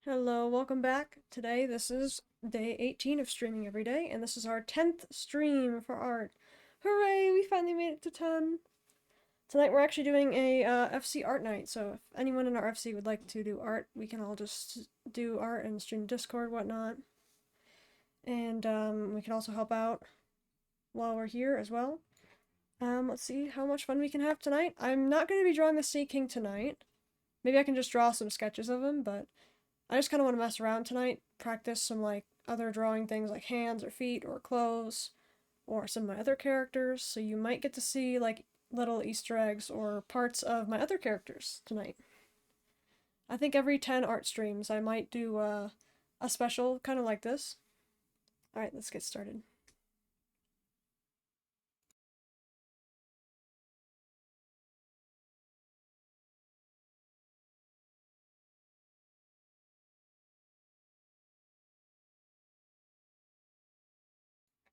Hello, welcome back. Today, this is day 18 of streaming every day, and this is our 10th stream for art. Hooray, we finally made it to 10. Tonight we're actually doing a FC art night, so if anyone in our FC would like to do art, we can all just do art and stream Discord, whatnot. And we can also help out while we're here as well. Let's see how much fun we can have tonight. I'm not going to be drawing the Sea King tonight. Maybe I can just draw some sketches of him, but I just kind of want to mess around tonight, practice some like other drawing things like hands or feet or clothes or some of my other characters, so you might get to see like little Easter eggs or parts of my other characters tonight. I think every 10 art streams I might do a special kind of like this. Alright, let's get started.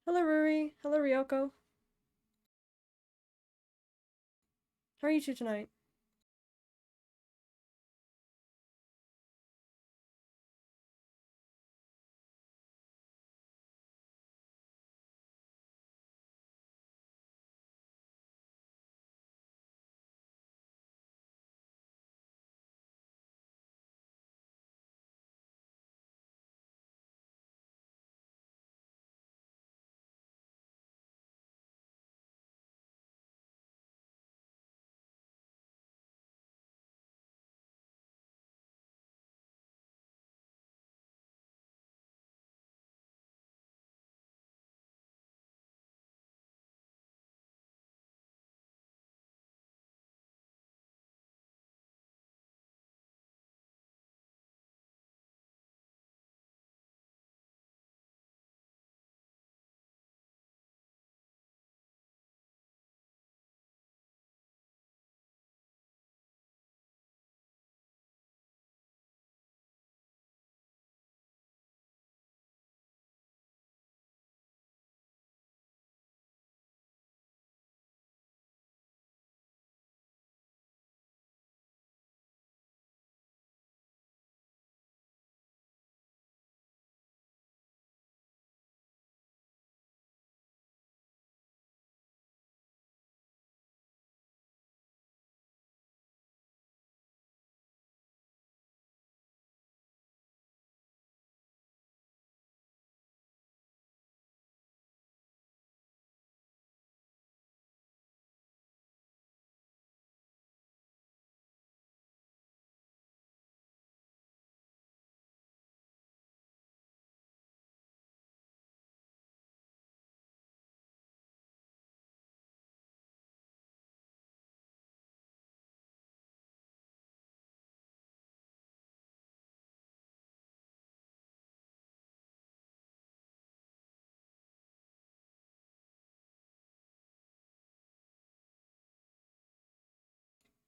Hello Ruri, hello Ryoko. How are you two tonight?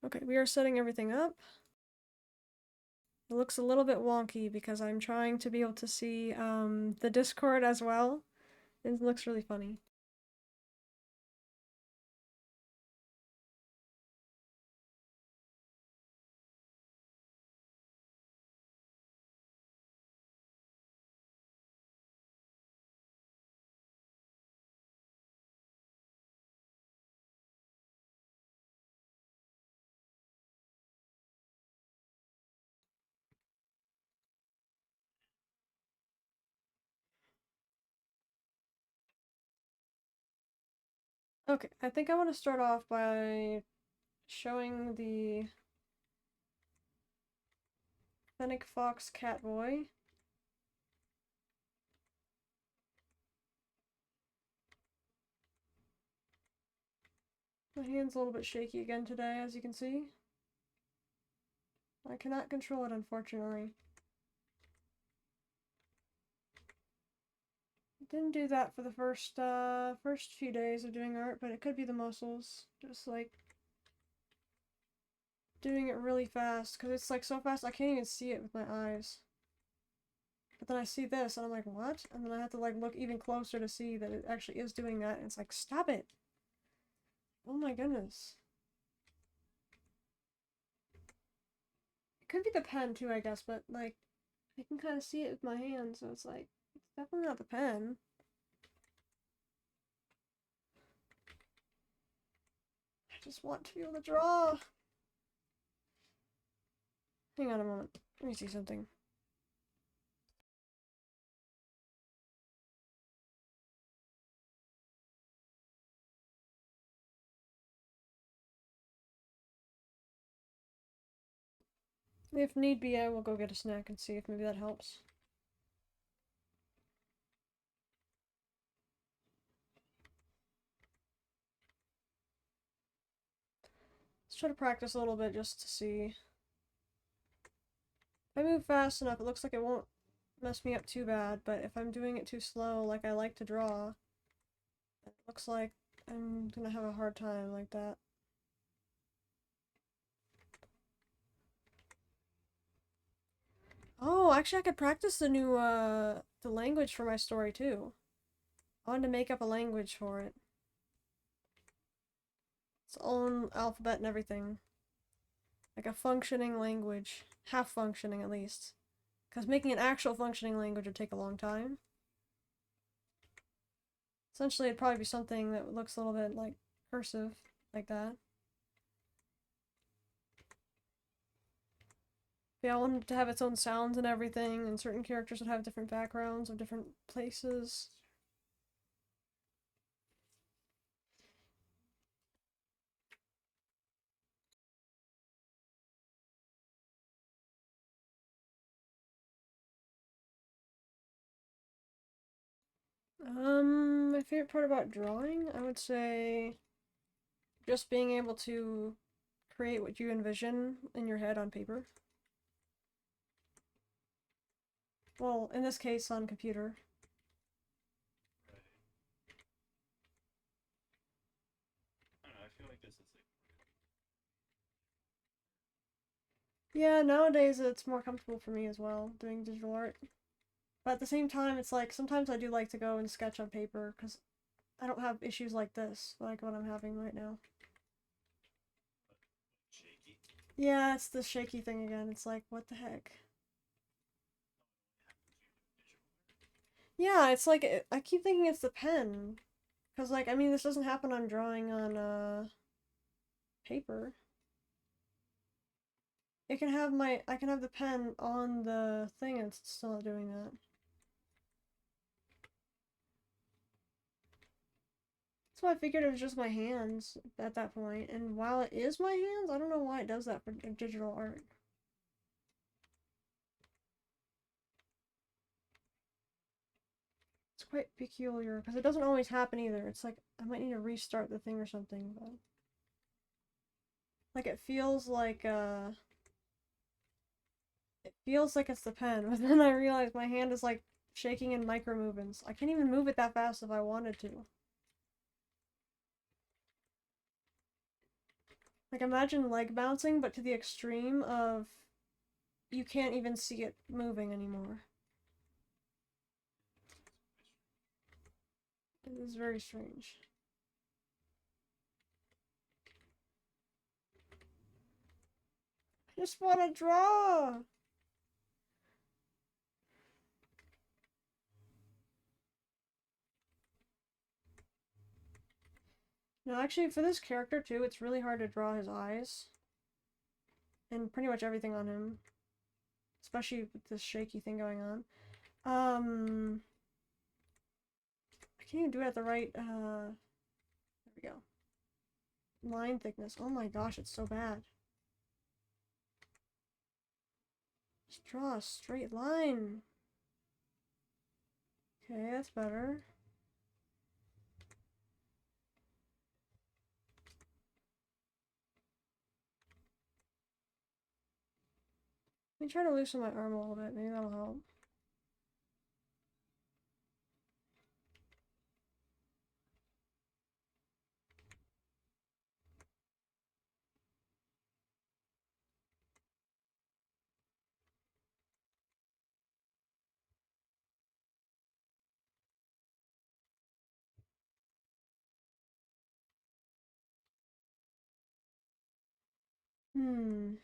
Okay, we are setting everything up. It looks a little bit wonky because I'm trying to be able to see the Discord as well. It looks really funny. Okay, I think I want to start off by showing the Fennec Fox Catboy. My hand's a little bit shaky again today, as you can see. I cannot control it, unfortunately. Didn't do that for the first few days of doing art, but it could be the muscles. Just like doing it really fast, because it's like so fast I can't even see it with my eyes. But then I see this and I'm like, what? And then I have to like look even closer to see that it actually is doing that, and it's like, stop it! Oh my goodness. It could be the pen too, I guess, but like I can kind of see it with my hand, so it's like, it's definitely not the pen. I just want to be able to draw. Hang on a moment. Let me see something. If need be, I will go get a snack and see if maybe that helps. Let's try to practice a little bit just to see. If I move fast enough, it looks like it won't mess me up too bad, but if I'm doing it too slow, like I like to draw, it looks like I'm gonna have a hard time like that. Oh, actually I could practice the new, the language for my story too. I wanted to make up a language for it. Its own alphabet and everything. Like a functioning language. Half functioning at least. Because making an actual functioning language would take a long time. Essentially, it'd probably be something that looks a little bit like cursive, like that. But yeah, I wanted to have its own sounds and everything, and certain characters would have different backgrounds of different places. My favorite part about drawing, I would say just being able to create what you envision in your head on paper. Well, in this case, on computer. I don't know, I feel like this is like Yeah, nowadays it's more comfortable for me as well, doing digital art. But at the same time, it's like, sometimes I do like to go and sketch on paper, because I don't have issues like this, like what I'm having right now. shaky. Yeah, it's the shaky thing again. It's like, what the heck? Yeah, it's like, I keep thinking it's the pen. Because, like, I mean, this doesn't happen on drawing on, paper. It can have I can have the pen on the thing and it's still not doing that. So I figured it was just my hands at that point, and while it is my hands, I don't know why it does that for digital art. It's quite peculiar, because it doesn't always happen either. It's like, I might need to restart the thing or something, but... Like, it feels like, it feels like it's the pen, but then I realize my hand is, like, shaking in micro movements. I can't even move it that fast if I wanted to. Like, imagine leg bouncing, but to the extreme of you can't even see it moving anymore. It is very strange. I just want to draw! No, actually, for this character, too, it's really hard to draw his eyes. And pretty much everything on him. Especially with this shaky thing going on. I can't even do it at the right, there we go. Line thickness. Oh my gosh, it's so bad. Just draw a straight line. Okay, that's better. Let me try to loosen my arm a little bit. Maybe that'll help. Hmm.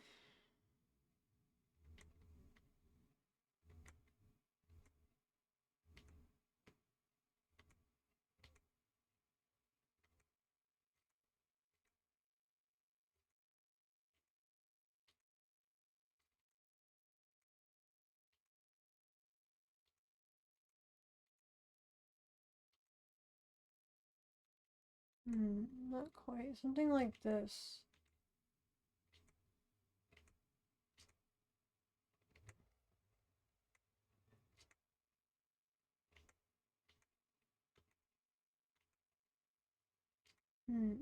Not quite. Something like this. Hmm.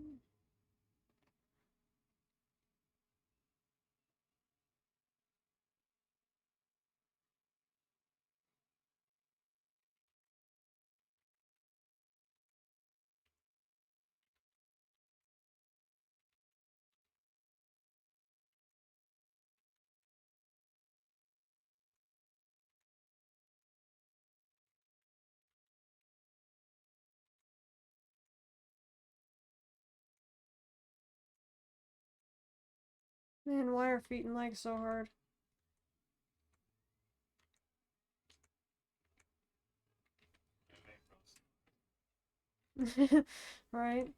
Man, why are feet and legs so hard? Right?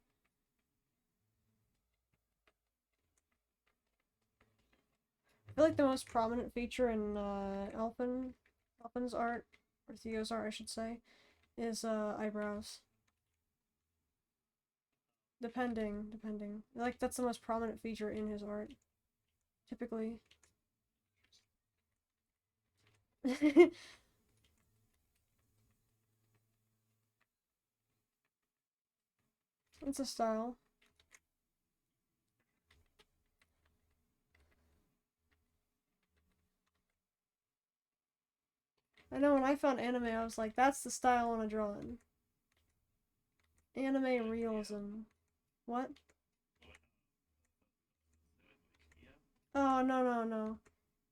I feel like the most prominent feature in Elfin's art, or Theo's art, I should say, is eyebrows. Depending. Like, that's the most prominent feature in his art, typically. It's a style. I know when I found anime, I was like, that's the style I want to draw in. Anime realism. What? Oh, no.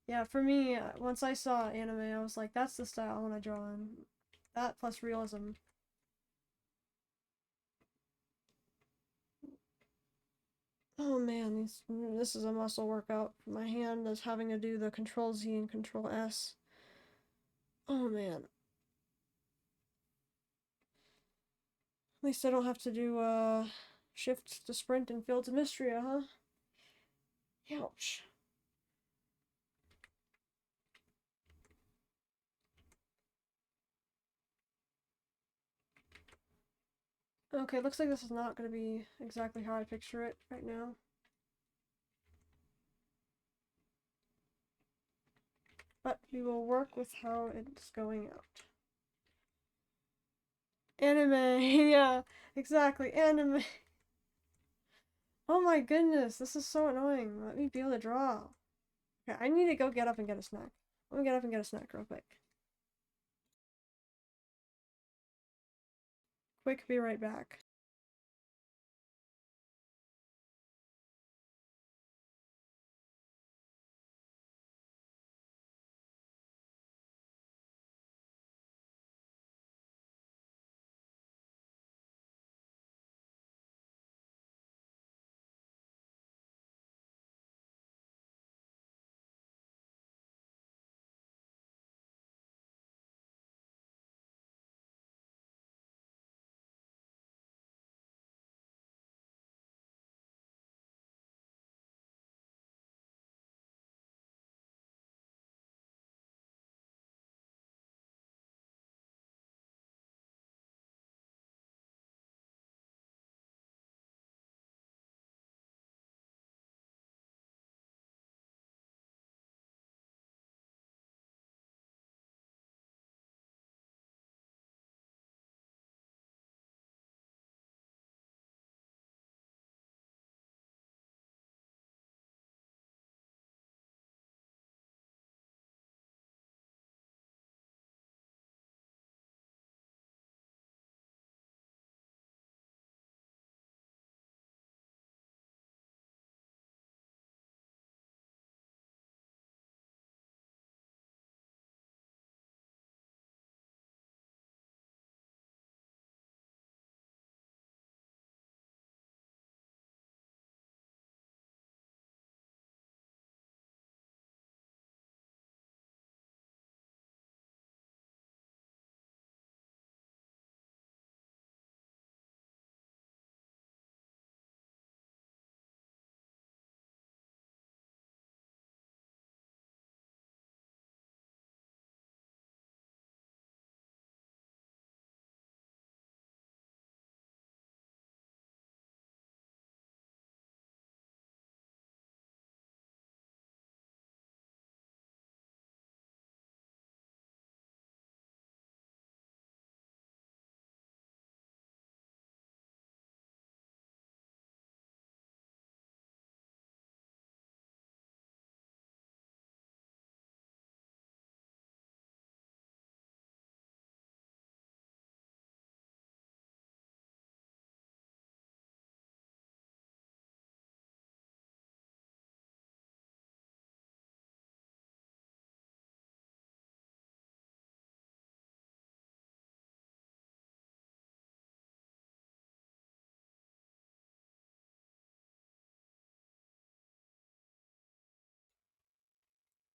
Yeah, for me, once I saw anime, I was like, that's the style I want to draw in. That plus realism. Oh man, this is a muscle workout. My hand is having to do the Control Z and Control S. Oh man. At least I don't have to do shift to sprint in Fields of Mystria, huh? Ouch. Okay, looks like this is not going to be exactly how I picture it right now. But we will work with how it's going out. Anime, yeah, exactly, anime. Oh my goodness, this is so annoying. Let me be able to draw. Okay, I need to go get up and get a snack. Let me get up and get a snack real quick. Quick, be right back.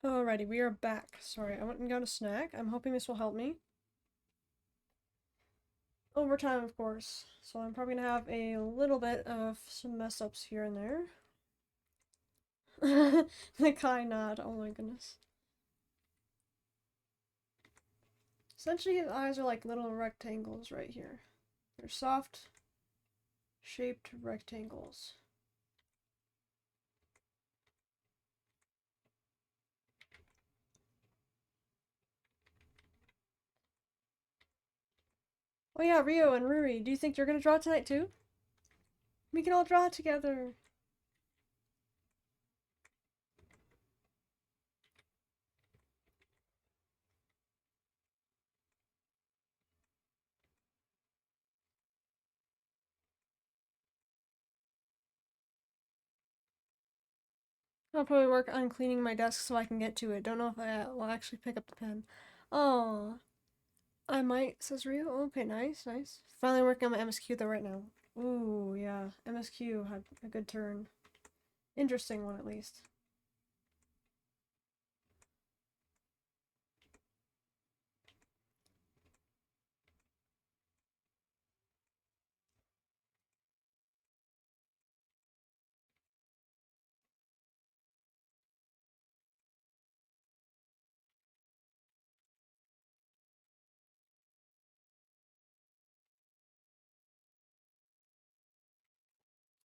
Alrighty, we are back. Sorry, I went and got a snack. I'm hoping this will help me. Overtime, of course. So I'm probably gonna have a little bit of some mess ups here and there. The Kai nod, oh my goodness. Essentially, his eyes are like little rectangles right here. They're soft, shaped rectangles. Oh yeah, Rio and Ruri, do you think you're gonna draw tonight too? We can all draw together. I'll probably work on cleaning my desk so I can get to it. Don't know if I will actually pick up the pen. Oh, I might, says Rio. Okay, nice, nice. Finally working on my MSQ though right now. Ooh, yeah. MSQ had a good turn. Interesting one at least.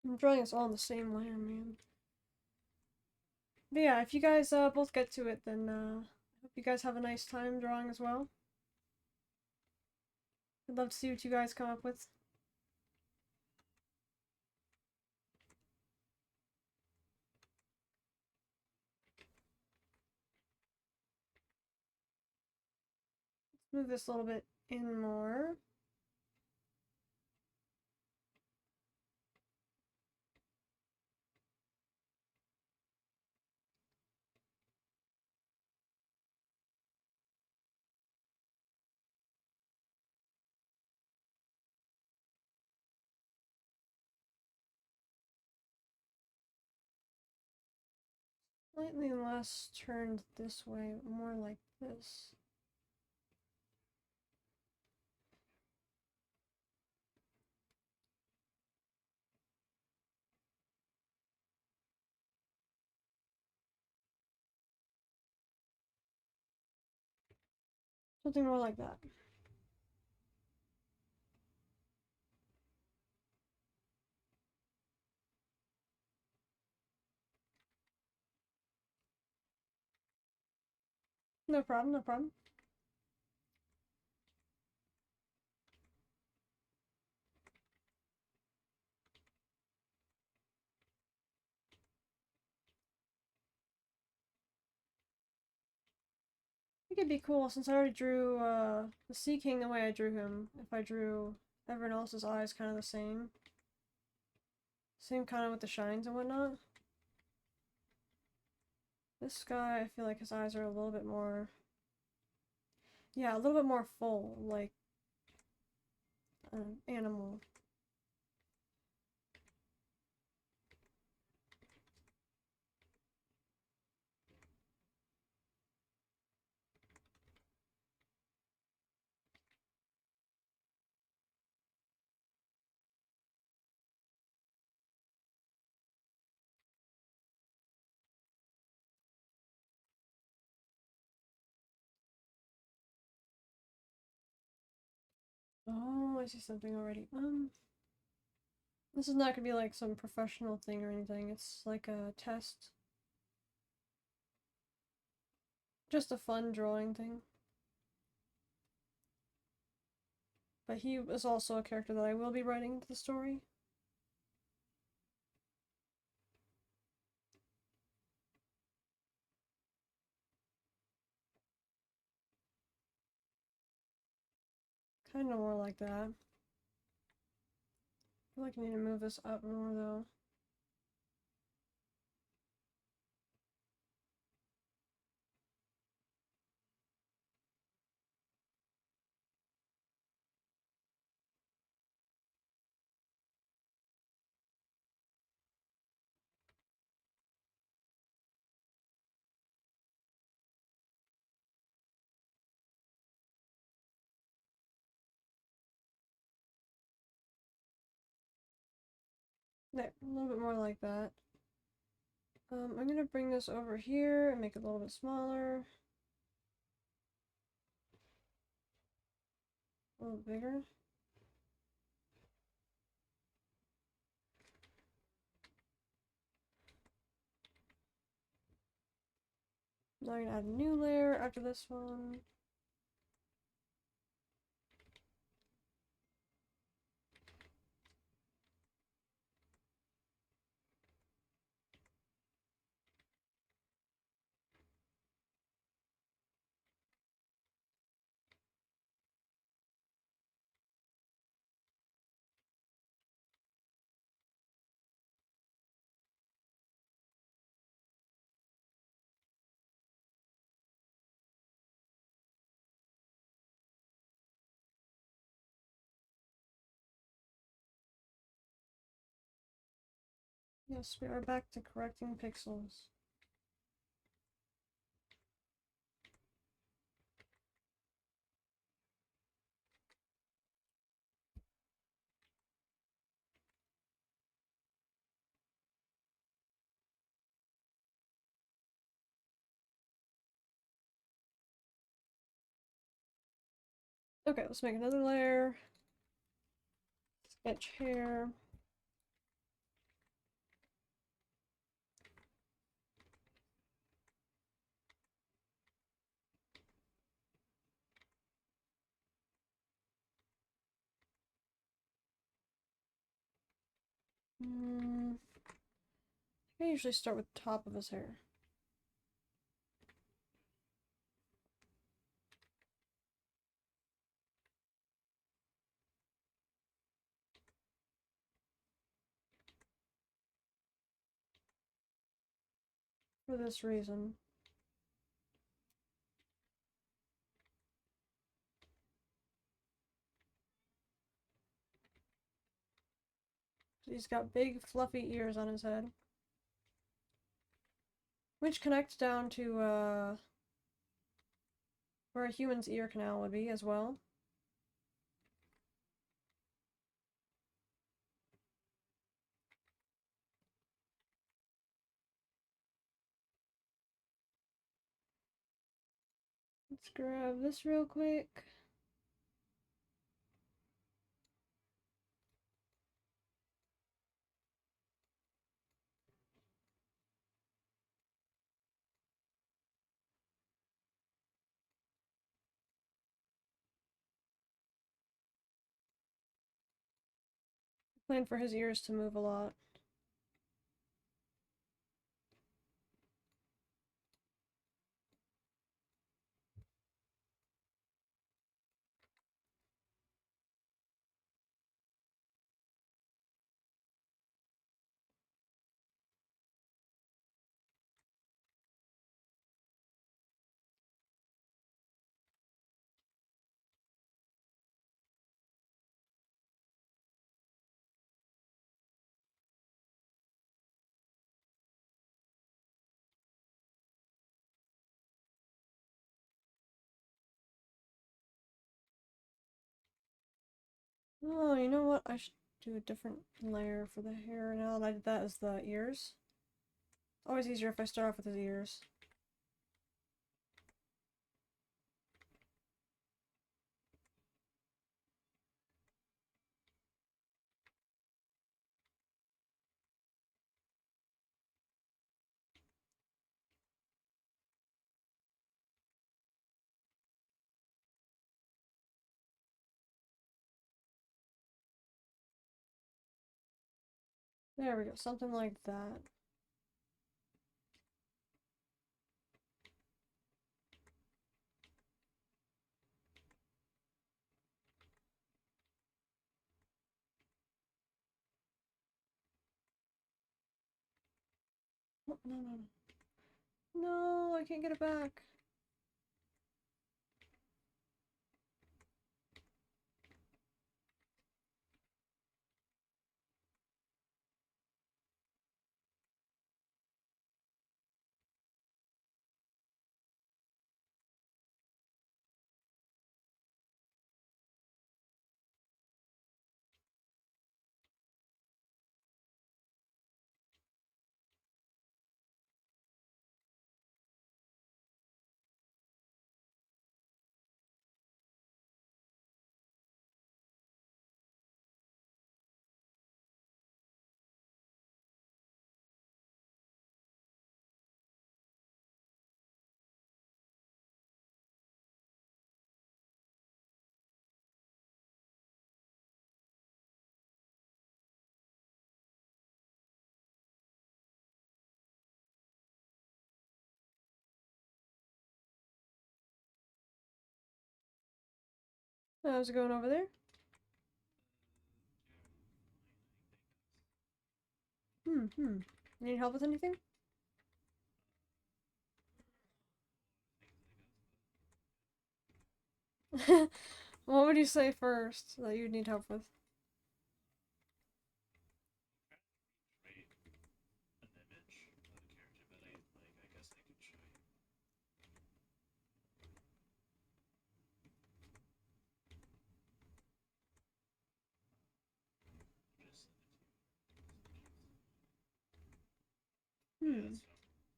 I'm drawing us all in the same layer, man. But yeah, if you guys both get to it, then I hope you guys have a nice time drawing as well. I'd love to see what you guys come up with. Let's move this a little bit in more. Slightly less turned this way, more like this. Something more like that. No problem, no problem. I think it'd be cool since I already drew the Sea King the way I drew him. If I drew everyone else's eyes kind of the same. Same kind of with the shines and whatnot. This guy, I feel like his eyes are a little bit more... Yeah, a little bit more full, like an animal. Oh, I see something already. This is not gonna be like some professional thing or anything. It's like a test. Just a fun drawing thing. But he is also a character that I will be writing into the story. Kind of more like that. I feel like I need to move this up more though. There, a little bit more like that. I'm gonna bring this over here and make it a little bit smaller. A little bigger. Now I'm gonna add a new layer after this one. Yes, we are back to correcting pixels. Okay, let's make another layer. Sketch hair. I usually start with the top of his hair. For this reason. He's got big fluffy ears on his head. Which connects down to where a human's ear canal would be as well. Let's grab this real quick. Plan for his ears to move a lot. Oh, you know what? I should do a different layer for the hair now that I did that as the ears. Always easier if I start off with his ears. There we go, something like that. Oh, no, no, no. No, I can't get it back. How's it going over there? You need help with anything? What would you say first that you'd need help with? Create an image of the character, but I guess I could show you. Just send it to you.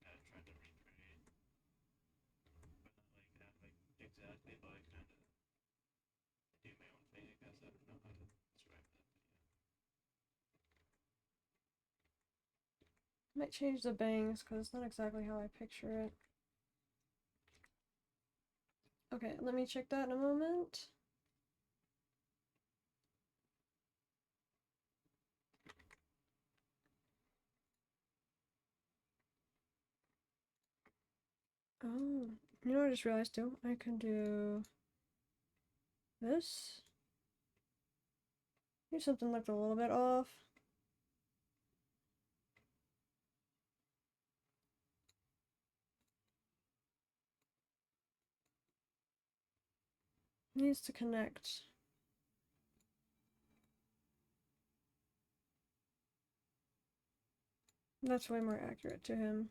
Yeah, that's what I'm kind of trying to recreate, but not like that, like exactly, but I kind of do my own thing. I guess I don't know how to describe that. Might change the bangs because it's not exactly how I picture it. Okay, let me check that in a moment. Oh, you know what I just realized too? I can do this. Maybe something looked a little bit off. Needs to connect. That's way more accurate to him.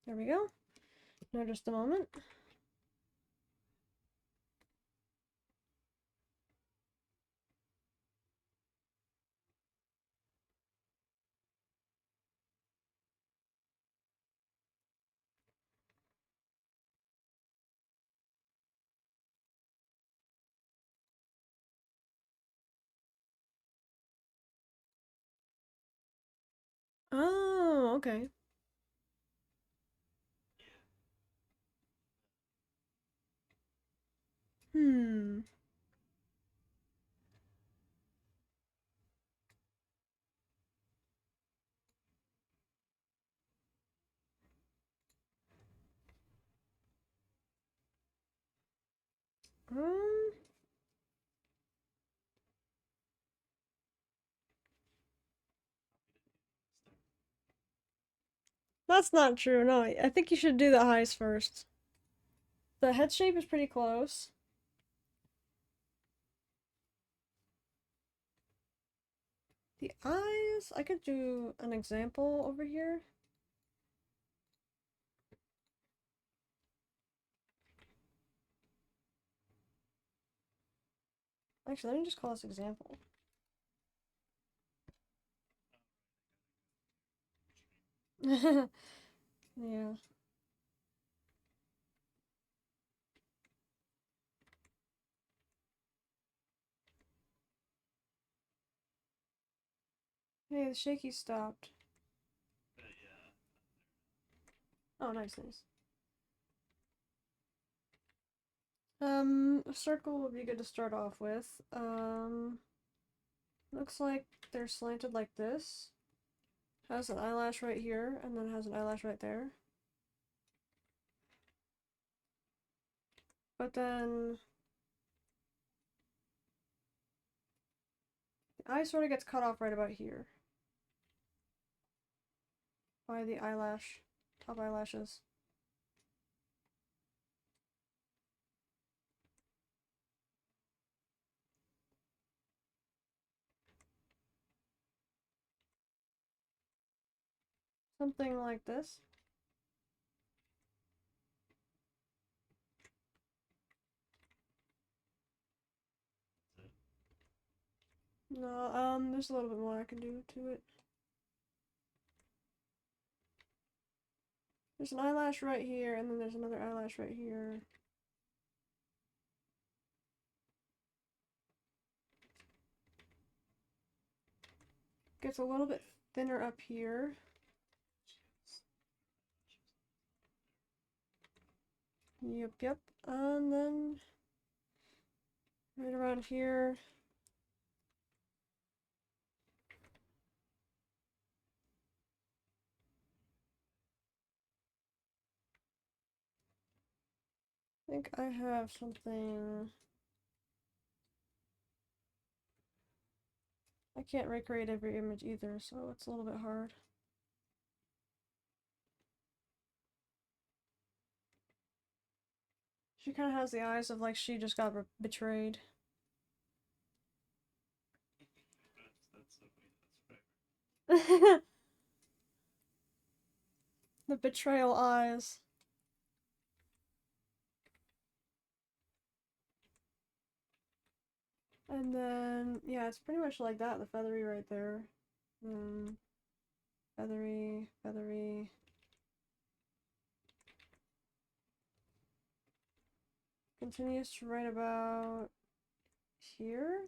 There we go. Now just a moment. Oh, okay. Hmm. Um, that's not true. No, I think you should do the eyes first. The head shape is pretty close. The eyes, I could do an example over here. Actually, let me just call this example. Yeah. Hey, the shaky stopped. But yeah, Oh, nice, nice. A circle would be good to start off with. Looks like they're slanted like this. Has an eyelash right here, and then has an eyelash right there. But then the eye sort of gets cut off right about here by the eyelash, top eyelashes. Something like this. No, there's a little bit more I can do to it. There's an eyelash right here, and then there's another eyelash right here. Gets a little bit thinner up here. Yep, yep. And then right around here. think I have something. I can't recreate every image either, so it's a little bit hard. She kind of has the eyes of like she just got betrayed. That's the way that's forever. The betrayal eyes. And then, yeah, it's pretty much like that, the feathery right there. Feathery, feathery. Continues to write about here.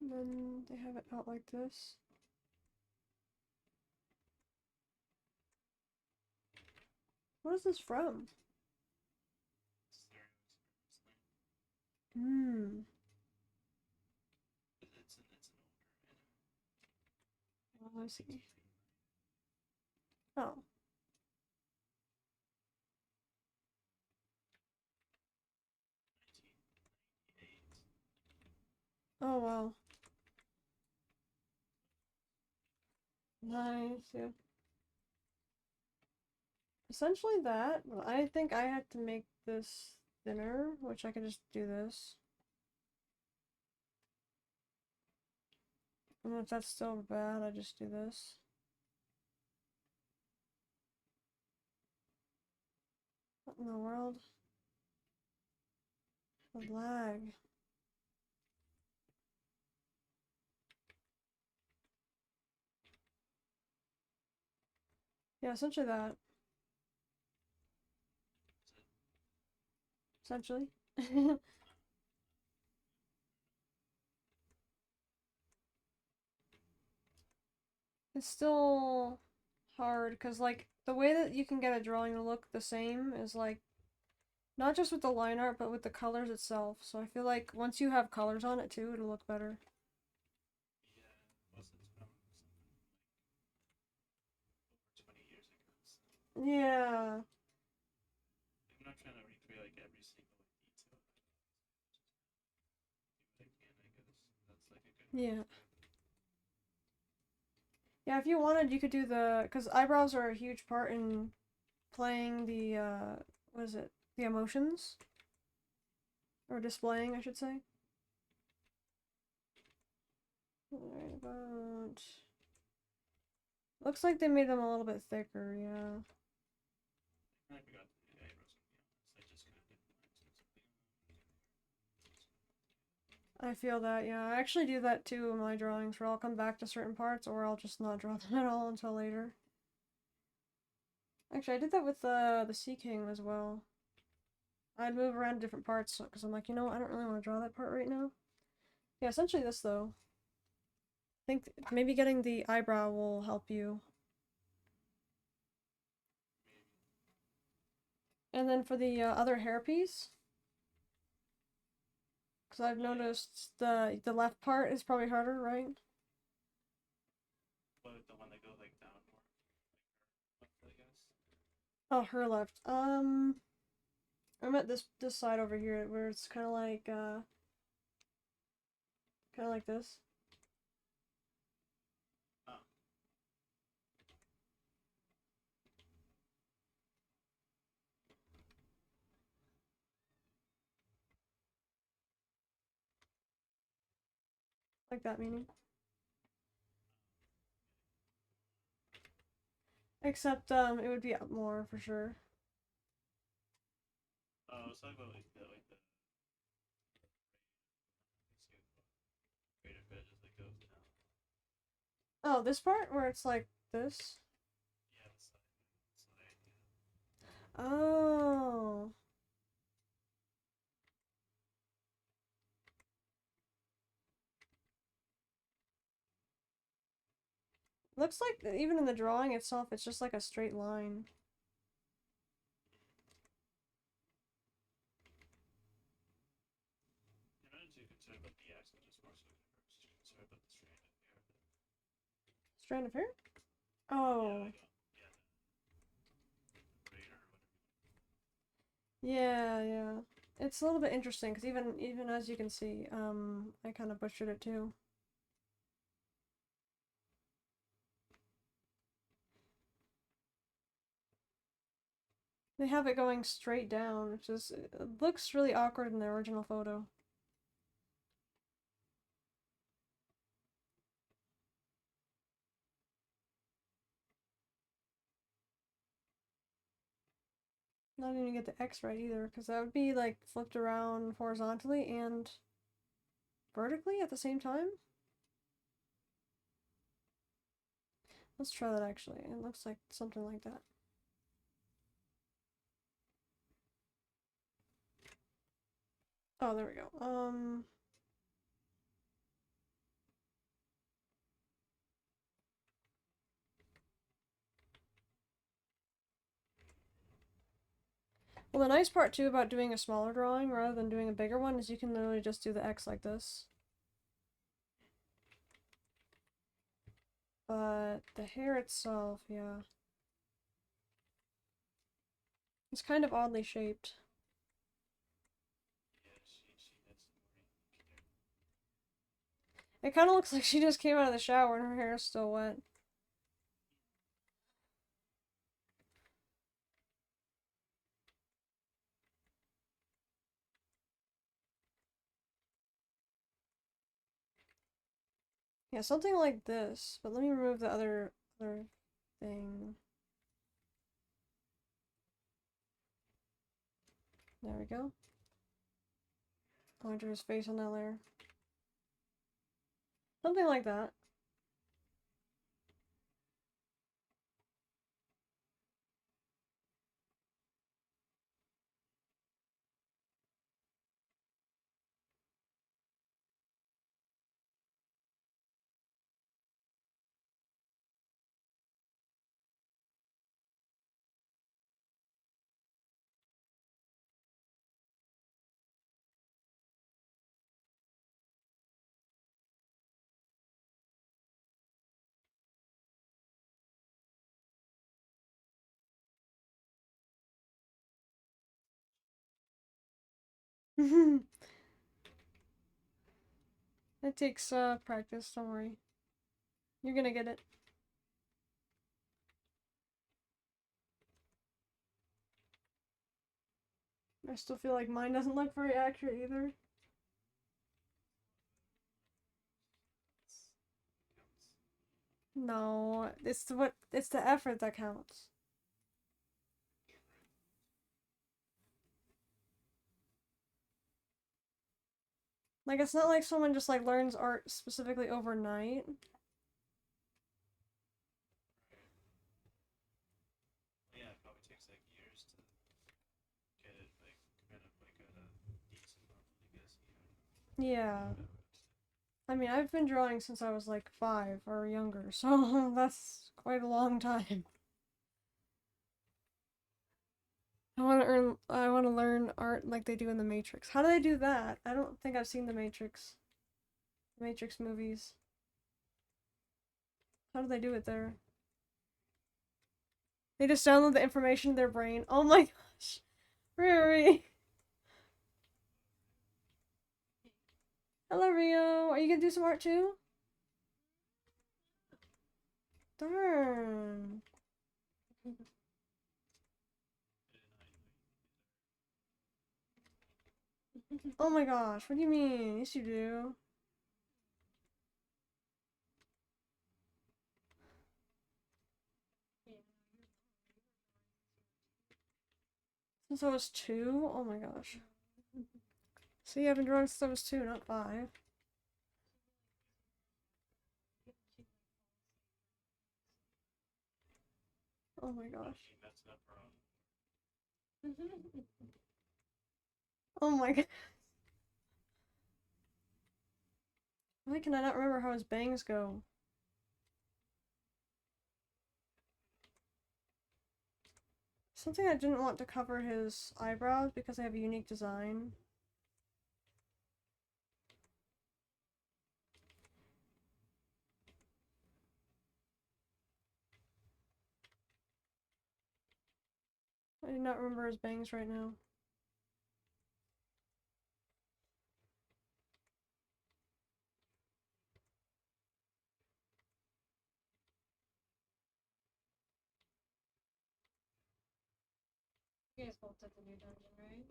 And then they have it out like this. What is this from? Hmm. It's an older Oh, I see. Oh. Oh, wow. Nice, yeah. Essentially that, but I think I had to make this thinner, which I can just do this. And if that's still bad, I just do this. What in the world? The lag. Yeah, essentially that. Essentially. It's still hard because, like, the way that you can get a drawing to look the same is, like, not just with the line art, but with the colors itself. So I feel like once you have colors on it too, it'll look better. Yeah, plus it's from something like over 20 years ago. So Yeah. I'm not trying to recreate like every single detail. Do what I can, I guess. That's like a good way Yeah. to do it. Yeah, if you wanted, you could do the, because eyebrows are a huge part in playing the, what is it? The emotions? Or displaying, I should say. Right about. Looks like they made them a little bit thicker, yeah. I forgot to do the eyebrows, to be honest. I just kind of did lines and something. I feel that, yeah. I actually do that too in my drawings, where I'll come back to certain parts, or I'll just not draw them at all until later. Actually, I did that with the Sea King as well. I'd move around different parts, because I'm like, you know what, I don't really want to draw that part right now. Yeah, essentially this, though. I think maybe getting the eyebrow will help you. And then for the other hairpiece, because I've noticed the left part is probably harder, right? What, the one that goes like down more? Like her left, I guess? Oh, her left. I'm at this side over here where it's kind of like this, Oh, like that meaning. Except it would be up more for sure. oh, let's talk about like the creative bit as it goes down. Oh, this part where it's like this. Yeah, the side, yeah. Oh, looks like even in the drawing itself, it's just like a straight line. Strand of hair? Yeah, Oh. like, yeah, the braid or whatever. Yeah, yeah. It's a little bit interesting because even as you can see, I kind of butchered it too. They have it going straight down, which is it looks really awkward in the original photo. Not even get the X right either, because that would be like flipped around horizontally and vertically at the same time. Let's try that actually. It looks like something like that. Oh, there we go. Well, the nice part too about doing a smaller drawing rather than doing a bigger one is you can literally just do the X like this. But the hair itself, yeah. It's kind of oddly shaped. Yeah, she had some morning care. It kind of looks like she just came out of the shower and her hair is still wet. Yeah, something like this. But let me remove the other thing. There we go. I'll enter his face on that layer. Something like that. It takes practice, don't worry. You're gonna get it. I still feel like mine doesn't look very accurate either. No, it's the effort that counts. Like it's not like someone just like learns art specifically overnight. Yeah, it probably takes like years to get it like kind of like at a decent level, I guess. Yeah. I mean, I've been drawing since I was like 5 or younger, so that's quite a long time. I want to learn art like they do in the Matrix. How do they do that? I don't think I've seen the Matrix. The Matrix movies. How do they do it there? They just download the information in their brain. Oh my gosh. Riri. Hello, Rio. Are you gonna do some art too? Darn. Oh my gosh, what do you mean? Yes, you do. Since I was 2? Oh my gosh. See, I've been drawing since I was 2, not 5. Oh my gosh. Oh my god. Why can I not remember how his bangs go? Something I didn't want to cover his eyebrows because they have a unique design. I do not remember his bangs right now. You guys both did the new dungeon, right?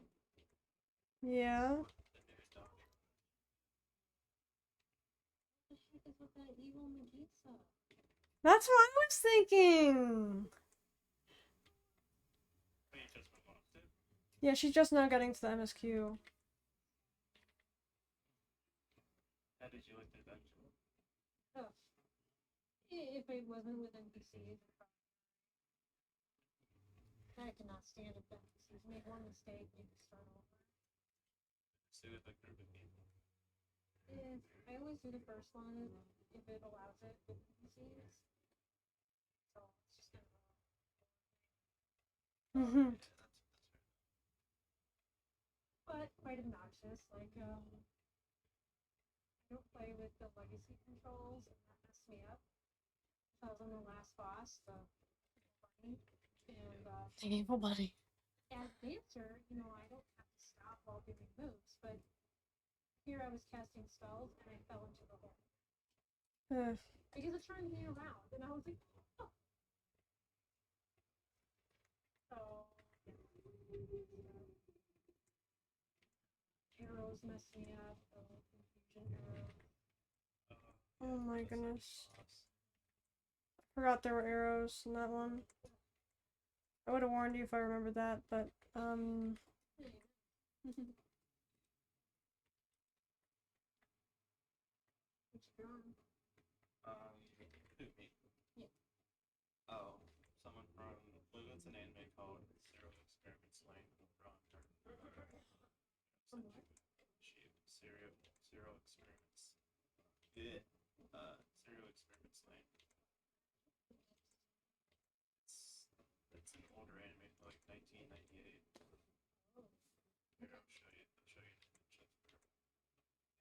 Yeah. The new doctor. What the heck is with that evil Medusa? That's what I was thinking! Oh, you just unlocked it? Yeah, she's just now getting to the MSQ. How did you like the dungeon? Oh. If it wasn't with NPCs, I cannot stand it. NPCs make one mistake, you can start over. Stay with a group of people. I always do the first one if it allows it with NPCs. So it's just kind of Mhm. Yeah, that's fair. but quite obnoxious. Like, I don't play with the legacy controls, and that messed me up. I was on the last boss, the bunny, and The evil buddy. as dancer, I don't have to stop while doing moves, but here I was casting spells and I fell into the hole. Because it turned me around, and I was like, oh. So, arrows messed me up, the confusion arrow. Oh my that's like goodness. boss. Forgot there were arrows in that one. I would have warned you if I remembered that, but, Which drum? Who, me? Yeah. Oh, someone from, what's an anime called Zero Experiments Lane from From what? Zero Experiments. Yeah. Zero Experiments Lane. It's an older anime from like 1998. Here, I'll show you. I'll show you an image of her.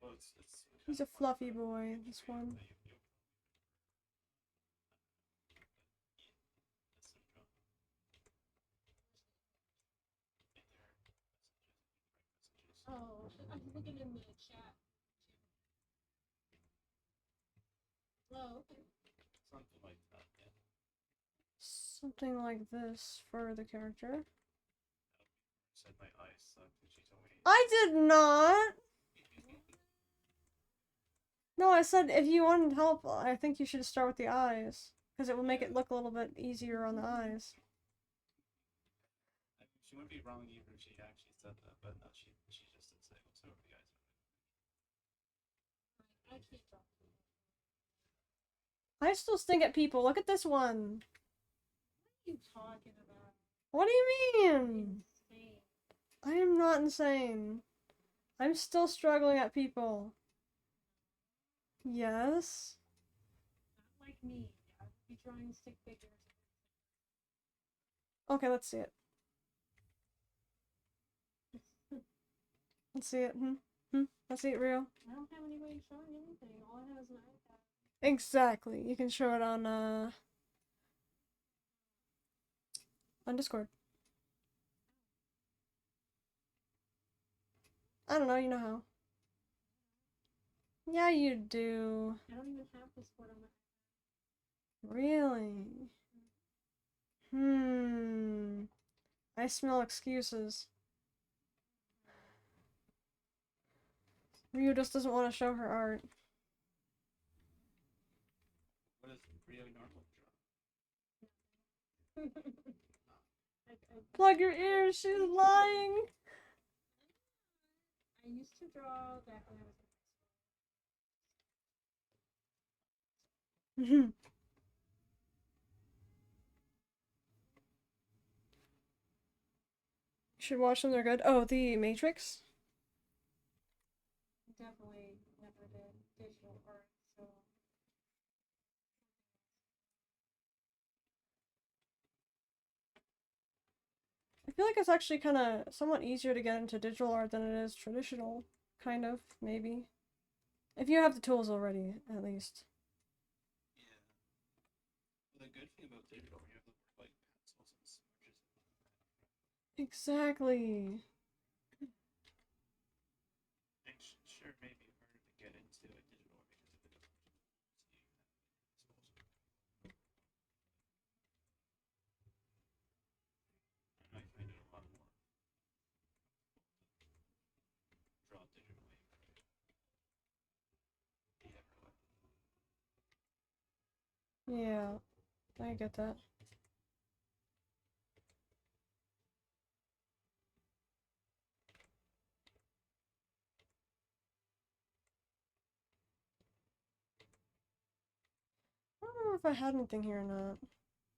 Well, it's he's a fluffy boy, this one. Oh, I'm looking in the chat. Oh, okay. Something like that, yeah. Something like this for the character. Said my eyes sucked and she told me. I did not! No, I said if you wanted help, I think you should start with the eyes. Because it will make it look a little bit easier on the eyes. She wouldn't be wrong even if she actually said that, but no, she just did say what's over the eyes. I can't talk to you. I still stink at people. Look at this one. What are you talking about? What do you mean? Insane. I am not insane. I'm still struggling at people. Yes. Not like me. I would be drawing stick figures. Okay, let's see it. Let's see it. Let's see it real. I don't have any way of showing anything. All I have is an iPad. Exactly. You can show it on Discord. I don't know, you know how. Yeah, you do. I don't even have Discord on my. Really? I smell excuses. Ryu just doesn't want to show her art. What is Rio normal draw? Plug your ears, she's lying! I used to draw back when I was You should watch them, they're good. Oh, The Matrix? definitely never did digital art, so I feel like it's actually kind of somewhat easier to get into digital art than it is traditional. Kind of, maybe. If you have the tools already, at least. Yeah. Well, the good thing about digital, you have to work like pencils and smudges. Exactly. Sure, maybe harder to get into a digital because of the I might find it a lot more draw digitally. Yeah, I get that. I don't know if I had anything here or not. I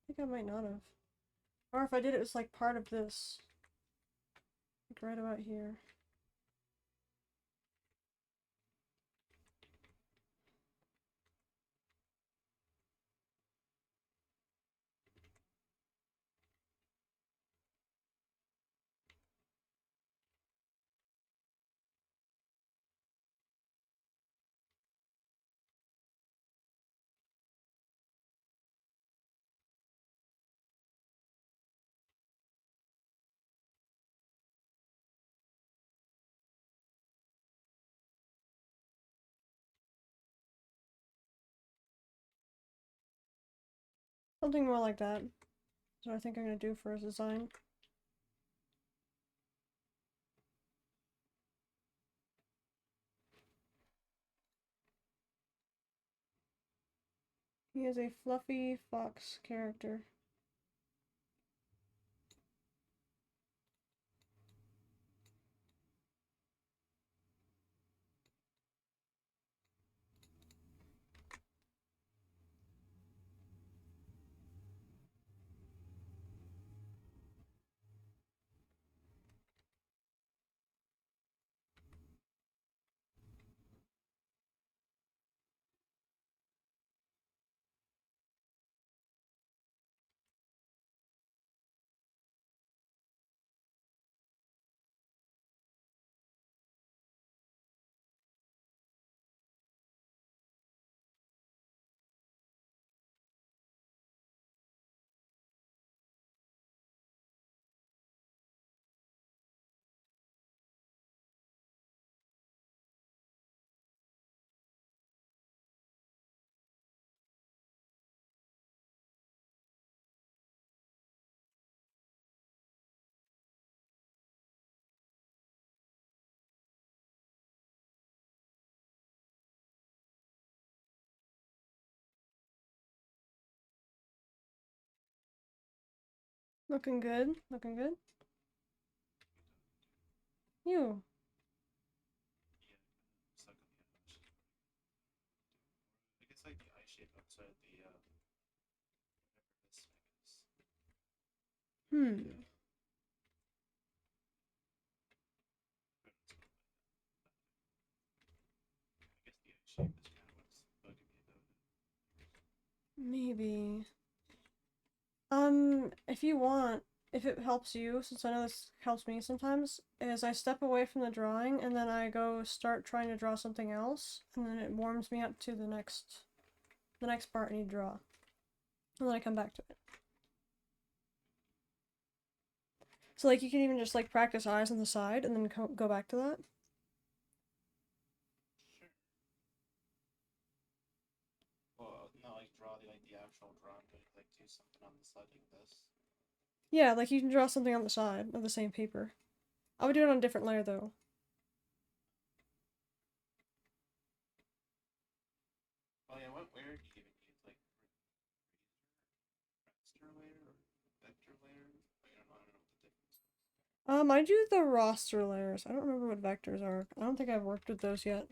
think I might not have. Or if I did, it was like part of this. Like right about here. Something more like that. That's what I think I'm gonna do for his design. He is a fluffy fox character. Looking good. Looking good. You. Stuck on the edge. I guess like the eye shape outside the whatever this is. Hmm. I guess the eye shape is kind of what's bugging me about it. Maybe. If you want, if it helps you, since I know this helps me sometimes, is I step away from the drawing and then I go start trying to draw something else, and then it warms me up to the next part I need to draw. And then I come back to it. So like you can even just like practice eyes on the side and then go back to that. Sure. Well, not like draw the actual drawing, but like do something on the side like this. Yeah, like you can draw something on the side of the same paper. I would do it on a different layer though. Oh yeah, what layer do you even use? Like raster layer or vector layer? I don't know what the difference is. I do the roster layers. I don't remember what vectors are. I don't think I've worked with those yet.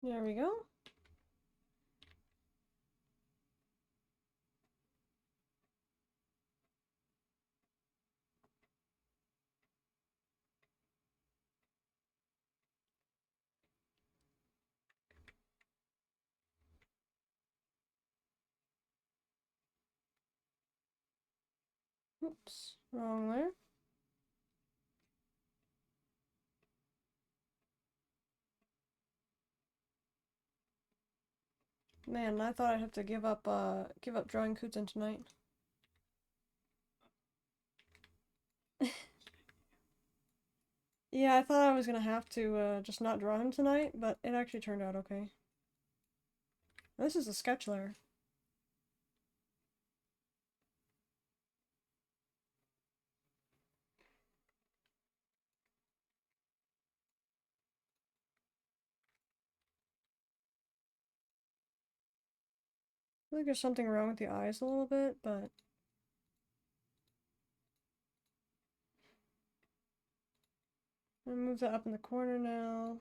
There we go. Oops, wrong there. Man, I thought I'd have to give up drawing Kuten tonight. Yeah, I thought I was gonna have to just not draw him tonight, but it actually turned out okay. This is a sketch layer. I feel like there's something wrong with the eyes a little bit, but I'm gonna move that up in the corner now.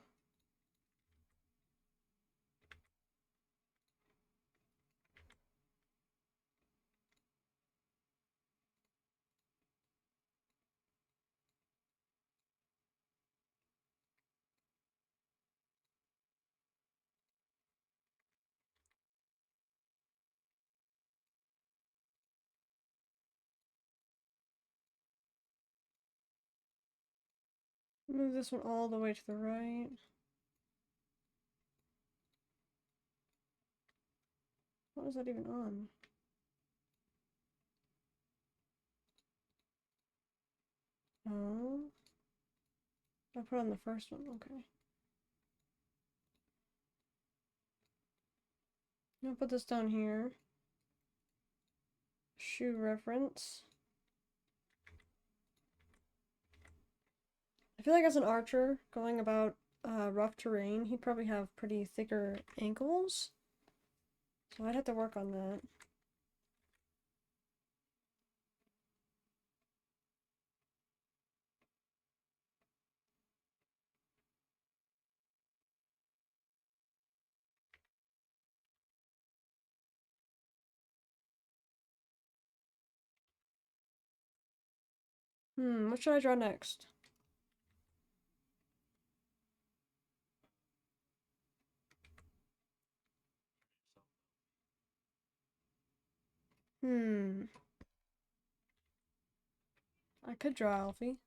Move this one all the way to the right. What is that even on? Oh. I put on the first one, okay. I'll put this down here. Shoe reference. I feel like as an archer, going about rough terrain, he'd probably have pretty thicker ankles. So I'd have to work on that. What should I draw next? I could draw Alfie.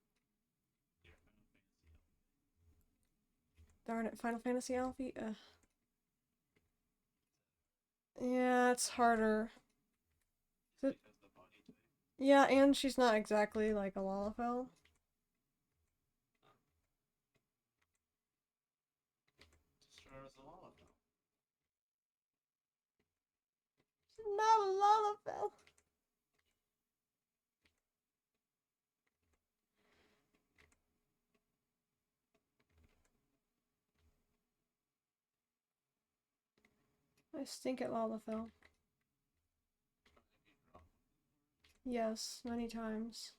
Darn it, Final Fantasy Alfie? Ugh. Yeah, it's harder. Yeah, and she's not exactly like a Lalafell. She's not a Lalafell. I stink at Lalafell. Yes, many times.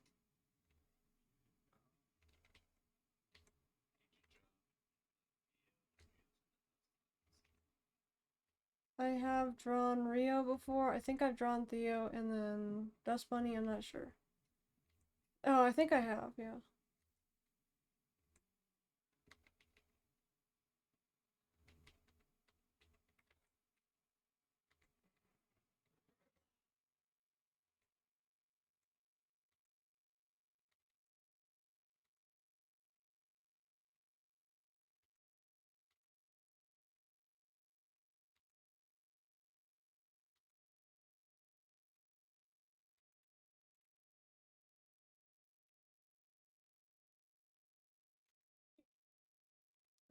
I have drawn Rio before. I think I've drawn Theo and then Dust Bunny, I'm not sure. Oh, I think I have, yeah.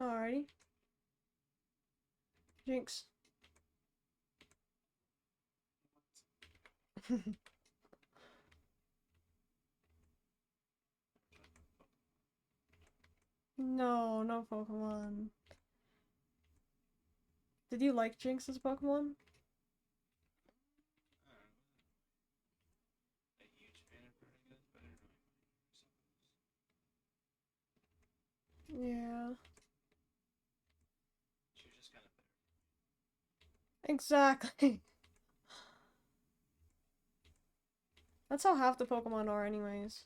Alrighty. Jinx. No, no Pokemon. Did you like Jinx as a Pokemon? Yeah. Exactly. That's how half the Pokemon are anyways.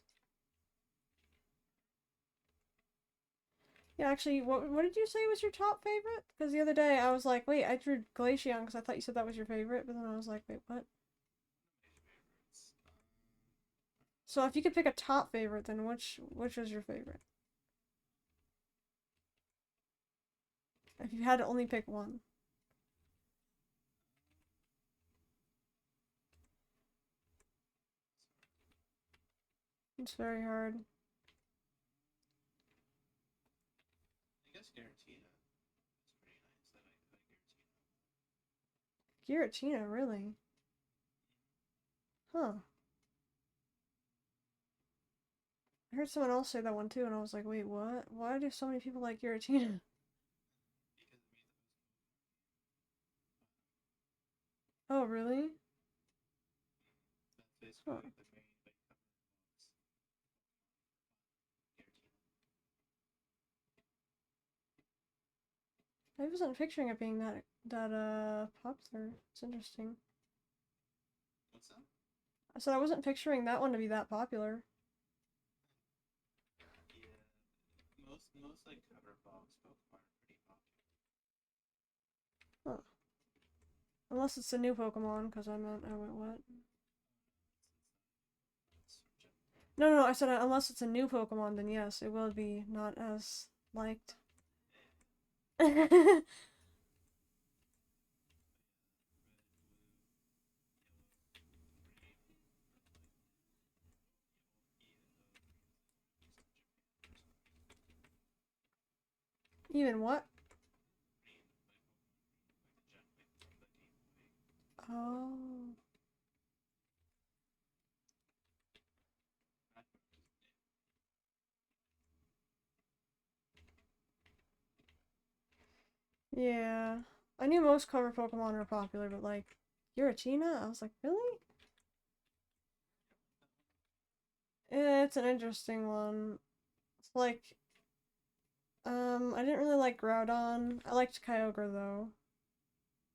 Yeah, actually, what did you say was your top favorite? Because the other day I was like, wait, I drew Glaceon because I thought you said that was your favorite, but then I was like, wait, what? So if you could pick a top favorite, then which is your favorite? If you had to only pick one. It's very hard. I guess Giratina. It's pretty nice. I like Giratina. Giratina, really? Huh. I heard someone else say that one too, and I was like, wait, what? Why do so many people like Giratina? Because it made the Oh, really? that's basically Huh. like the main like cover vods. Giratina. I wasn't picturing it being that popular. It's interesting. What's that? I said I wasn't picturing that one to be that popular. Yeah. Most like cover vods Pokemon are pretty popular. Huh. Unless it's a new Pokemon, because I went, what? It's No, I said unless it's a new Pokemon, then yes, it will be not as liked. Even what? Oh. Yeah. I knew most cover Pokemon are popular, but like Giratina, I was like, really? It's an interesting one. It's like, I didn't really like Groudon. I liked Kyogre though.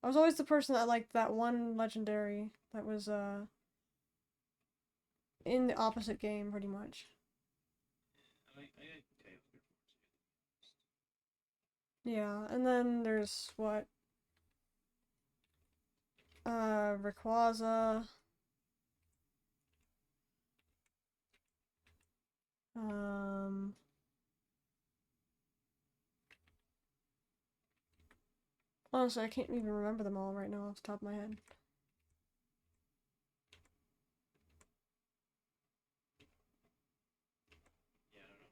I was always the person that liked that one legendary that was in the opposite game pretty much. I like Kyogre for too. Yeah, and then there's what? Rayquaza. Um Honestly, I can't even remember them all right now off the top of my head. Yeah, I don't know.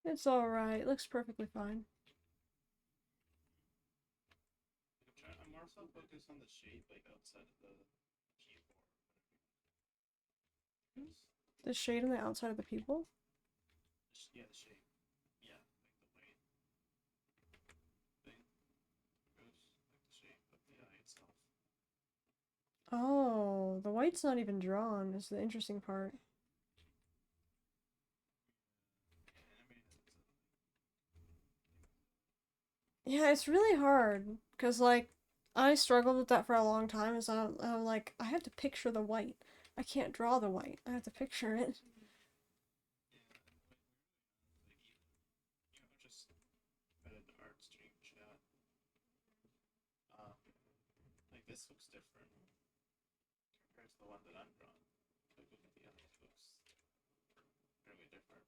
It's alright. It looks perfectly fine. I'm more so focused on the shape, like outside of the keyboard. Yes. The shade on the outside of the pupil? Yeah, the shape. Yeah, like the white thing goes like the shape of the eye itself. Oh, the white's not even drawn is the interesting part. Animated, Yeah, it's really hard because like I struggled with that for a long time. Is I'm like I have to picture the white. I can't draw the white. I have to picture it. just at an art stream chat. Um, like this looks different compared to the one that I'm drawn. Like look at the others, looks really different.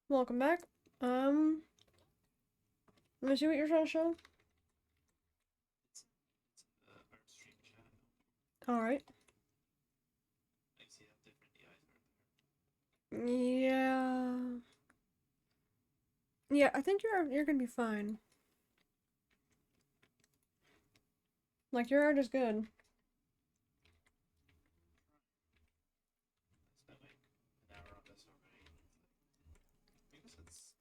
Welcome back. Let me see what you're trying to show. It's an art stream chat. All right. Like see how different the eyes are there. Yeah. Yeah, I think you're gonna be fine. Like your art is good. I spent like an hour on this already. I guess it's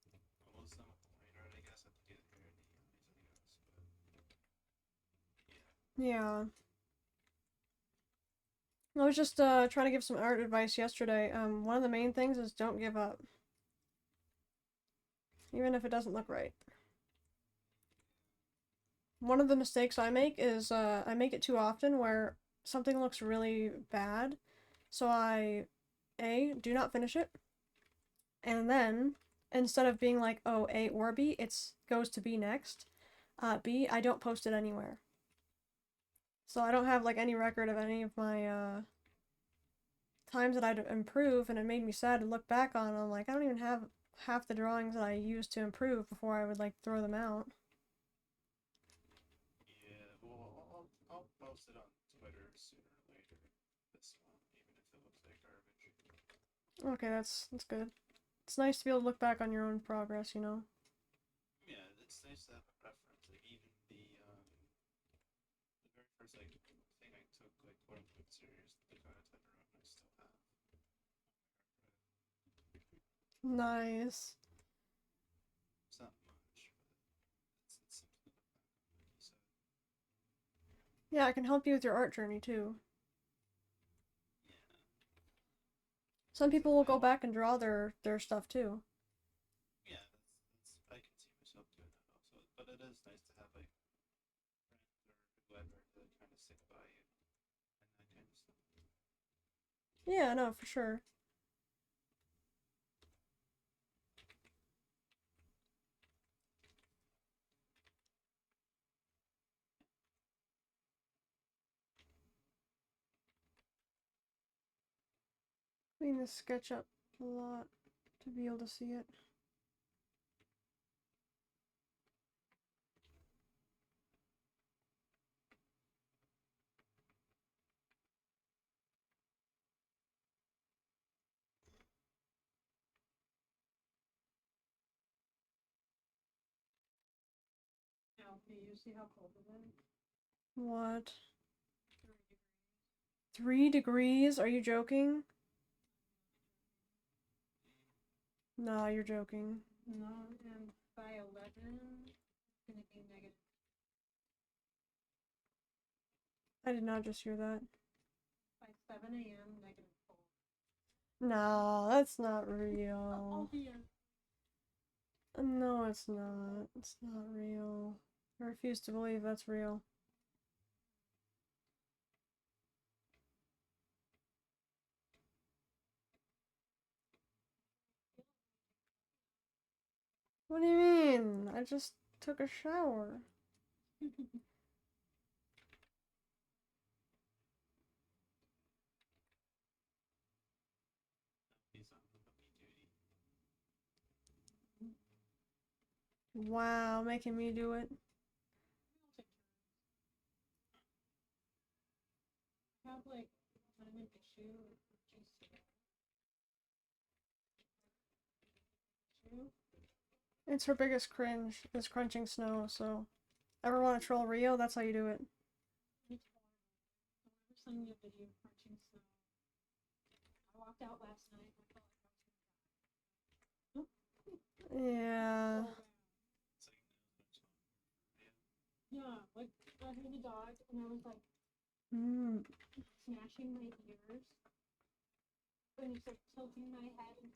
almost done with the white art. I guess I have to do the hair and the eyes, I guess. Yeah. I was just trying to give some art advice yesterday. One of the main things is don't give up. Even if it doesn't look right. One of the mistakes I make is I make it too often where something looks really bad. So I do not finish it. And then instead of being like, oh, A or B, it's goes to B next. B, I don't post it anywhere. So I don't have like any record of any of my times that I'd improve, and it made me sad to look back on. I'm like, I don't even have half the drawings that I used to improve before I would like throw them out. Yeah, well, I'll post it on Twitter sooner or later. This one, even if it looks like garbage. Okay, that's good. It's nice to be able to look back on your own progress, you know. Yeah, it's nice to have a preference. Like even the very first like thing I took like quote unquote serious, the Type wrote, I still have. Nice. It's not much, but it's something to look back on, like you said. Yeah, I can help you with your art journey too. Yeah, Some so people will I go hope. back and draw their stuff too. Yeah, that's I can see myself doing that also. But it is nice to have like friends or whoever to kind of stick by you and that kind of stuff. Yeah, no, for sure. Clean this sketch up a lot to be able to see it. Now, do you see how cold it is? What? 3 degrees. 3 degrees? Are you joking? Nah, you're joking. No, and by 11, it's gonna be negative. I did not just hear that. By 7 a.m., -4. No, that's not I'll real. be in. No, it's not. It's not real. I refuse to believe that's real. What do you mean? I just took a shower. He's on the buggy duty. Wow, making me do it. I have like lemon issue with juice. It's her biggest cringe, is crunching snow, so ever want to troll Rio, that's how you do it. It's horrible. I was sending you a video of crunching snow. I walked out last night and I felt like I was Yeah. gonna die. It's like no, it's not. Yeah, like I heard the dog and I was like Mm. smashing my ears and just like tilting my head and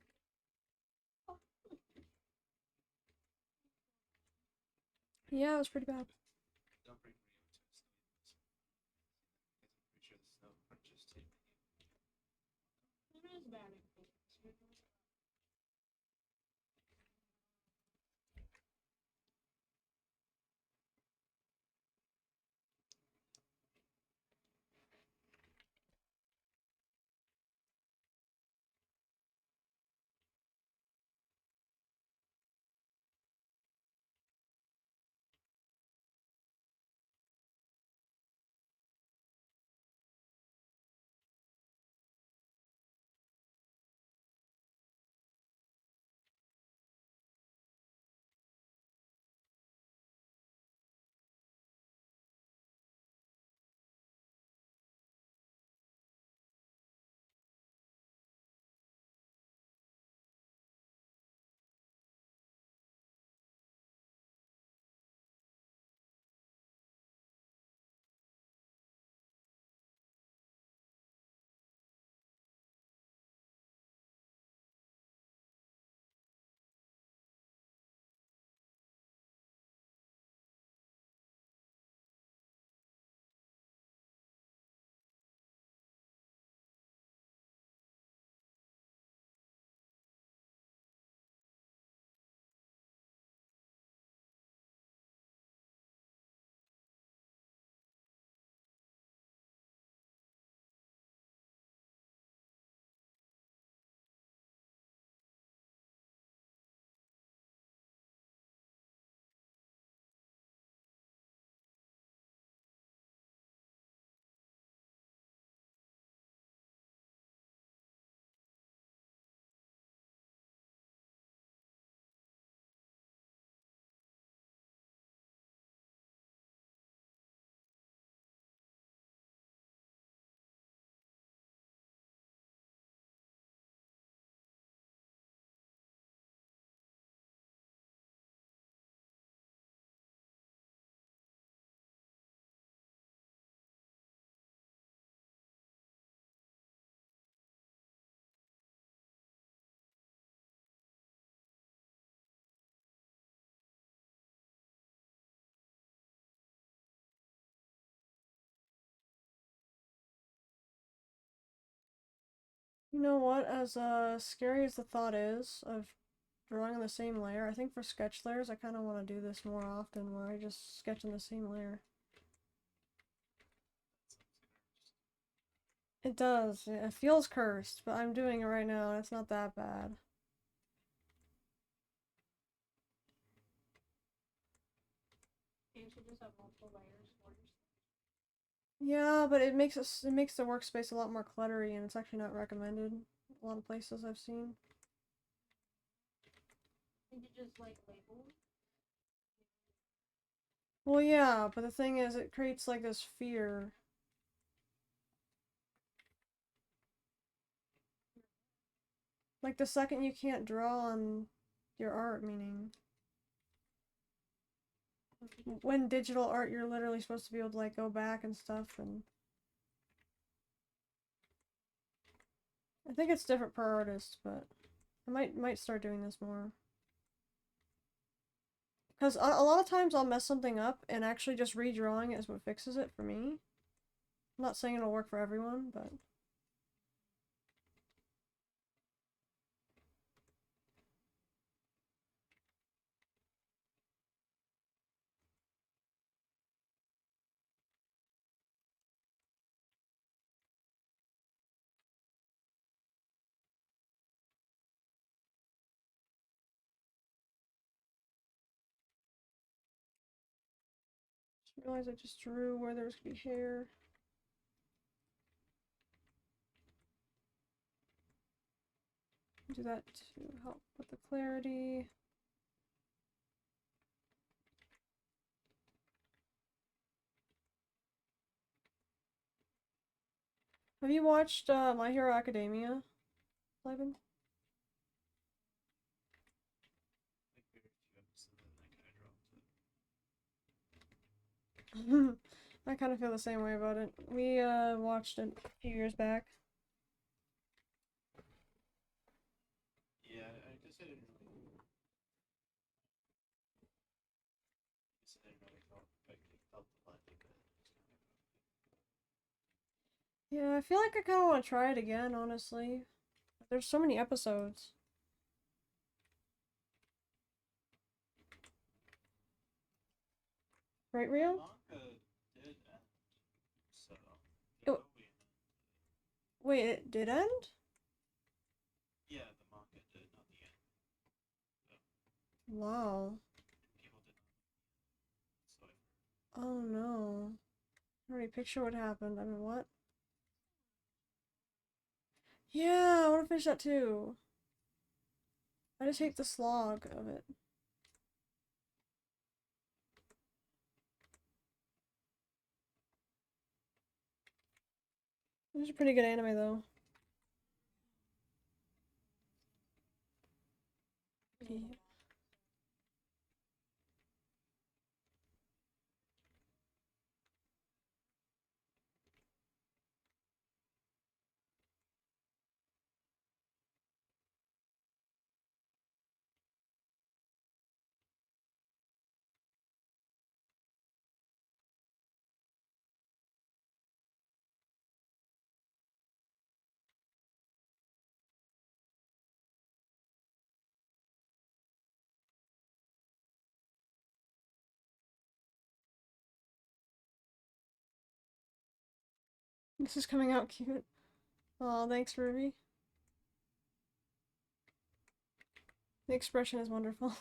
Yeah, it was pretty bad. Don't bring Rio to a snowy place because I'm pretty sure the snow crunches too. it is bad. You know what? As scary as the thought is of drawing on the same layer, I think for sketch layers, I kind of want to do this more often, where I just sketch on the same layer. It does. It feels cursed, but I'm doing it right now, and it's not that bad. You should just have multiple layers for yourself. Yeah, but it makes the workspace a lot more cluttery, and it's actually not recommended. A lot of places I've seen. And you just like label. Well, yeah, but the thing is, it creates like this fear. Like the second you can't draw on your art, meaning when digital art, you're literally supposed to be able to like go back and stuff, and I think it's different per artist, but I might start doing this more. Because a lot of times I'll mess something up, and actually just redrawing it is what fixes it for me. I'm not saying it'll work for everyone, but just realized I just drew where there's gonna be hair. Do that to help with the clarity. Have you watched My Hero Academia, Ivan? Like very few episodes and I kind of dropped it. I kind of feel the same way about it. We watched it a few years back. Yeah, I guess I didn't really. I guess I didn't really felt the lot like that. Yeah, I feel like I kind of want to try it again, honestly. There's so many episodes. Right, The Rio? manga did end, so Oh, there's no way. wait, it did end? Yeah, the manga did, not the end. So Wow. people did not. So I've Oh no. I already picture what happened. I mean, what? Yeah, I want to finish that too. I just hate the slog of it. It was a pretty good anime though. Yeah. This is coming out cute. Oh, thanks, Ruby. The expression is wonderful.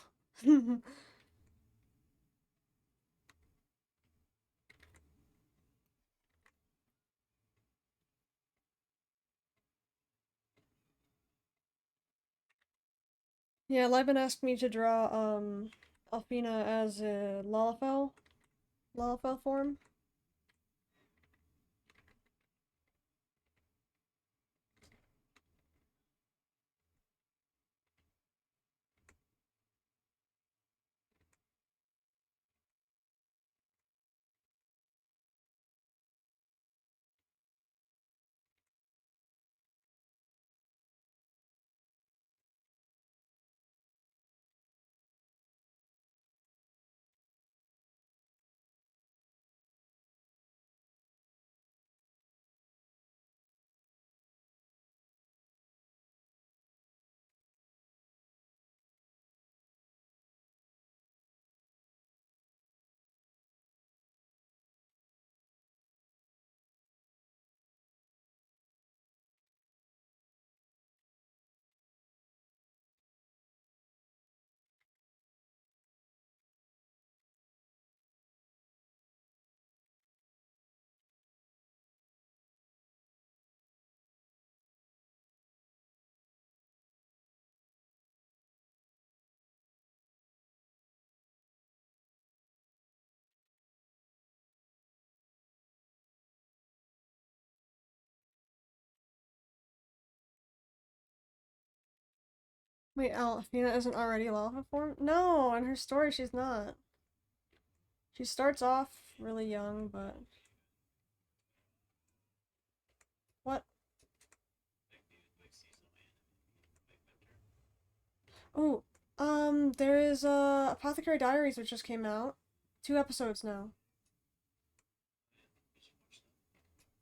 Yeah, Liban asked me to draw Alfina as a Lalafell form. Wait, Alfina isn't already lava form? No, in her story she's not. She starts off really young, but what? Like seasonal anime, like winter. Oh, there is Apothecary Diaries which just came out. 2 episodes now. Yeah, we should watch that.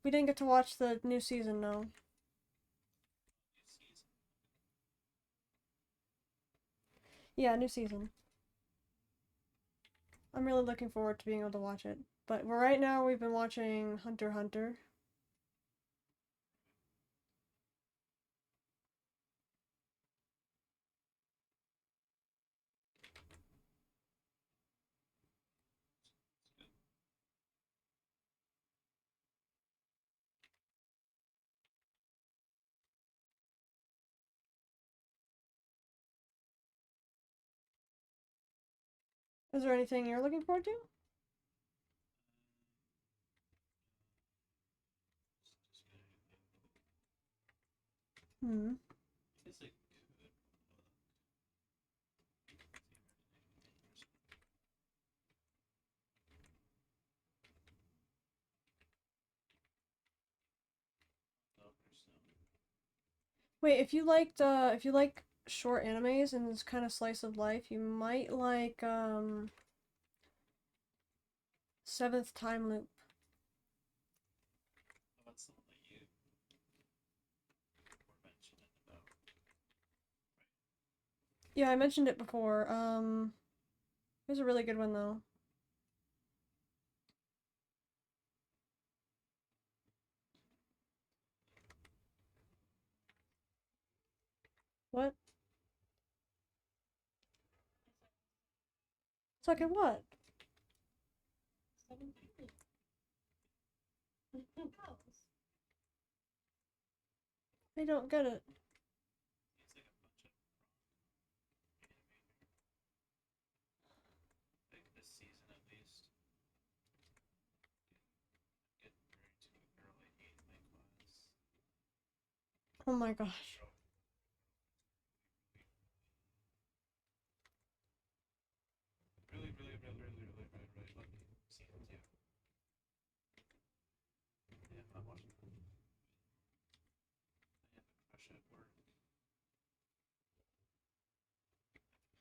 We didn't get to watch the new season, no. New season. Yeah, new season. I'm really looking forward to being able to watch it. But right now we've been watching Hunter x Hunter. It's good. Is there anything you're looking forward to? Just gonna Hmm. I guess I could look. See if there's anything interesting. Oh, there's some. Wait, if you like short animes and this kind of slice of life, you might like Seventh Time Loop. Oh, that's the one that you were mentioning about. Yeah, I mentioned it before. It was a really good one though. What? Suck at what? Seven million. House. I don't get it. It's like a bunch of anime. Like this season at least. Get very too early anime class. Oh my gosh. Really, really, really, really, really, really, really lucky. Season 2. Yeah, I'm not watching that. I have a crush at work.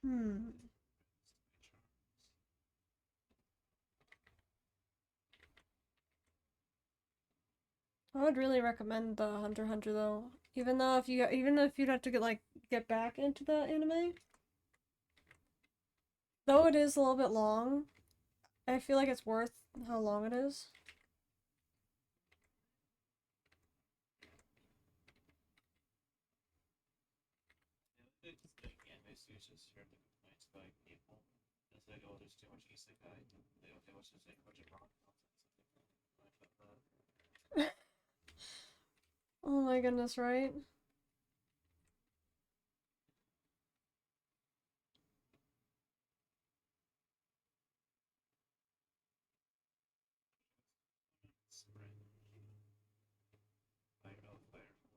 Hmm. I would really recommend the Hunter x Hunter though. Even if you'd have to get back into the anime, though it is a little bit long, I feel like it's worth how long it is. Yeah, it's like anime studios just heard the complaints by people. It's like, oh, there's too much isekai. They okay, let's just make a bunch of rock nonsense. I thought that. Oh my goodness, right? Spring. Fire Force.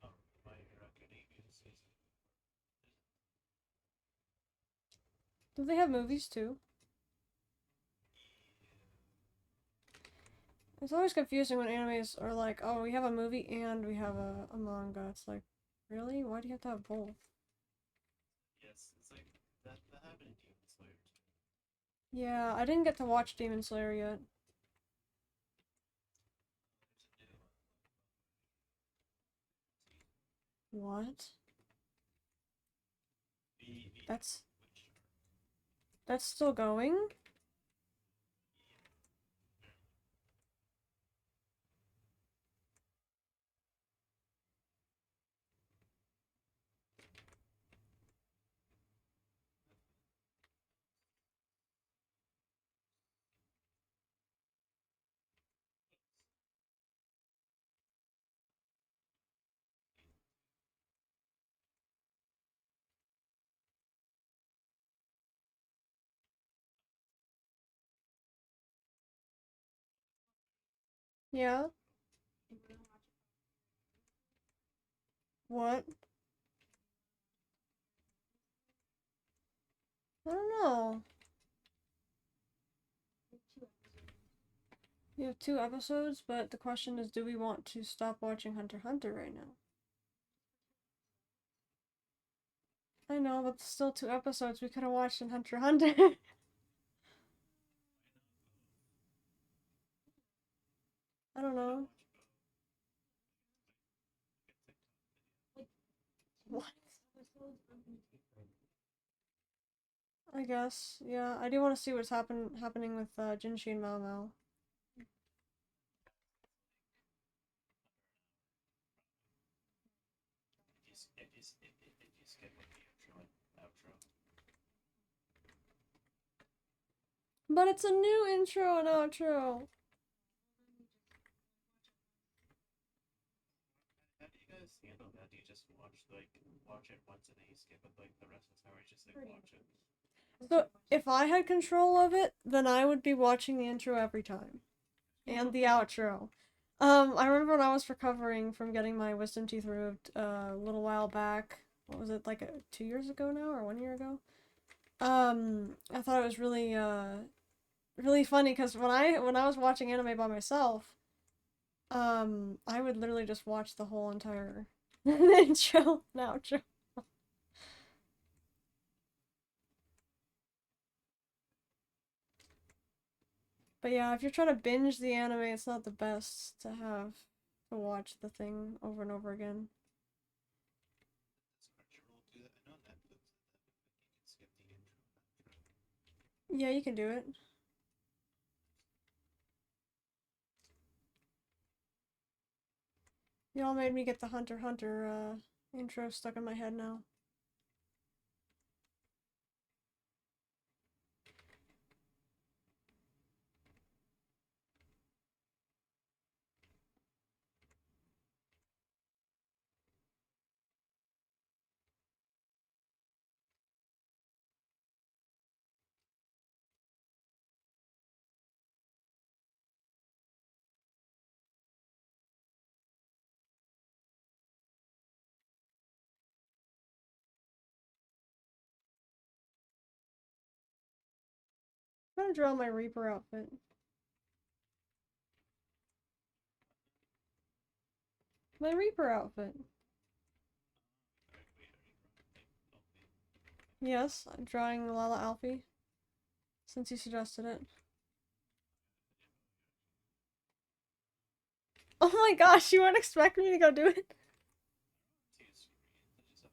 Oh, My Hero Academia season. Do they have movies too? It's always confusing when animes are like, oh, we have a movie and we have a manga. It's like, really? Why do you have to have both? Yes, it's like that happened in Demon Slayer too. Yeah, I didn't get to watch Demon Slayer yet. There's a new What? the That's Witch Shark. that's still going? Yeah. You wanna watch What? I don't know. Like 2 episodes. You have 2 episodes, but the question is, do we want to stop watching Hunter x Hunter right now? I know, but still 2 episodes we could have watched in Hunter x Hunter. I don't know. Like What? 2 episodes, I'm gonna take break. I guess. Yeah, I do want to see what's happening with Jinshi and Mao Mao. If you skip with the intro and outro. But it's a new intro and outro. How do you guys handle that? Do you just watch it once and then you skip it like the rest of the time, or you just like Pretty watch it? So if I had control of it, then I would be watching the intro every time. And the outro. I remember when I was recovering from getting my wisdom teeth removed a little while back. What was it, like 2 years ago now, or 1 year ago? I thought it was really funny because when I was watching anime by myself, I would literally just watch the whole entire intro and outro. But yeah, if you're trying to binge the anime, it's not the best to have to watch the thing over and over again. Does Crunchyroll do that? I know Netflix did that, but you can skip the intro and outro. Yeah, you can do it. Y'all made me get the Hunter x Hunter intro stuck in my head now. I'm gonna draw my Reaper outfit. My Reaper outfit. Alright, wait, are you drawing like Yes, I'm drawing Lala Alfie. Since you suggested it. Oh my gosh, you weren't expecting me to go do it? two screens? I just have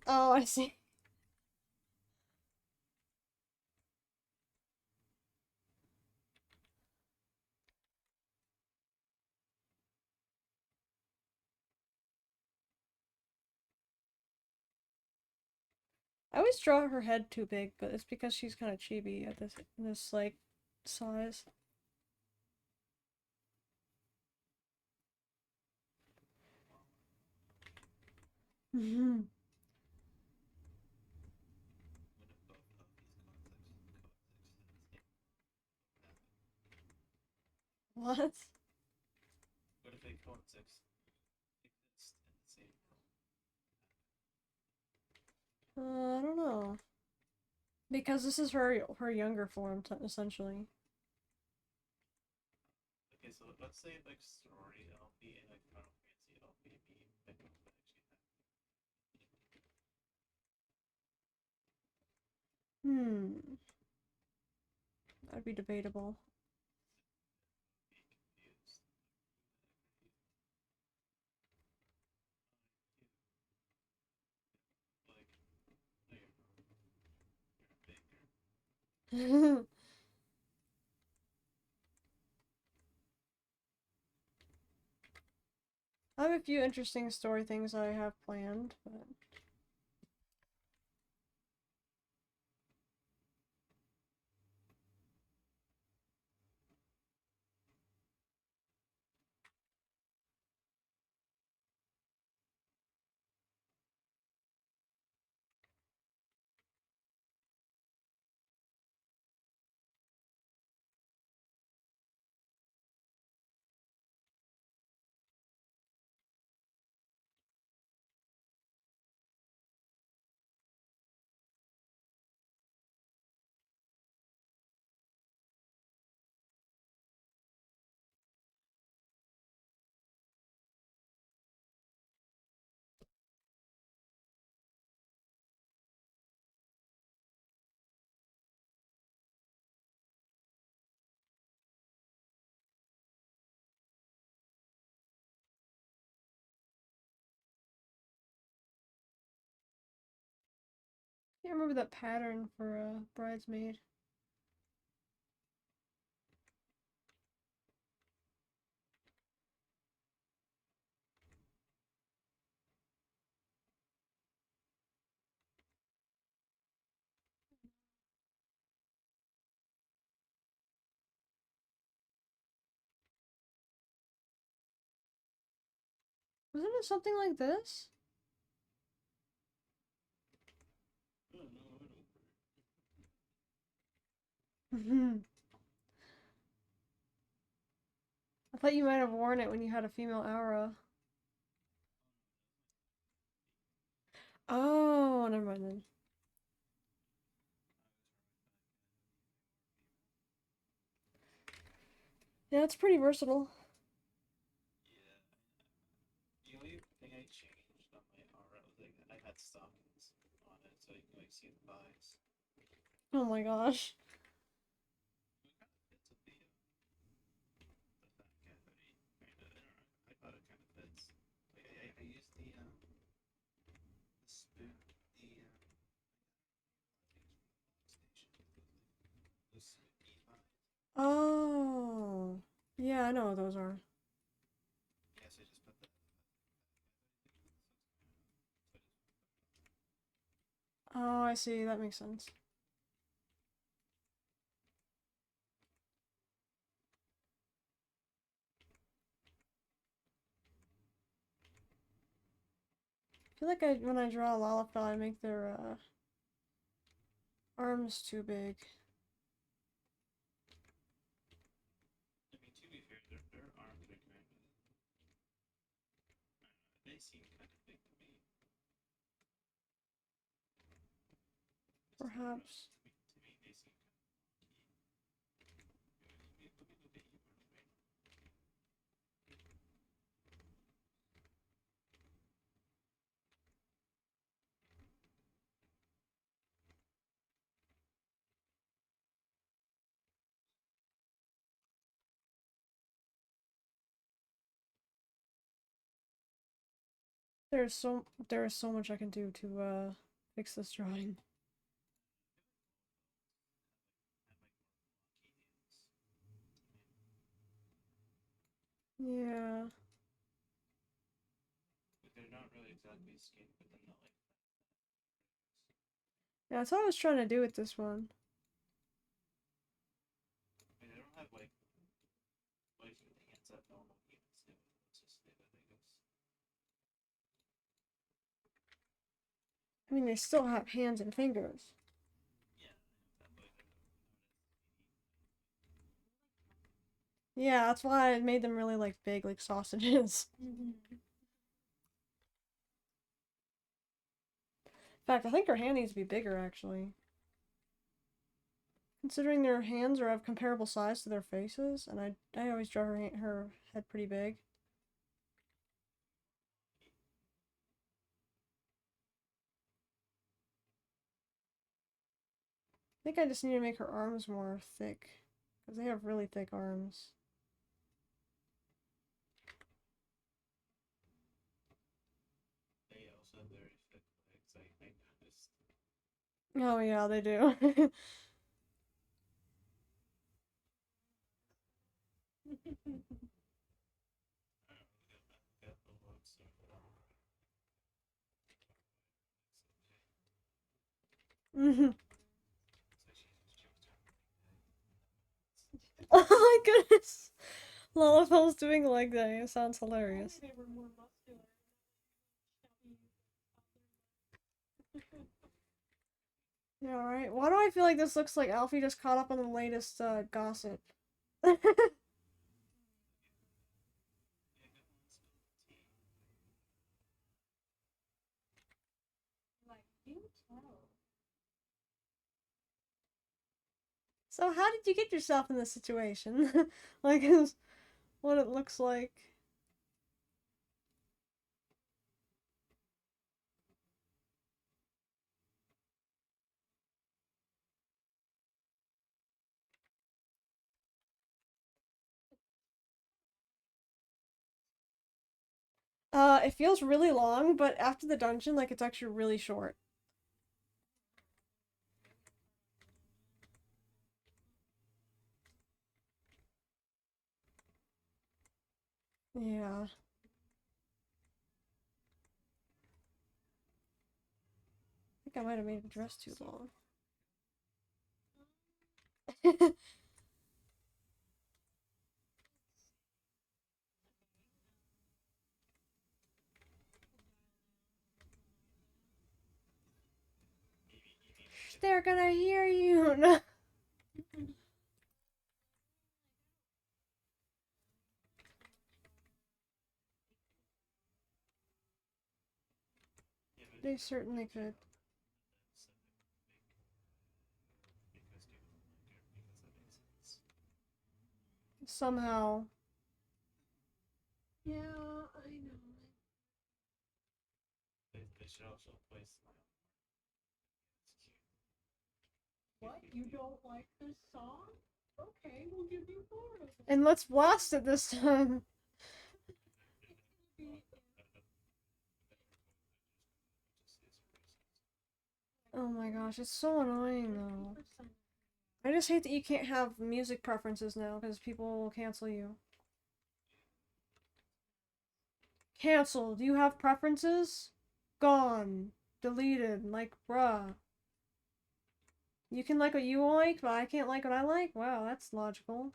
one. Oh, I see. I always draw her head too big, but it's because she's kind of chibi at this like size. Hmm. What if both of these concepts coexist in the same method? What? What if they coexist exist in the same world? I don't know. Because this is her younger form, essentially. Okay, so let's say like sorority LP and like Final Fantasy LP be like Hmm. That'd be debatable. be confused. Like, no, you're a baker. I have a few interesting story things I have planned, but remember that pattern for a bridesmaid. Wasn't it something like this? Oh, no, I don't. I thought you might have worn it when you had a female aura. Oh, never mind then. Yeah, it's pretty versatile. Yeah. The only thing I changed on my aura was like I had stockings on it so you can like see the thighs. Oh my gosh. It kind of fits with the fat cat hoodie. Kinda, I don't know. I thought it kind of fits. Like I used the spoon, station, the spoony thighs. Oh. Yeah, I know what those are. Yeah, so I just put the Oh, I see. That makes sense. I feel like when I draw a Lalafell, I make their arms too big. I mean, to be fair, their arms are kind of. They seem kind of big to me. Perhaps. To me, they seem kind of wonky. Let me look at yours right now. There is so much I can do to fix this drawing. Yeah. But they're not really exactly skinny, but they're not like. Yeah, that's what I was trying to do with this one. I mean, they don't have like hands that normal humans do. Let's just say that, I guess. I mean, they still have hands and fingers. Yeah, that way they're not Yeah, that's why I made them really like big, like sausages. Mm-hmm. In fact, I think her hand needs to be bigger, actually. Considering their hands are of comparable size to their faces, and I always draw her head pretty big. I think I just need to make her arms more thick, because they have really thick arms. They also have very thick legs. I noticed. Oh yeah, they do. I don't know, look at the looks of Mhm. So she was Oh my goodness! Lalafell's doing leg day. It sounds hilarious. They were more muscular. Yeah, right. Why do I feel like this looks like Alfie just caught up on the latest gossip? Like, do tell. So how did you get yourself in this situation? Like, is what it looks like. It feels really long, but after the dungeon, like, it's actually really short. Yeah. I think I might have made the dress too long. They're gonna hear you. No. Yeah, but They certainly could. that's because people don't like her because that makes sense. Somehow. Yeah, I know. They should also play Smile. It's cute. What? You don't like this song? Okay, we'll give you more of it. And let's blast it this time. Oh my gosh, it's so annoying though. 50%. I just hate that you can't have music preferences now because people will cancel you. Cancel. Do you have preferences? Gone. Deleted. Like, bruh. You can like what you like, but I can't like what I like? Wow, that's logical.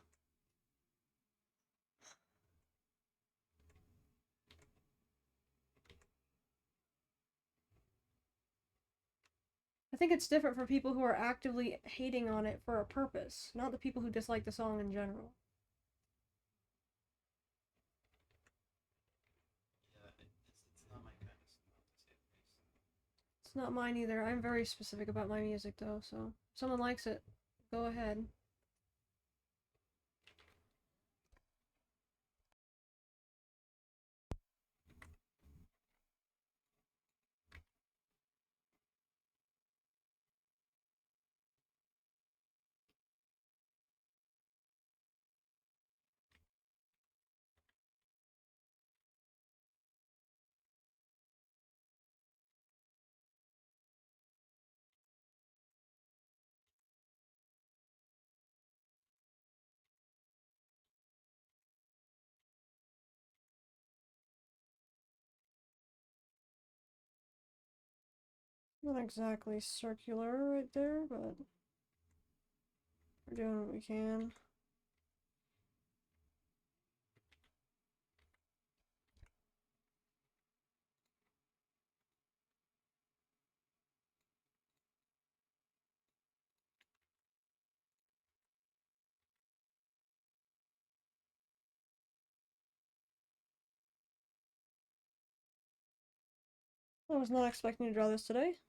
I think it's different for people who are actively hating on it for a purpose, not the people who dislike the song in general. Yeah, it's not my kind of song, to say the least. It's not mine either. I'm very specific about my music though, so if someone likes it, go ahead. Not exactly circular right there, but we're doing what we can. I was not expecting to draw this today.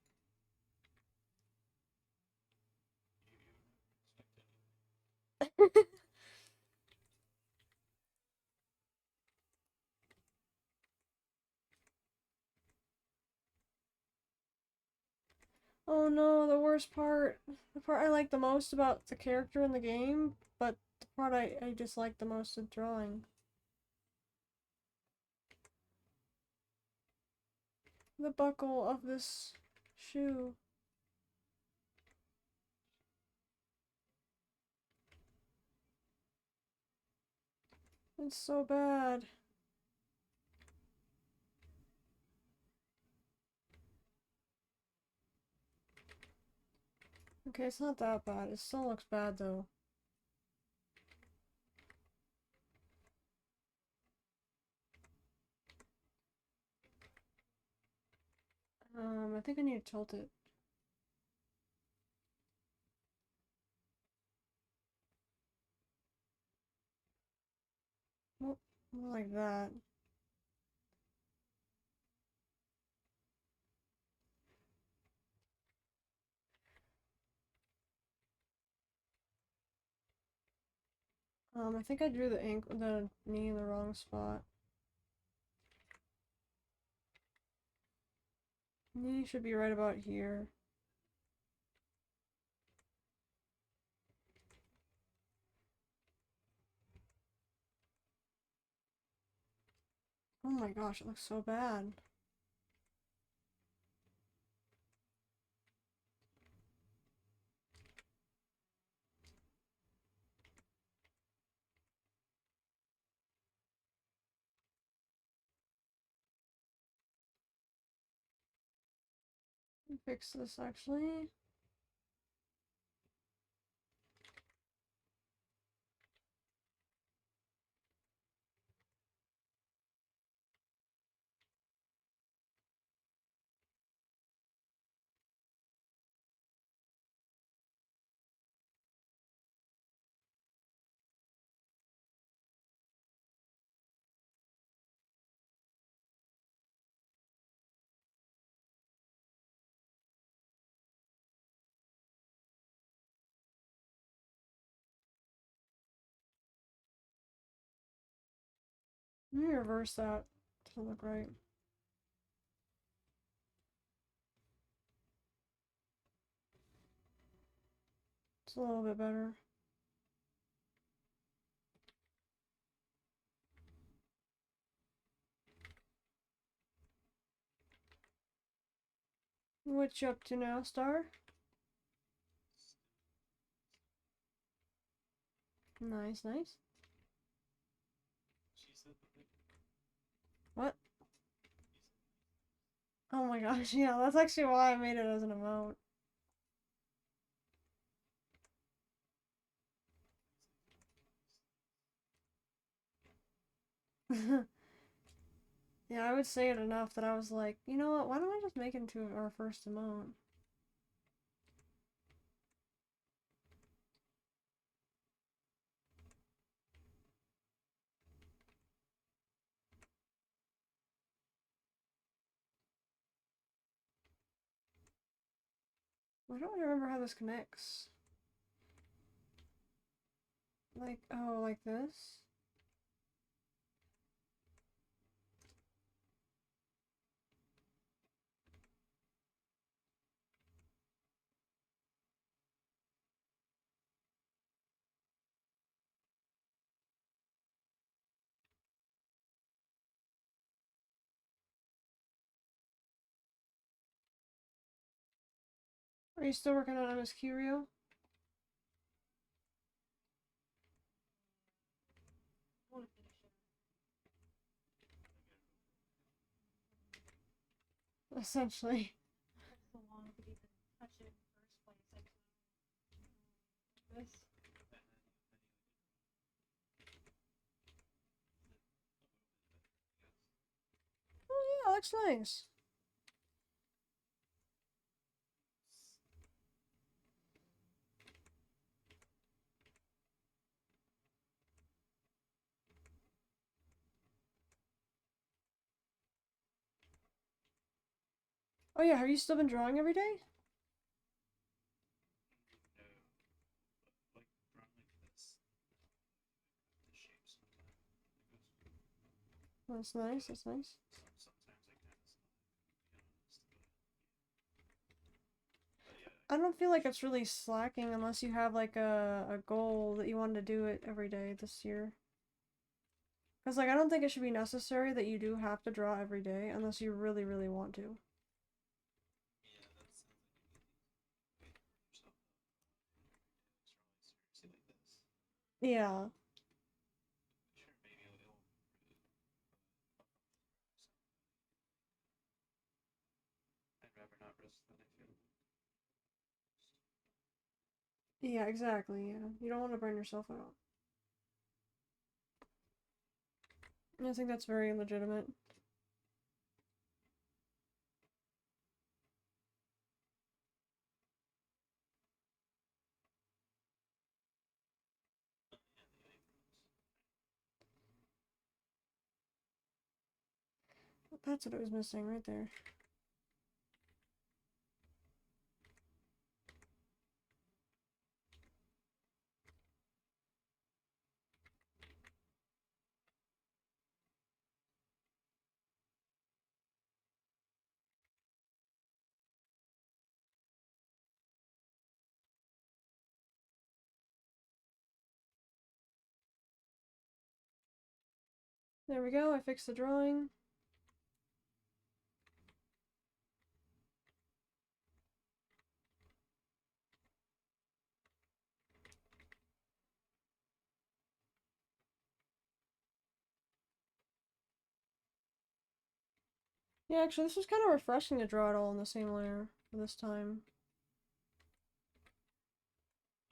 Oh no, the worst part. The part I like the most about the character in the game, but the part I dislike the most of drawing. The buckle of this shoe. It's so bad. Okay, it's not that bad. It still looks bad though. I think I need to tilt it. Well, more like that. I think I drew the knee in the wrong spot. Knee should be right about here. Oh my gosh, it looks so bad. Fix this actually. Let me reverse that to look right. It's a little bit better. What you up to now, Star? Nice, nice. She said that What? Oh my gosh, yeah, that's actually why I made it as an emote. Yeah, I would say it enough that I was like, you know what, why don't I just make it into our first emote? I don't remember how this connects. Like, oh, like this? Are you still working on MS Curio? I want to finish it. Essentially. It took so long to even touch it in the first place. This. Oh yeah, looks nice. Oh yeah, have you still been drawing every day? no, but like drawing like this, the shape sometimes. That's nice, that's nice. Sometimes I kind of slack, to be honest. But yeah, I don't feel like it's really slacking unless you have like a goal that you want to do it every day this year. Because like I don't think it should be necessary that you do have to draw every day unless you really, really want to. yeah, that sounds like an easy way to burn yourself out. It's really seriously like this. Yeah. Sure, maybe it'll improve. I'd rather not risk than I feel. Yeah, exactly, yeah. You don't want to burn yourself out. I think that's very legitimate. That's what it was missing right there. There we go, I fixed the drawing. Yeah, actually, this was kind of refreshing to draw it all in the same layer. for this time.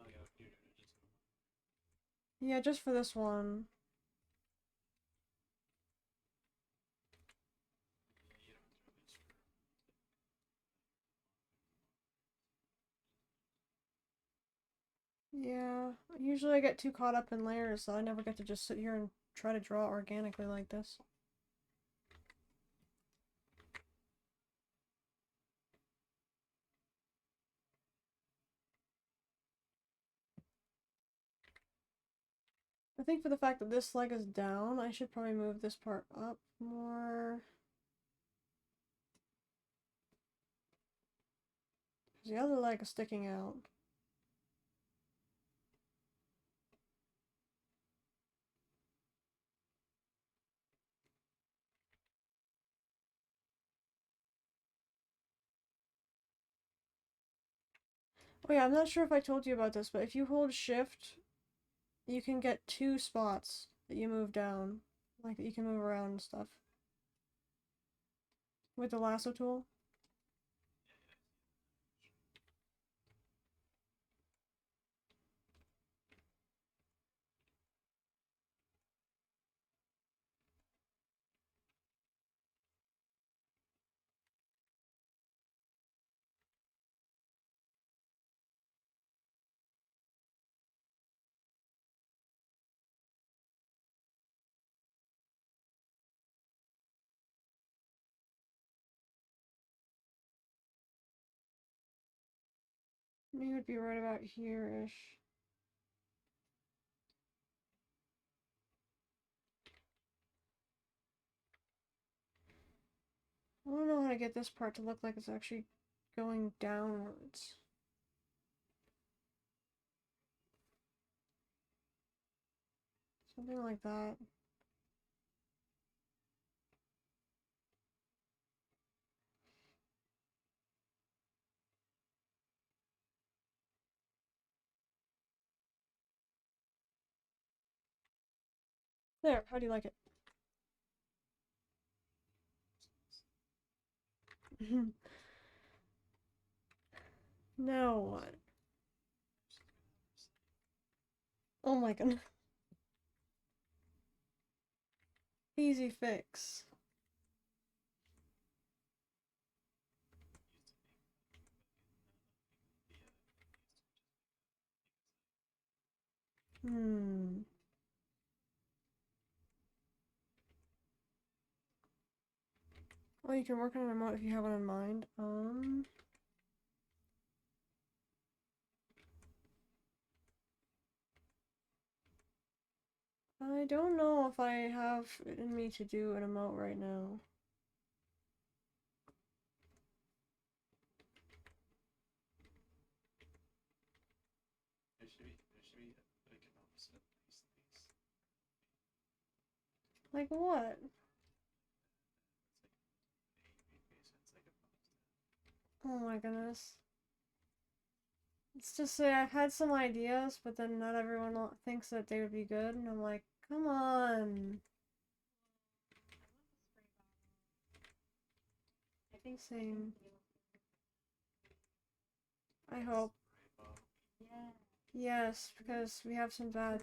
Oh yeah, you're just Yeah, just for this one. yeah, you don't have to reach for Yeah, usually I get too caught up in layers, so I never get to just sit here and try to draw organically like this. I think for the fact that this leg is down, I should probably move this part up more. The other leg is sticking out. Oh yeah, I'm not sure if I told you about this, but if you hold shift, you can get 2 spots that you move down. Like that you can move around and stuff. With the lasso tool. Maybe it would be right about here-ish. I don't know how to get this part to look like it's actually going downwards. Something like that. There, how do you like it? Now what? Oh my goodness. Easy fix. Hmm. Well, you can work on a remote if you have one in mind. I don't know if I have it in me to do an emote right now. there should be like an opposite of these things. Like what? It's like a vods. Oh my goodness. Let's just say I've had some ideas, but then not everyone thinks that they would be good, and I'm like, come on. I think Same. I hope. yeah. Yes, because we have some bad.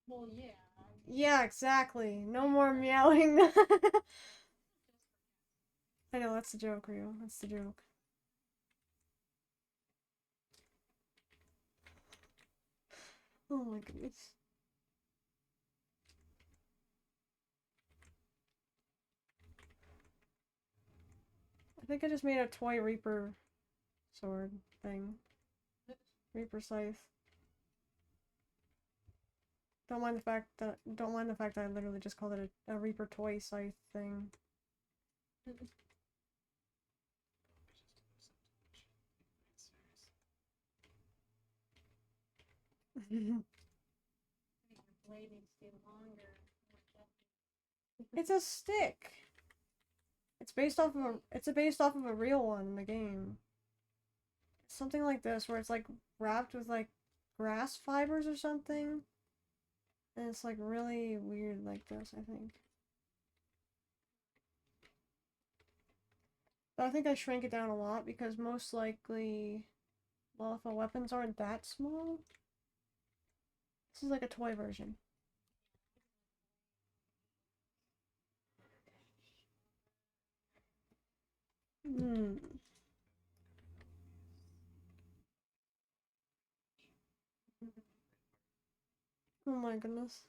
Well, yeah. Yeah, exactly. No more meowing. I know, that's the joke, Rio. That's the joke. Oh my goodness. I think I just made a toy Reaper sword thing. Reaper scythe. Don't mind the fact that I literally just called it a Reaper toy scythe thing. Blade needs to be longer. It's a stick. It's based off of a real one in the game. It's something like this where it's like wrapped with like grass fibers or something. And it's like really weird like this, I think. But I think I shrank it down a lot because most likely, well, if the weapons aren't that small, this is like a toy version. Hmm. Oh my goodness.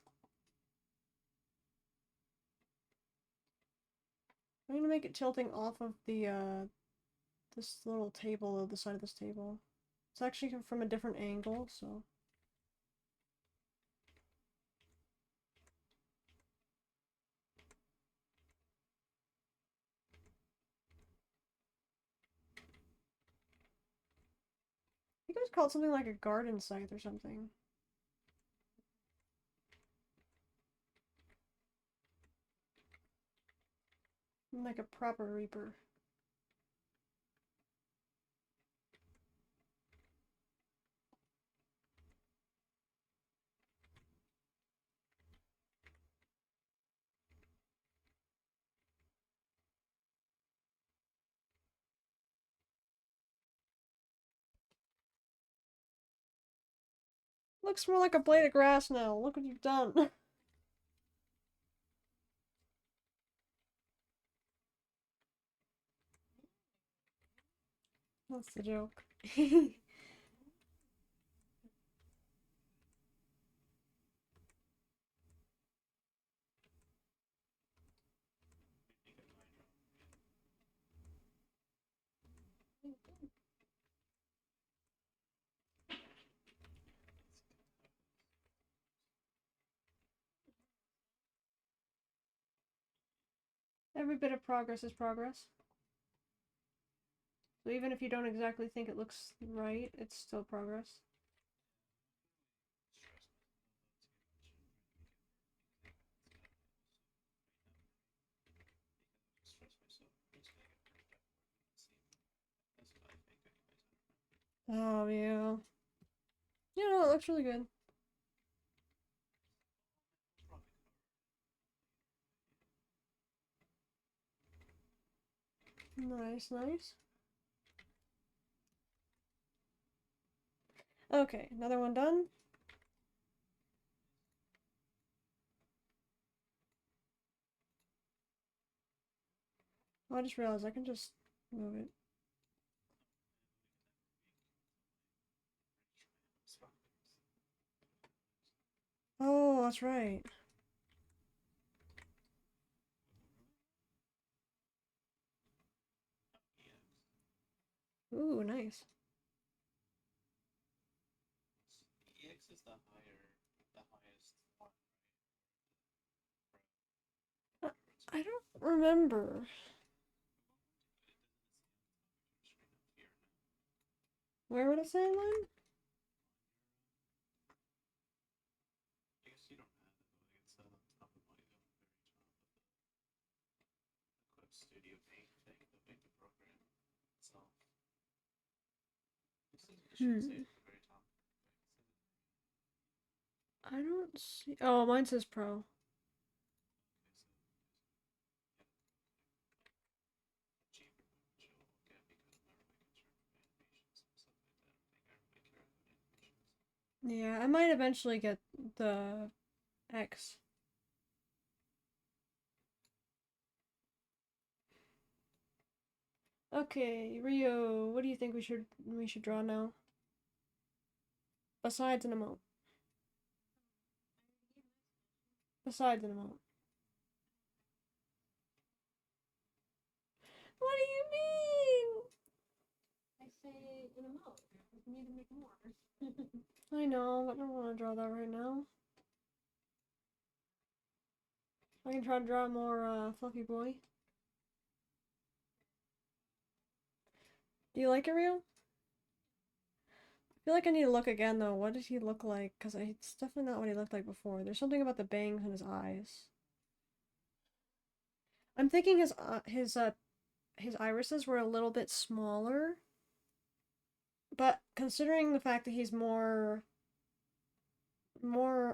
I'm gonna make it tilting off of the, this little table, the side of this table. It's actually from a different angle, so. I think it was called something like a garden scythe or something. Like a proper reaper. Looks more like a blade of grass now. Look what you've done. That's the joke. Every bit of progress is progress. So even if you don't exactly think it looks right, it's still progress. Oh yeah. Yeah, no, it looks really good. Nice, nice. Okay, another one done. Oh, I just realized I can just move it. Oh, that's right. Ooh, nice. EX is the highest one, Uh, I don't remember. Where would it say on mine? I guess you don't have it, but it's on top of my very top of the Clip Studio Paint thing, the program itself. It should say at the very top. I don't see. Oh, mine says pro. Yeah, I might eventually get the X. Okay, Rio, what do you think we should draw now? Besides an emote. Besides an emote. What do you mean? I say an emote. We need to make more. I know, but I don't want to draw that right now. I can try to draw more fluffy boy. Do you like it, Rio? I feel like I need to look again though. What did he look like? Because it's definitely not what he looked like before. There's something about the bangs in his eyes. I'm thinking his irises were a little bit smaller. But considering the fact that he's more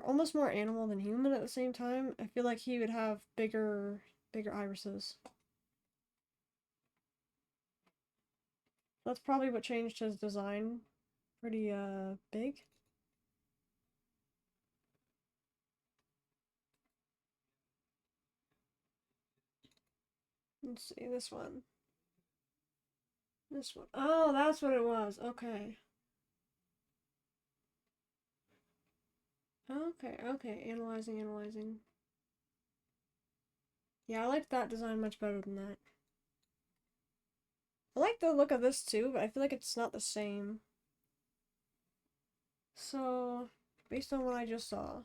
almost more animal than human at the same time. I feel like he would have bigger irises. That's probably what changed his design pretty big. Let's see, this one. This one. Oh, that's what it was. Okay. Okay. Analyzing. Yeah, I liked that design much better than that. I like the look of this too, but I feel like it's not the same. So, based on what I just saw.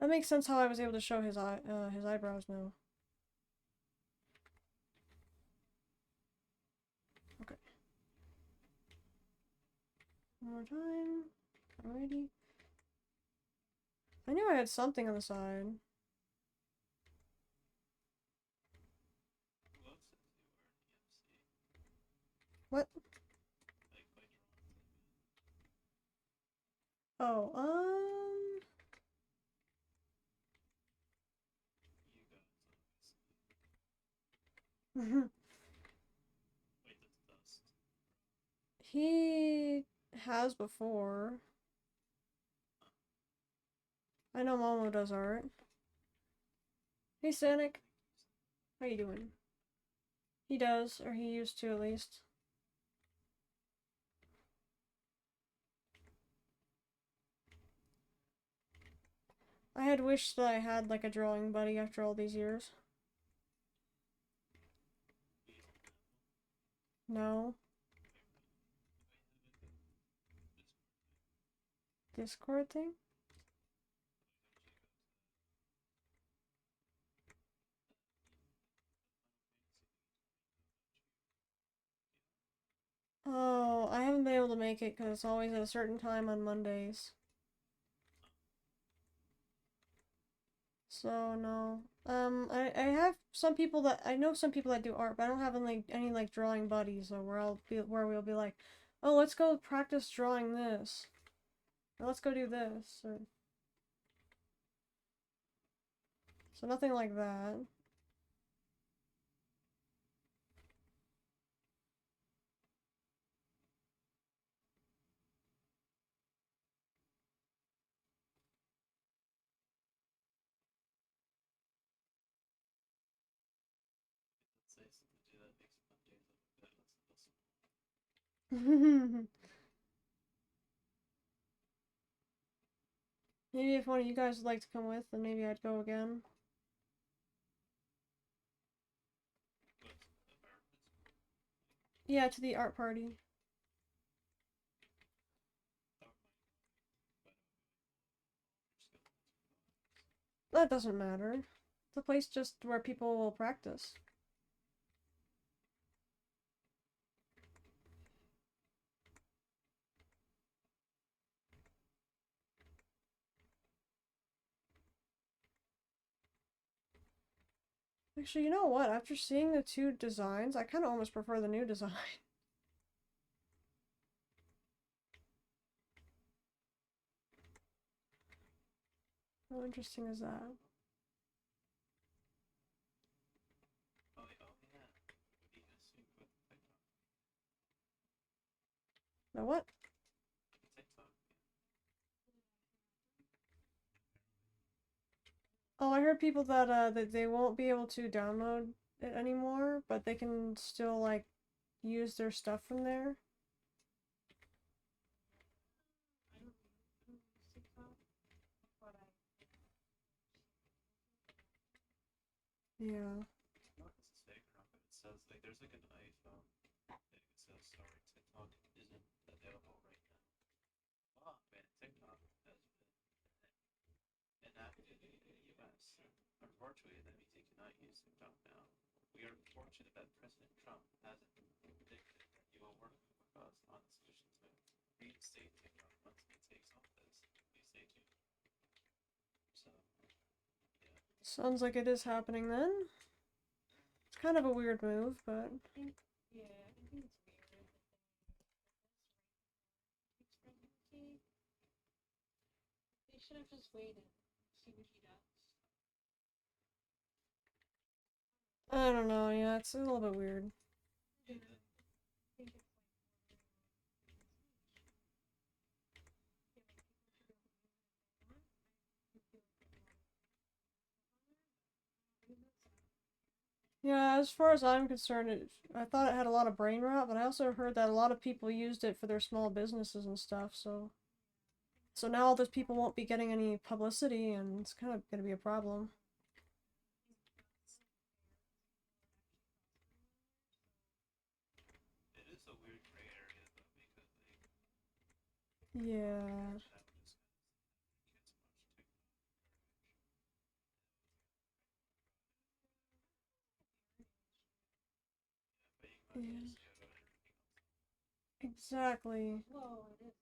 That makes sense how I was able to show his eyebrows now. Okay. One more time. Alrighty. I knew I had something on the side. What? Oh, he has before. I know Momo does art. Hey, Sonic. How you doing? He does, or he used to at least. I had wished that I had like a drawing buddy after all these years. No. Discord thing? Oh, I haven't been able to make it because it's always at a certain time on Mondays. So no. I have some people that I know some people that do art, but I don't have any like drawing buddies or where we'll be like, oh, let's go practice drawing this. Or let's go do this. Or... So nothing like that. Maybe if one of you guys would like to come with, then maybe I'd go again. Yeah, to the art party. That doesn't matter. It's a place just where people will practice. Actually, you know what? After seeing the two designs, I kind of almost prefer the new design. How interesting is that? Now what? Oh, I heard people that they won't be able to download it anymore, but they can still like use their stuff from there. Yeah. It says like there's like an iPhone thing. It says sorry, TikTok isn't available right now. Oh man, TikTok has been enacted in the US. Unfortunately, that means you cannot use TikTok now. We are fortunate that President Trump hasn't predicted that he will work with us on this mission to reinstate TikTok once he takes office. Please stay tuned. Sounds like it is happening then. It's kind of a weird move, but I think, yeah, I think it's weird that they should have just waited, see what he does. I don't know. Yeah, it's a little bit weird. Yeah, I think it's Yeah, as far as I'm concerned, I thought it had a lot of brain rot, but I also heard that a lot of people used it for their small businesses and stuff, so now all those people won't be getting any publicity, and it's kind of gonna be a problem. It is a weird gray area though, because like Yeah. that would just gets much paying money Yeah. to see about everything else. Exactly. well, it is.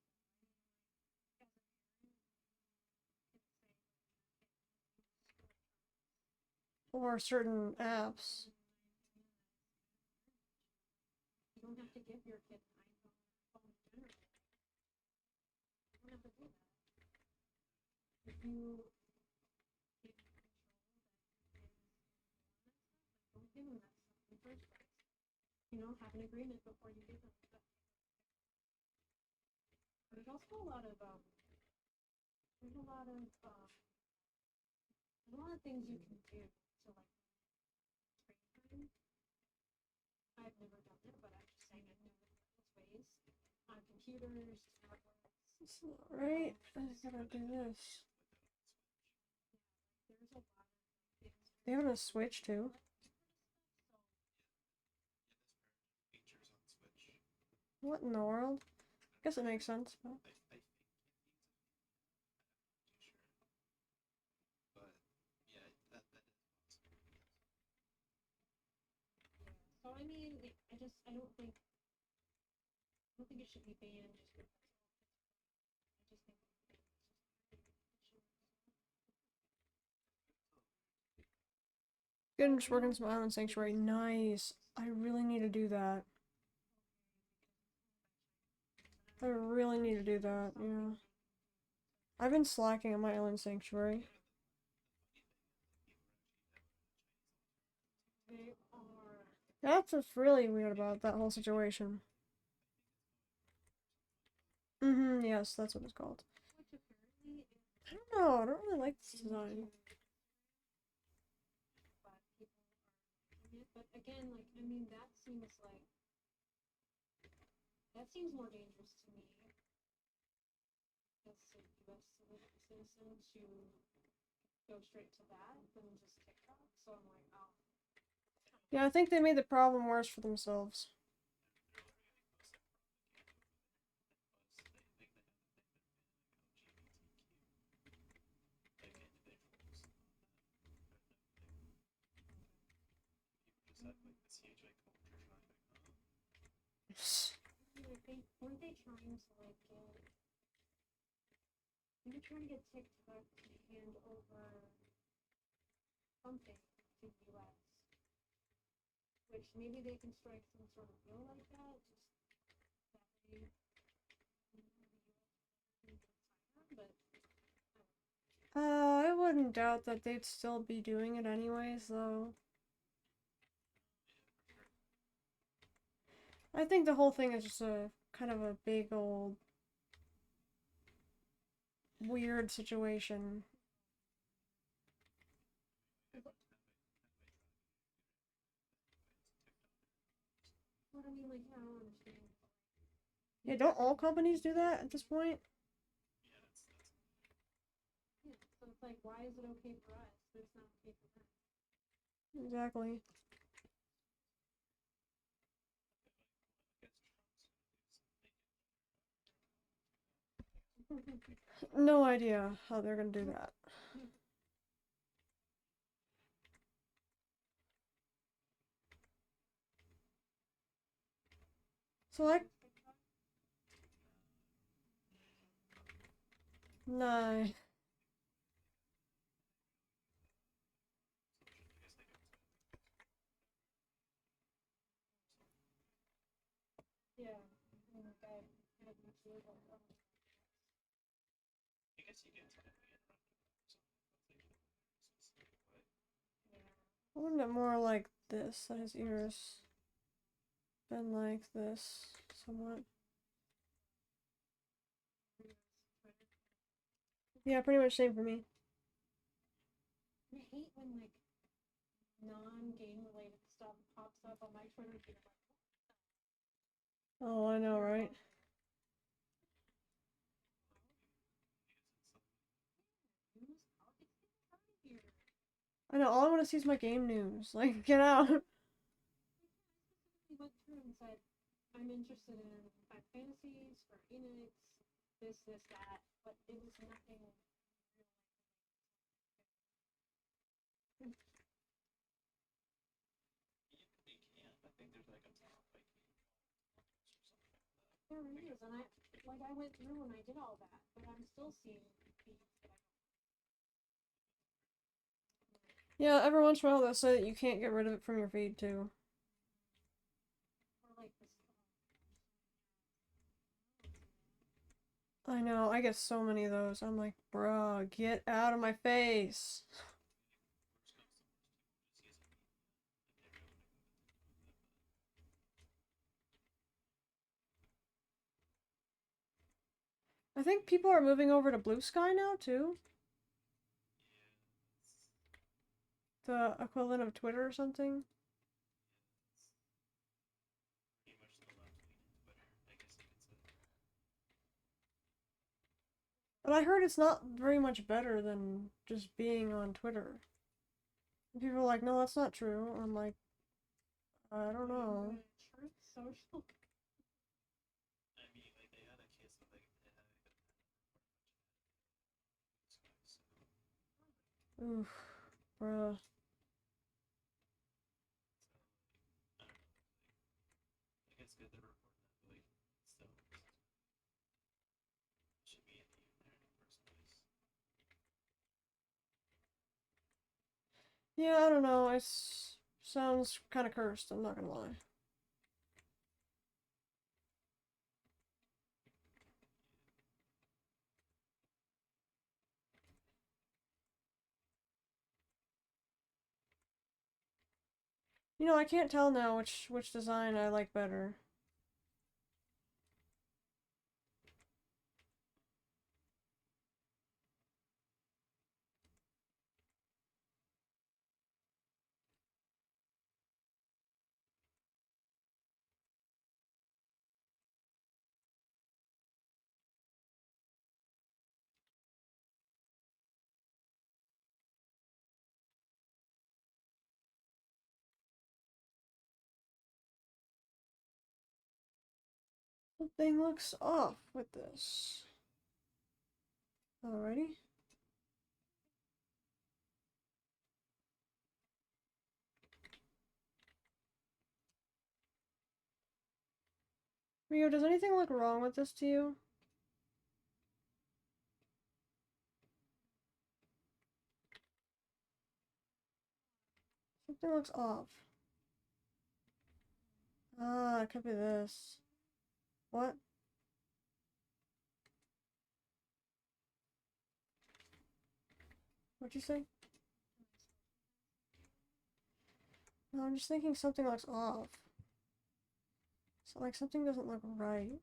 Or certain apps. You don't have to give your kid an iPhone or a phone in general. You don't have to do that. If you give control that don't give them that stuff in the first place. You know, have an agreement before you give them stuff. There's also a lot of there's a lot of there's a lot of things you can do to like screen time. I've never done it, but I'm just saying I've never done those ways on computers, tablets. It's not right. I gotta do this. There's a lot of things. They have a Switch too. Features on Switch. What in the world? I guess it makes sense, but. I think it needs it. I'm not too sure. But yeah, that is possible. Yeah. So I mean, I don't think it should be banned just because I just think Good, just working some island sanctuary. Nice. I really need to do that. I really need to do that, yeah. I've been slacking on my island sanctuary. they are. That's what's really weird about that whole situation. Yes, that's what it's called. Which apparently is I don't know, I don't really like this design. but people are liking it. But again, like I mean, that seems more dangerous to me as a U.S. citizen to go straight to that than just TikTok. So I'm like, oh. Yeah, I think they made the problem worse for themselves. Weren't they trying to like get? They were trying to get TikTok to hand over something to the U.S. Which maybe they can strike some sort of deal like that, just that way. But I wouldn't doubt that they'd still be doing it anyways, though. I think the whole thing is just a kind of a big old weird situation. what I mean, like, I don't understand. Yeah, don't all companies do that at this point? Yeah, so it's like, why is it okay for us, but it's not okay for them? Exactly. No idea how they're gonna do that. So like, no. you get to the end or something, but they did a specific way. I wanted it more like this, that his ears been like this, somewhat. Yeah, pretty much same for me. I hate when like non-game related stuff pops up on my Twitter feed. Oh, I know, right? I know, all I want to see is my game news. Like, get out. He went through and said, I'm interested in Final Fantasies, Square Enix, this, that, but it was nothing real. You can't. I think there's like a top like or something like that. There it is, and I went through and I did all that, but I'm still seeing feeds that I Yeah, every once in a while they'll say that you can't get rid of it from your feed, too. or like this. I know, I get so many of those. I'm like, bruh, get out of my face. I think people are moving over to Blue Sky now, too. The equivalent of Twitter or something. Pretty much the left wing Twitter, I guess you could say. But I heard it's not very much better than just being on Twitter. And people are like, no, that's not true. I'm like, I don't know. Truth Social. I mean, like they had a case of like they had so Oof, bruh. I don't know. Like, it's good they're reporting that, but like still should be in the there in the first place. Yeah, I don't know. It sounds kind of cursed, I'm not gonna lie. You know, I can't tell now which design I like better. Something looks off with this. Alrighty. Rio, does anything look wrong with this to you? Something looks off. Ah, it could be this. What? What'd you say? No, I'm just thinking something looks off. So, like, something doesn't look right.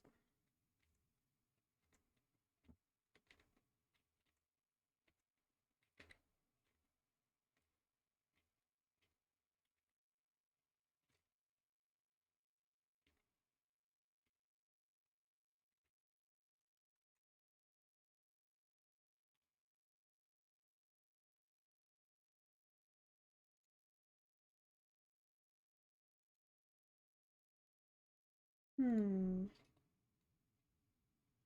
Hmm.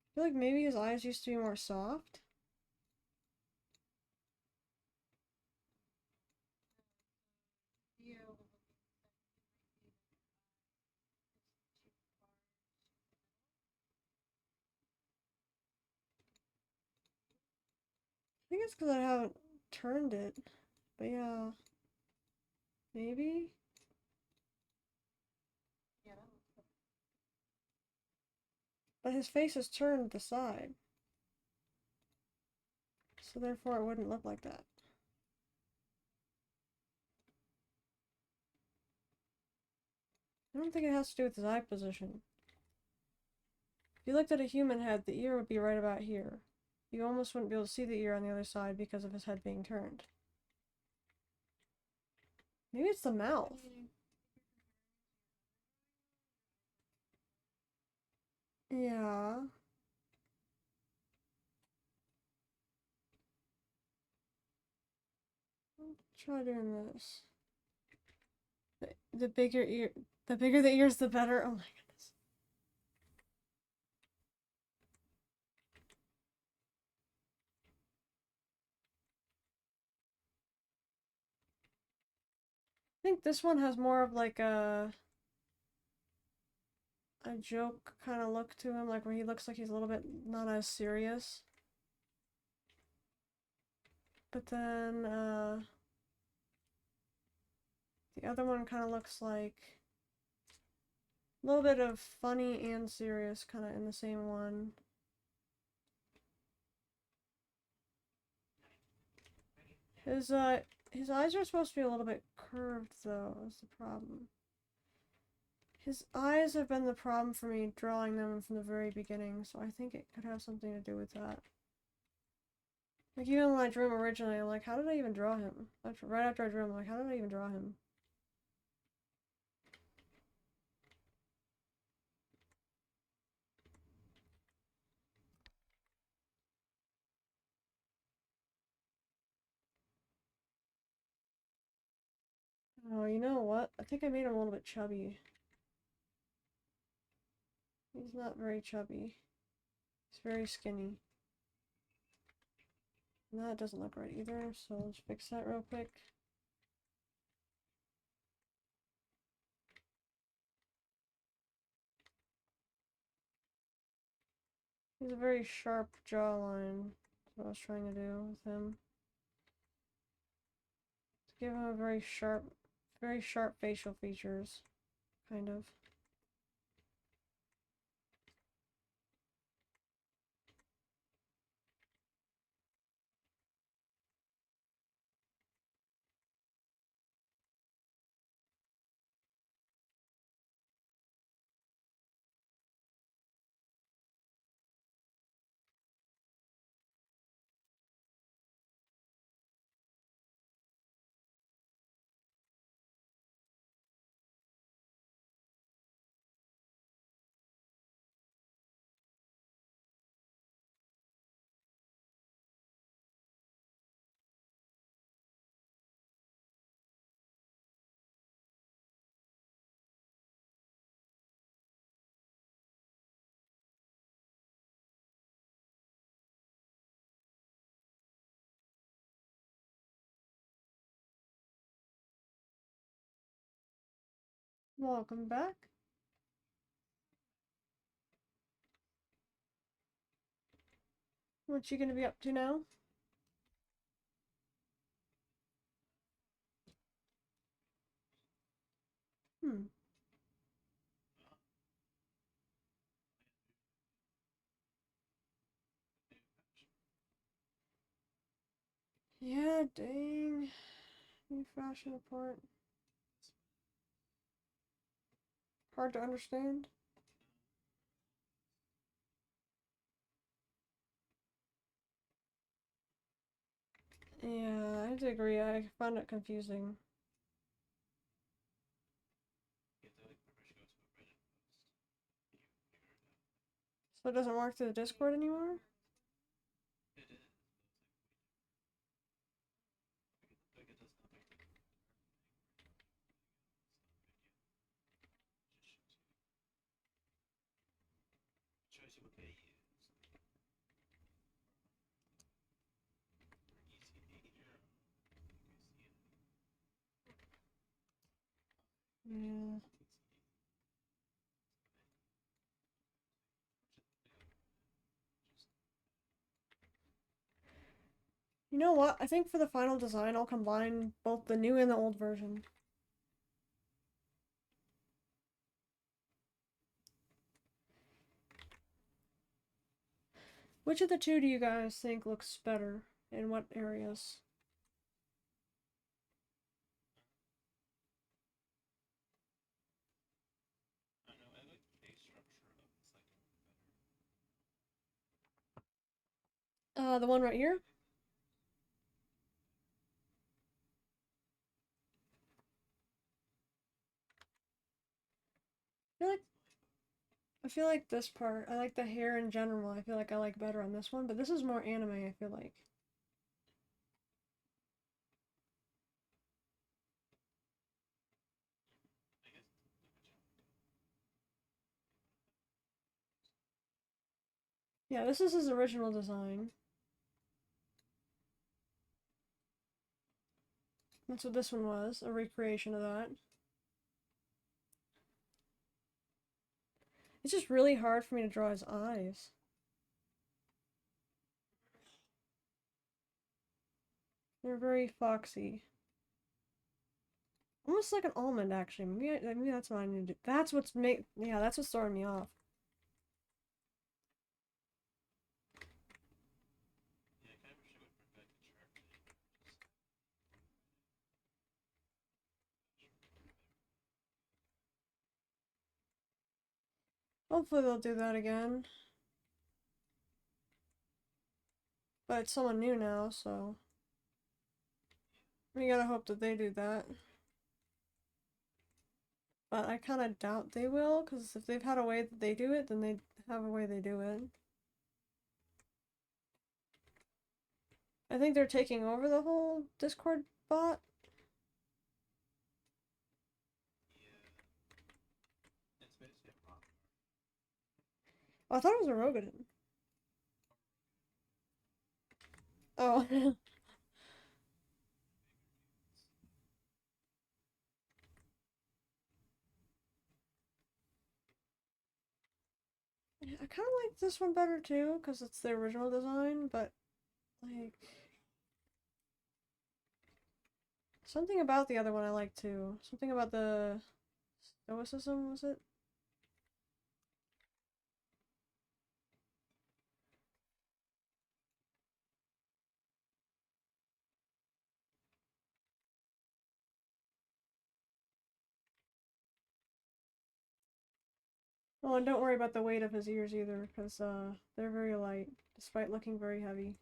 I feel like maybe his eyes used to be more soft. Video. I think it's because I haven't turned it. But yeah. Maybe? Yeah, that looks good. But his face is turned to the side. So therefore it wouldn't look like that. I don't think it has to do with his eye position. If you looked at a human head, the ear would be right about here. You almost wouldn't be able to see the ear on the other side because of his head being turned. Maybe it's the mouth. Yeah. Try doing this. The bigger ear, the bigger the ears, the better. Oh my goodness. I think this one has more of like a joke kind of look to him, like where he looks like he's a little bit not as serious. But then the other one kind of looks like a little bit of funny and serious kind of in the same one. His eyes are supposed to be a little bit curved though, is the problem. His eyes have been the problem for me drawing them from the very beginning, so I think it could have something to do with that. Like, even when I drew him originally, I'm like, how did I even draw him? Right after I drew him, I'm like, how did I even draw him? Oh, you know what? I think I made him a little bit chubby. He's not very chubby. He's very skinny. And that doesn't look right either, so let's fix that real quick. He's a very sharp jawline. That's what I was trying to do with him. To give him a very sharp facial features, kind of. Welcome back. What you gonna be up to now? Hmm. Yeah, dang. New fashion report. Hard to understand. Yeah, I have to agree. I found it confusing. So it doesn't work through the Discord anymore? Yeah. You know what? I think for the final design, I'll combine both the new and the old version. Which of the two do you guys think looks better? In what areas? I don't know, I like the base structure of the second better. The one right here? I feel like this part, I like the hair in general, I feel like I like better on this one, but this is more anime, I feel like. I guess Yeah, this is his original design. That's what this one was, a recreation of that. It's just really hard for me to draw his eyes. They're very foxy. Almost like an almond, actually. Maybe that's what I need to do. That's yeah, that's what's throwing me off. yeah, I kind of wish I would bring back the chart thing. Hopefully they'll do that again. But it's someone new now, so we gotta hope that they do that. But I kind of doubt they will, because if they've had a way that they do it, then they have a way they do it. I think they're taking over the whole Discord bot. Yeah. It's basically a rock. Oh, I thought it was a Rogan. Oh. I kind of like this one better too, because it's the original design, but like something about the other one I like too. Something about the stoicism, was it? Oh, and don't worry about the weight of his ears either, because they're very light, despite looking very heavy.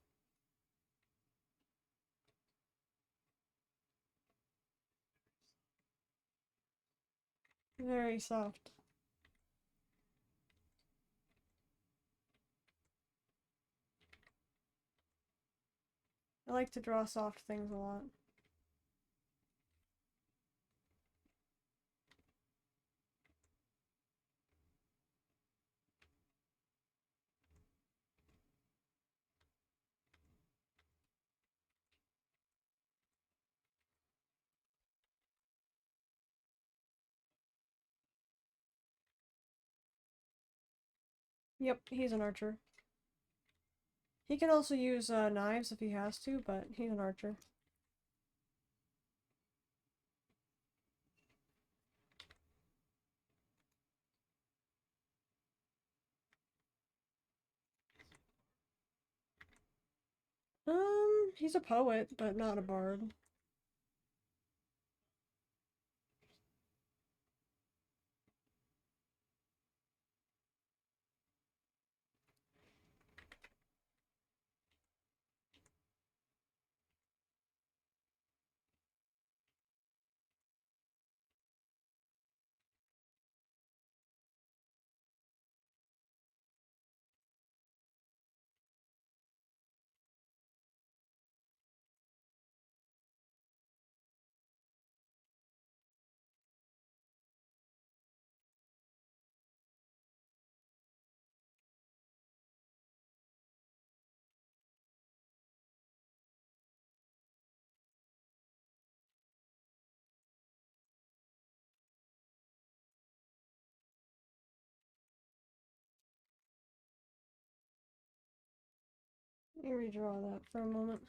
Very soft. I like to draw soft things a lot. Yep, he's an archer. He can also use knives if he has to, but he's an archer. He's a poet, but not a bard. Let me redraw that for a moment.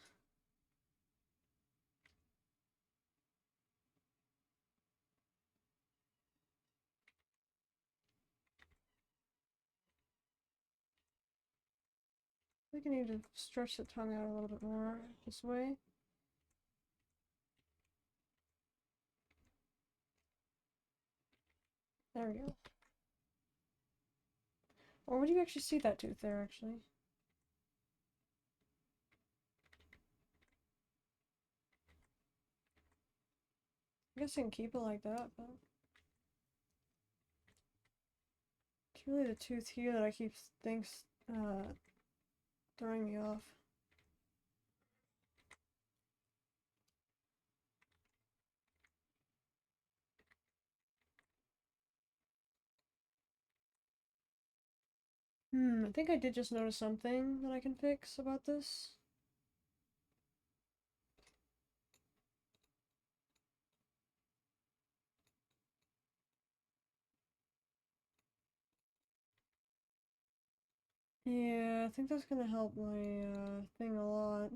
I need to stretch the tongue out a little bit more this way. There we go. Or would you actually see that tooth there, actually? I guess I can keep it like that, but... It's really the tooth here that I keep throwing me off. I think I did just notice something that I can fix about this. Yeah, I think that's gonna help my thing a lot.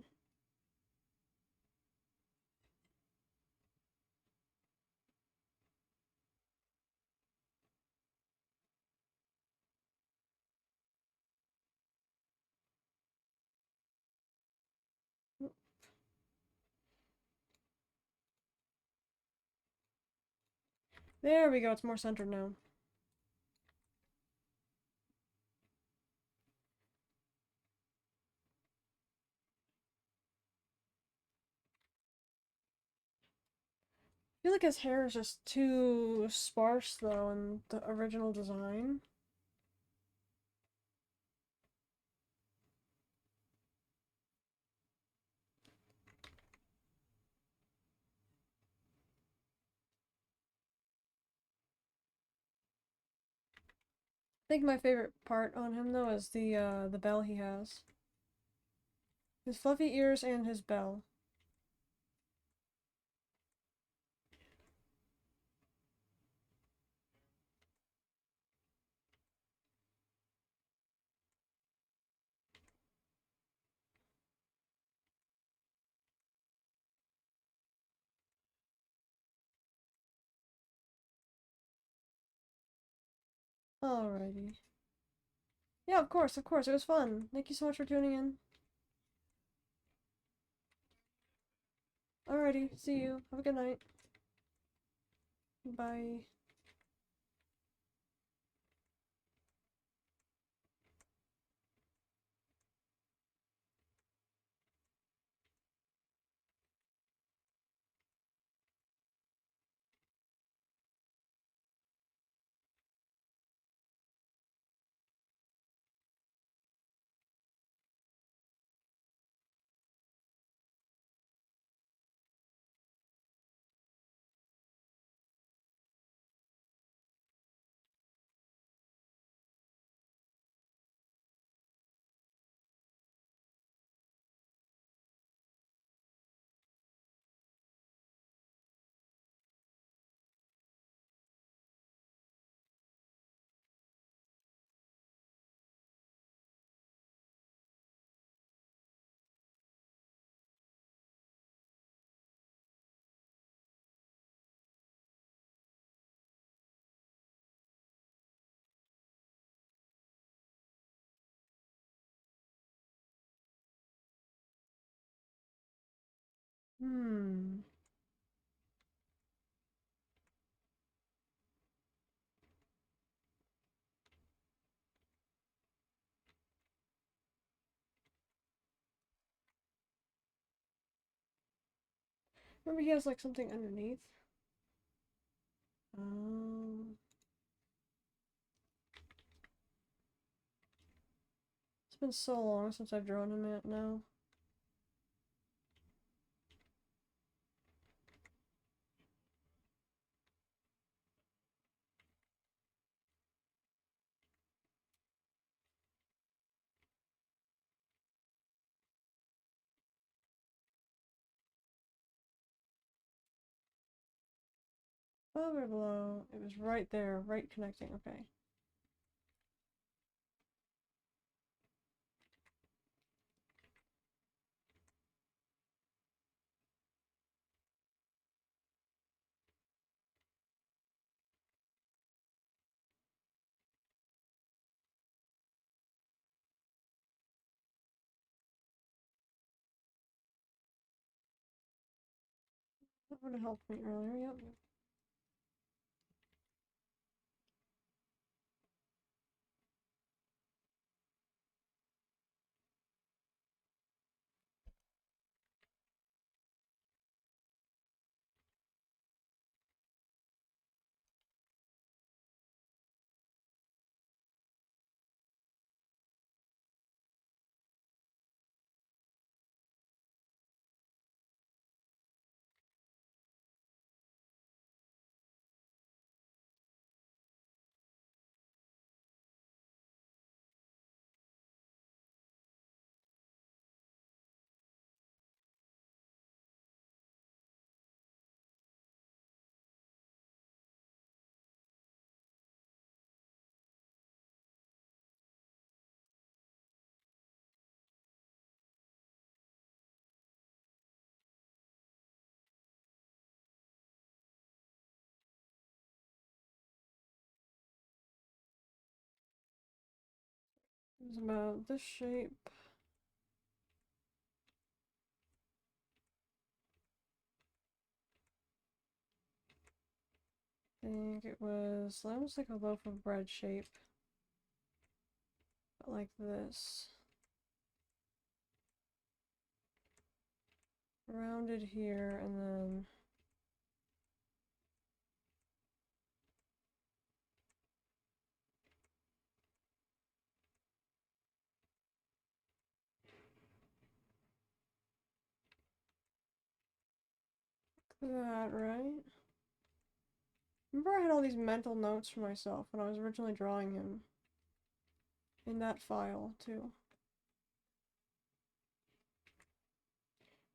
There we go, it's more centered now. I feel like his hair is just too sparse though in the original design. I think my favorite part on him though is the bell he has. His fluffy ears and his bell. Alrighty. Yeah, of course, of course. It was fun. Thank you so much for tuning in. Alrighty, see you. Have a good night. Bye. Hmm. Remember he has like something underneath? Um, it's been so long since I've drawn him yet now. Above or below? It was right there, right connecting, okay. Would have helped me earlier, yep. It was about this shape. I think it was almost like a loaf of bread shape. But like this. Rounded here and then that, right? Remember I had all these mental notes for myself when I was originally drawing him. In that file, too.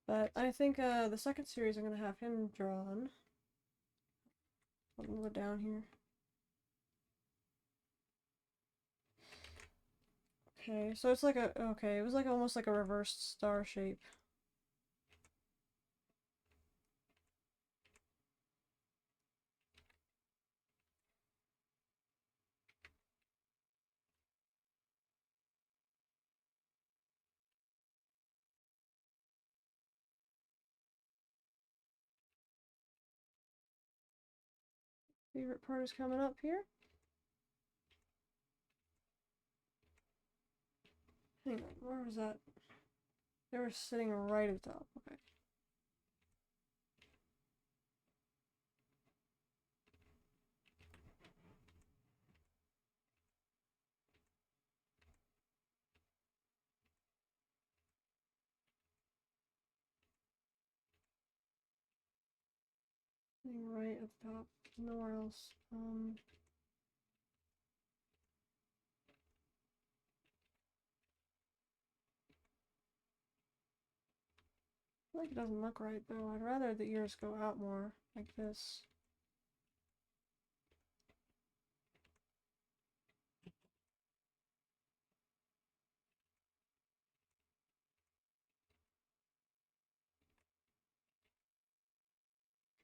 But I think the second series I'm going to have him drawn. I'll move it down here. Okay, so it's like a, okay, it was like almost like a reversed star shape. Favorite part is coming up here. Hang on, where was that? They were sitting right at the top, okay. Sitting right at the top, nowhere else. I feel like it doesn't look right though. I'd rather the ears go out more, like this.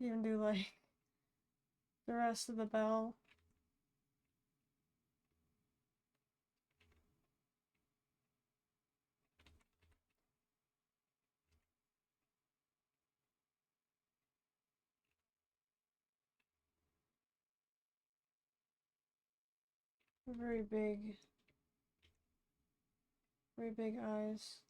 Even do like the rest of the bell. Very big eyes.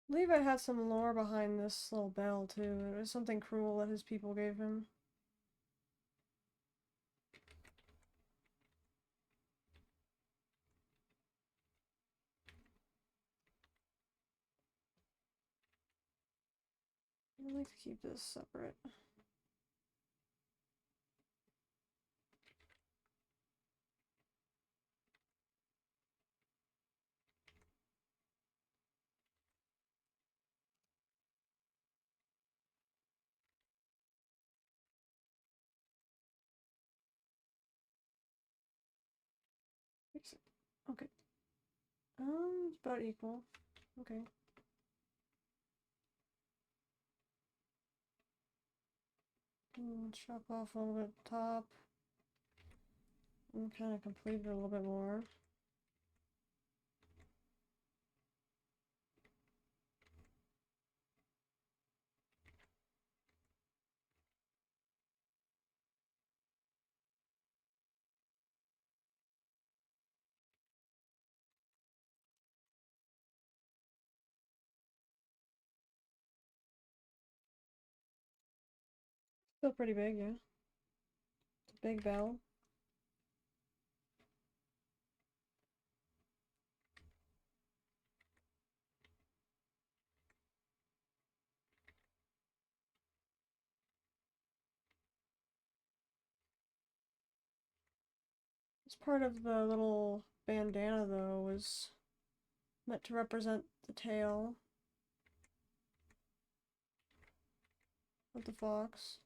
I believe it had some lore behind this little bell too. It was something cruel that his people gave him. I like to keep this separate. Fix it. Okay. It's about equal. Okay. Chop off a little bit at the top. And kind of complete it a little bit more. Still pretty big, yeah. It's a big bell. This part of the little bandana, though, was meant to represent the tail of the fox.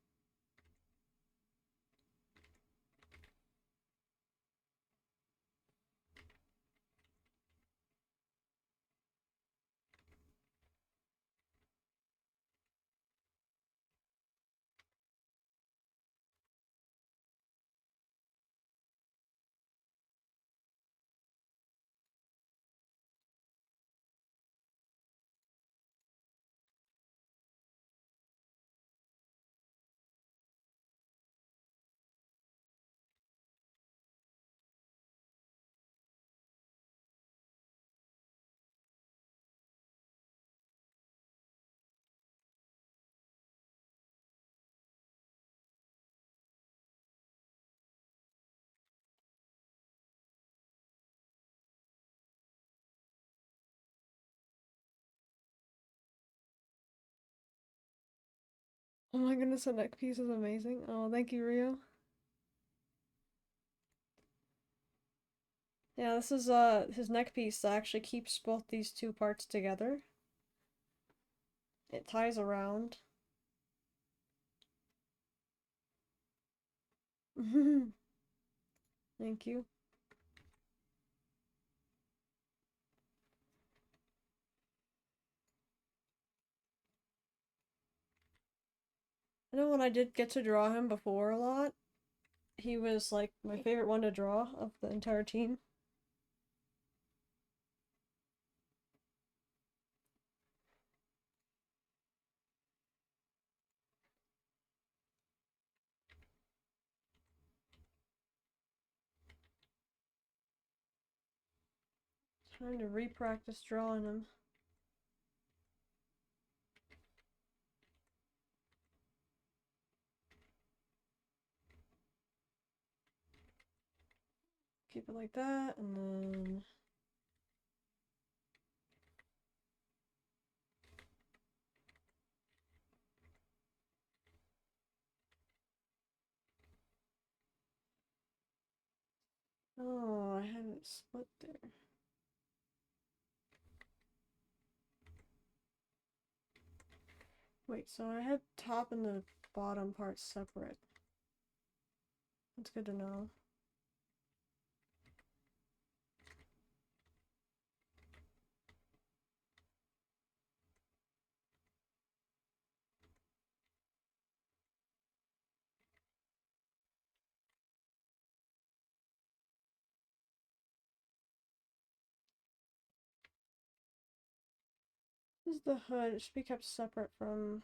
Oh my goodness, the neck piece is amazing. Oh, thank you, Rio. Yeah, this is his neck piece that actually keeps both these two parts together. It ties around. Thank you. I know when I did get to draw him before a lot, he was like my favorite one to draw of the entire team. Trying to re-practice drawing him. Keep it like that, and then oh, I have it split there. Wait, so I had top and the bottom parts separate. That's good to know. This is the hood. It should be kept separate from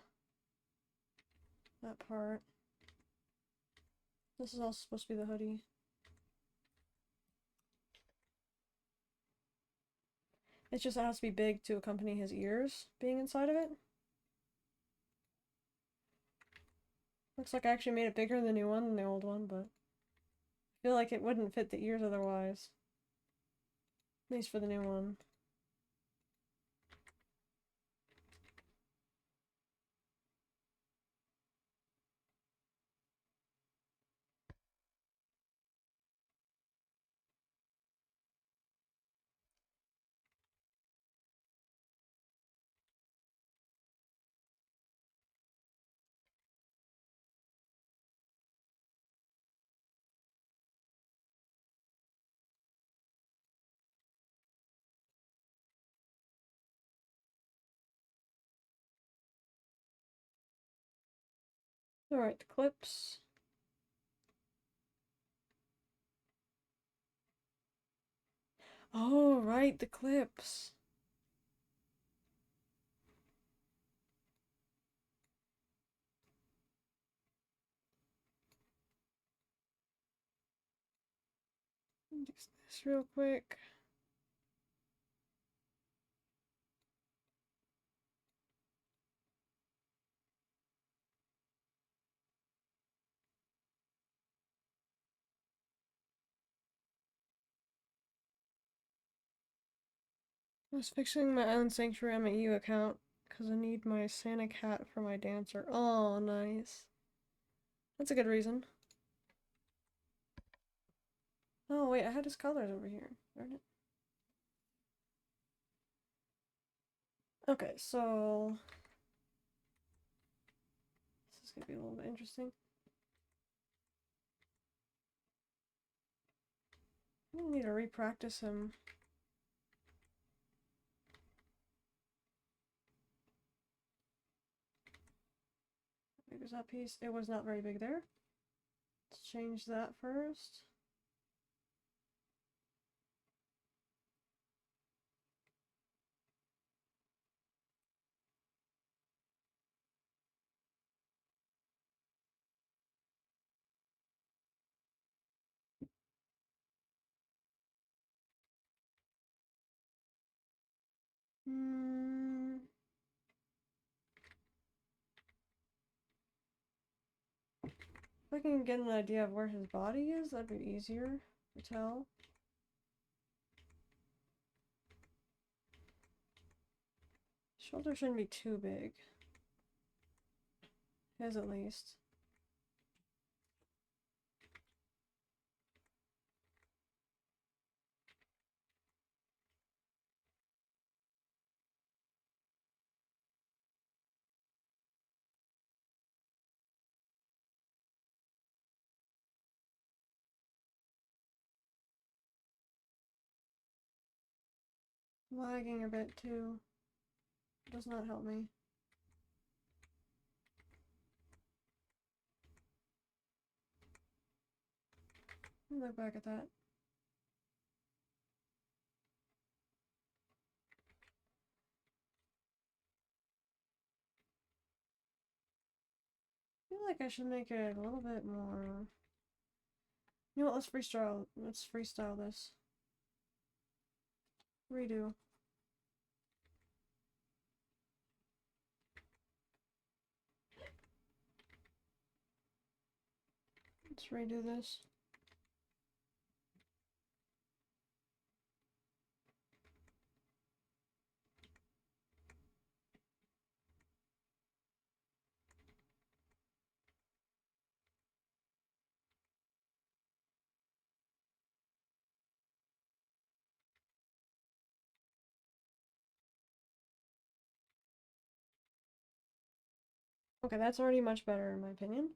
that part. This is also supposed to be the hoodie. It's just it has to be big to accompany his ears being inside of it. Looks like I actually made it bigger in the new one than the old one, but I feel like it wouldn't fit the ears otherwise. At least for the new one. Alright, the clips. Oh, right, the clips. Fix this real quick. I was fixing my own Sanctuary on my EU account because I need my Santa cat for my dancer. Oh, nice. That's a good reason. Oh, wait, I had his colors over here. Darn it. Okay, so this is gonna be a little bit interesting. I need to re-practice him. How big was that piece? It was not very big there. Let's change that first. Hmm. If I can get an idea of where his body is, that'd be easier to tell. Shoulder shouldn't be too big. His at least. Lagging a bit too. Does not help me. Let me look back at that. I feel like I should make it a little bit more. You know what? Let's freestyle this. Redo. Let's redo this. Okay, that's already much better in my opinion.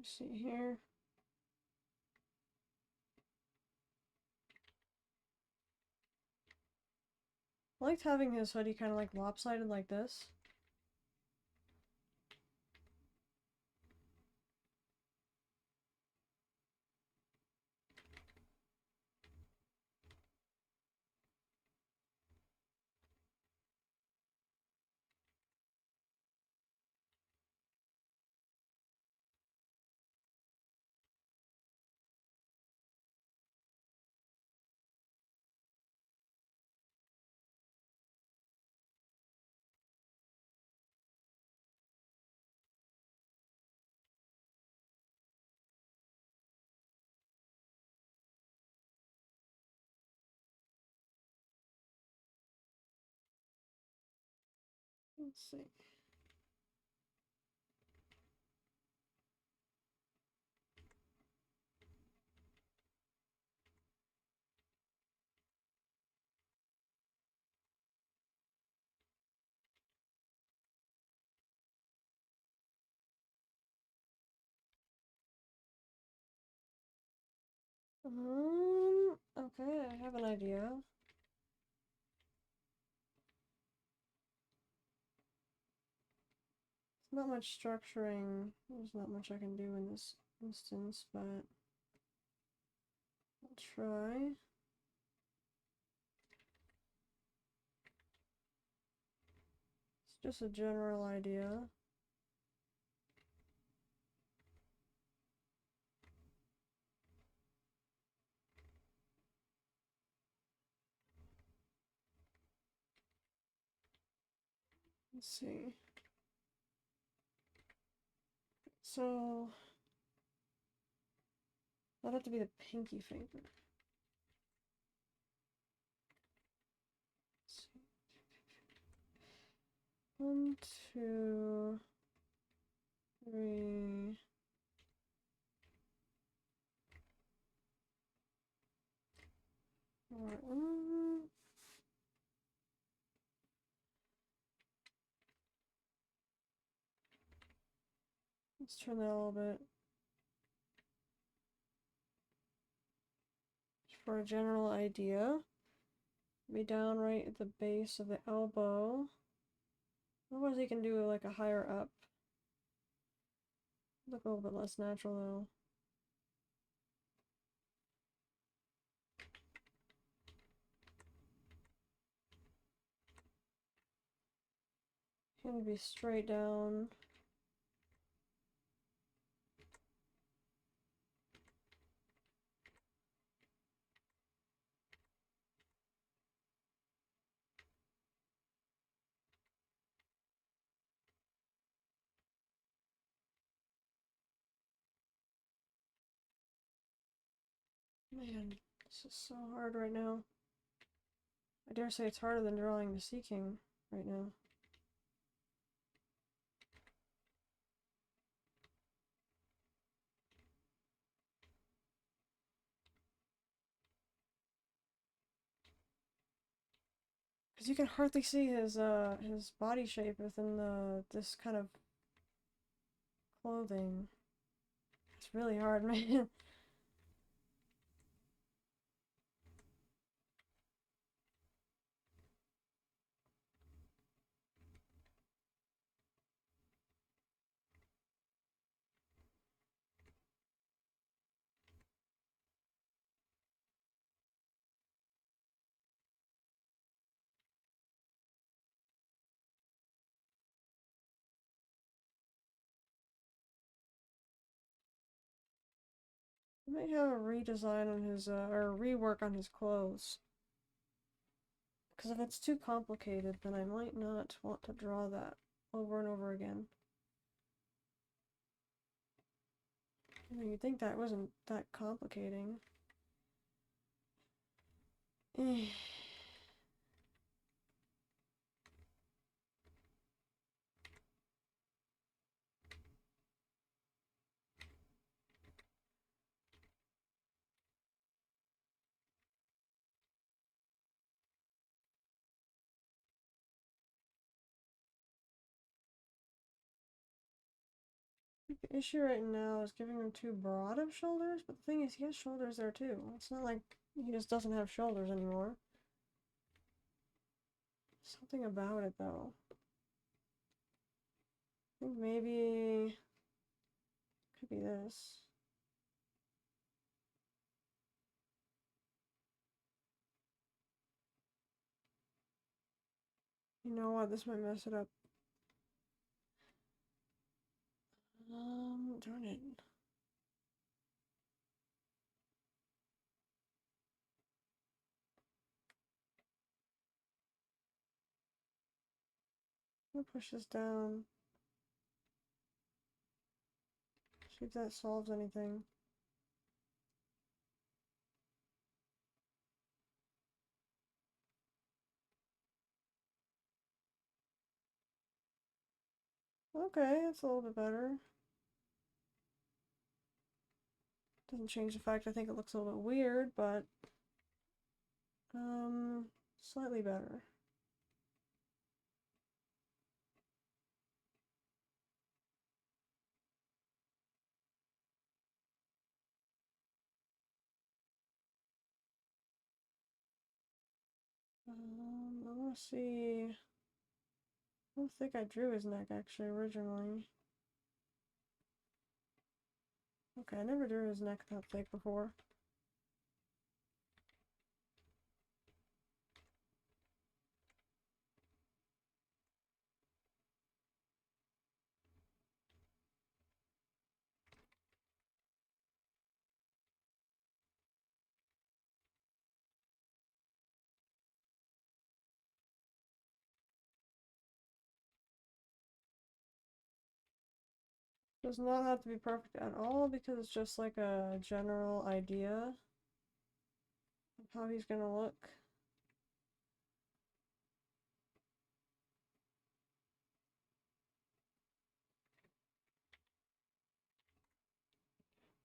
Let's see here. I liked having his hoodie kind of like lopsided like this. Let's see. Okay, I have an idea. Not much structuring. There's not much I can do in this instance, but I'll try. It's just a general idea. Let's see. So that'd have to be the pinky finger. Let's see. 1, 2, 3. Four. Let's turn that a little bit. For a general idea. Be down right at the base of the elbow. Otherwise you can do like a higher up. Look a little bit less natural though. Can be straight down. Man, this is so hard right now. I dare say it's harder than drawing the Sea King right now. Because you can hardly see his body shape within this kind of clothing. It's really hard, man. I might have a redesign on his, or a rework on his clothes. Because if it's too complicated, then I might not want to draw that over and over again. I mean, you'd think that wasn't that complicating. The issue right now is giving him too broad of shoulders, but the thing is, he has shoulders there too. It's not like he just doesn't have shoulders anymore. Something about it, though. I think maybe could be this. You know what? This might mess it up. Darn it. I'm gonna push this down. See if that solves anything. Okay, that's a little bit better. Doesn't change the fact I think it looks a little bit weird, but slightly better. I want to see. I don't think I drew his neck actually originally. Okay, I never drew his neck that thick before. Does not have to be perfect at all because it's just like a general idea of how he's gonna look.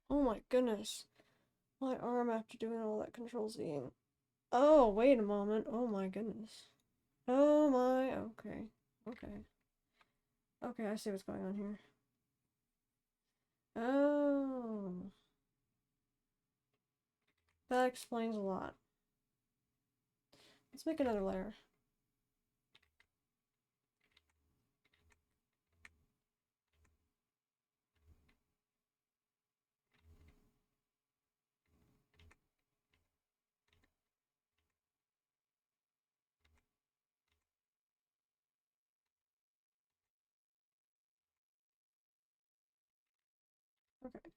Oh my goodness. My arm after doing all that control Z-ing. Oh, wait a moment. Oh my goodness. Oh my, okay. Okay. Okay, I see what's going on here. Oh. That explains a lot. Let's make another layer. Okay.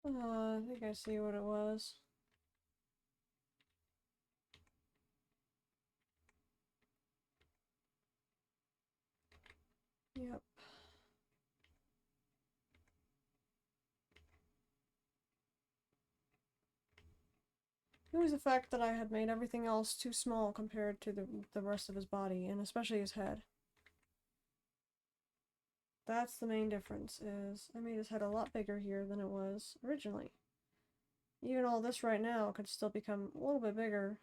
I think I see what it was. Yep. It was the fact that I had made everything else too small compared to the rest of his body, and especially his head. That's the main difference, is I made his head a lot bigger here than it was originally. Even all this right now could still become a little bit bigger.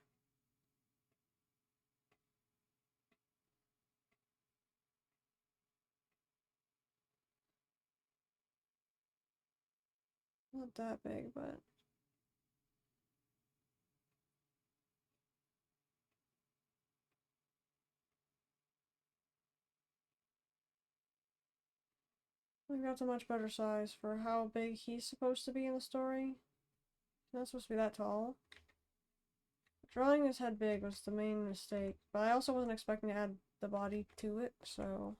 Not that big, but... I got a much better size for how big he's supposed to be in the story. He's not supposed to be that tall. Drawing his head big was the main mistake, but I also wasn't expecting to add the body to it, so...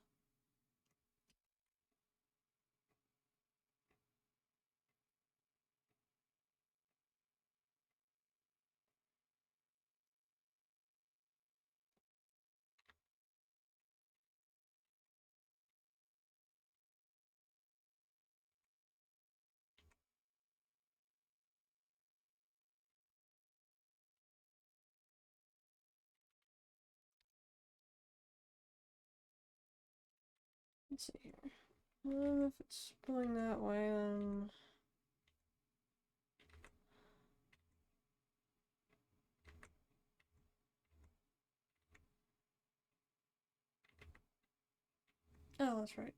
Let's see here. If it's going that way, then... Oh, that's right.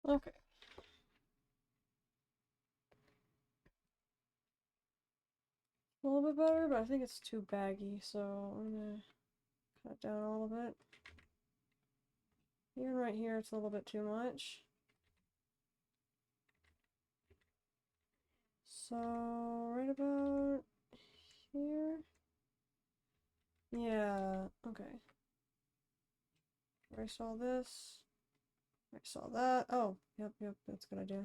Okay. A little bit better, but I think it's too baggy, so I'm gonna cut down a little bit. Even right here, it's a little bit too much. So, right about here? Yeah, okay. Erase all this. Erase all that. Oh, yep, that's a good idea.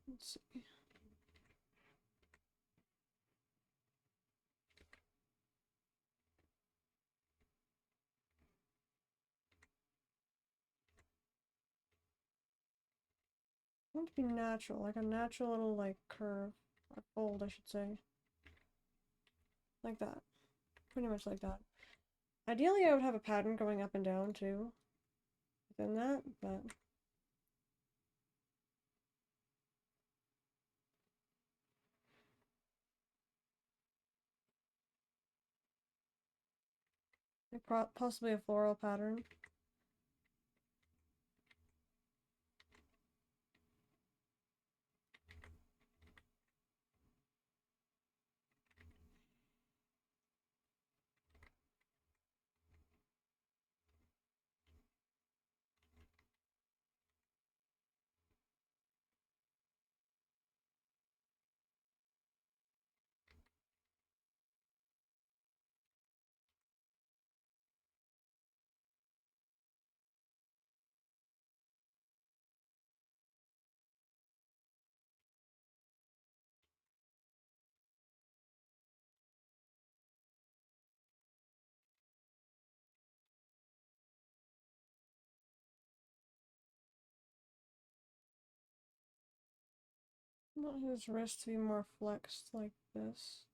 Let's see. I want it to be natural, like a natural little, like, curve. Or fold, I should say. Like that. Pretty much like that. Ideally, I would have a pattern going up and down, too. Within that, but... possibly a floral pattern. I want his wrist to be more flexed like this.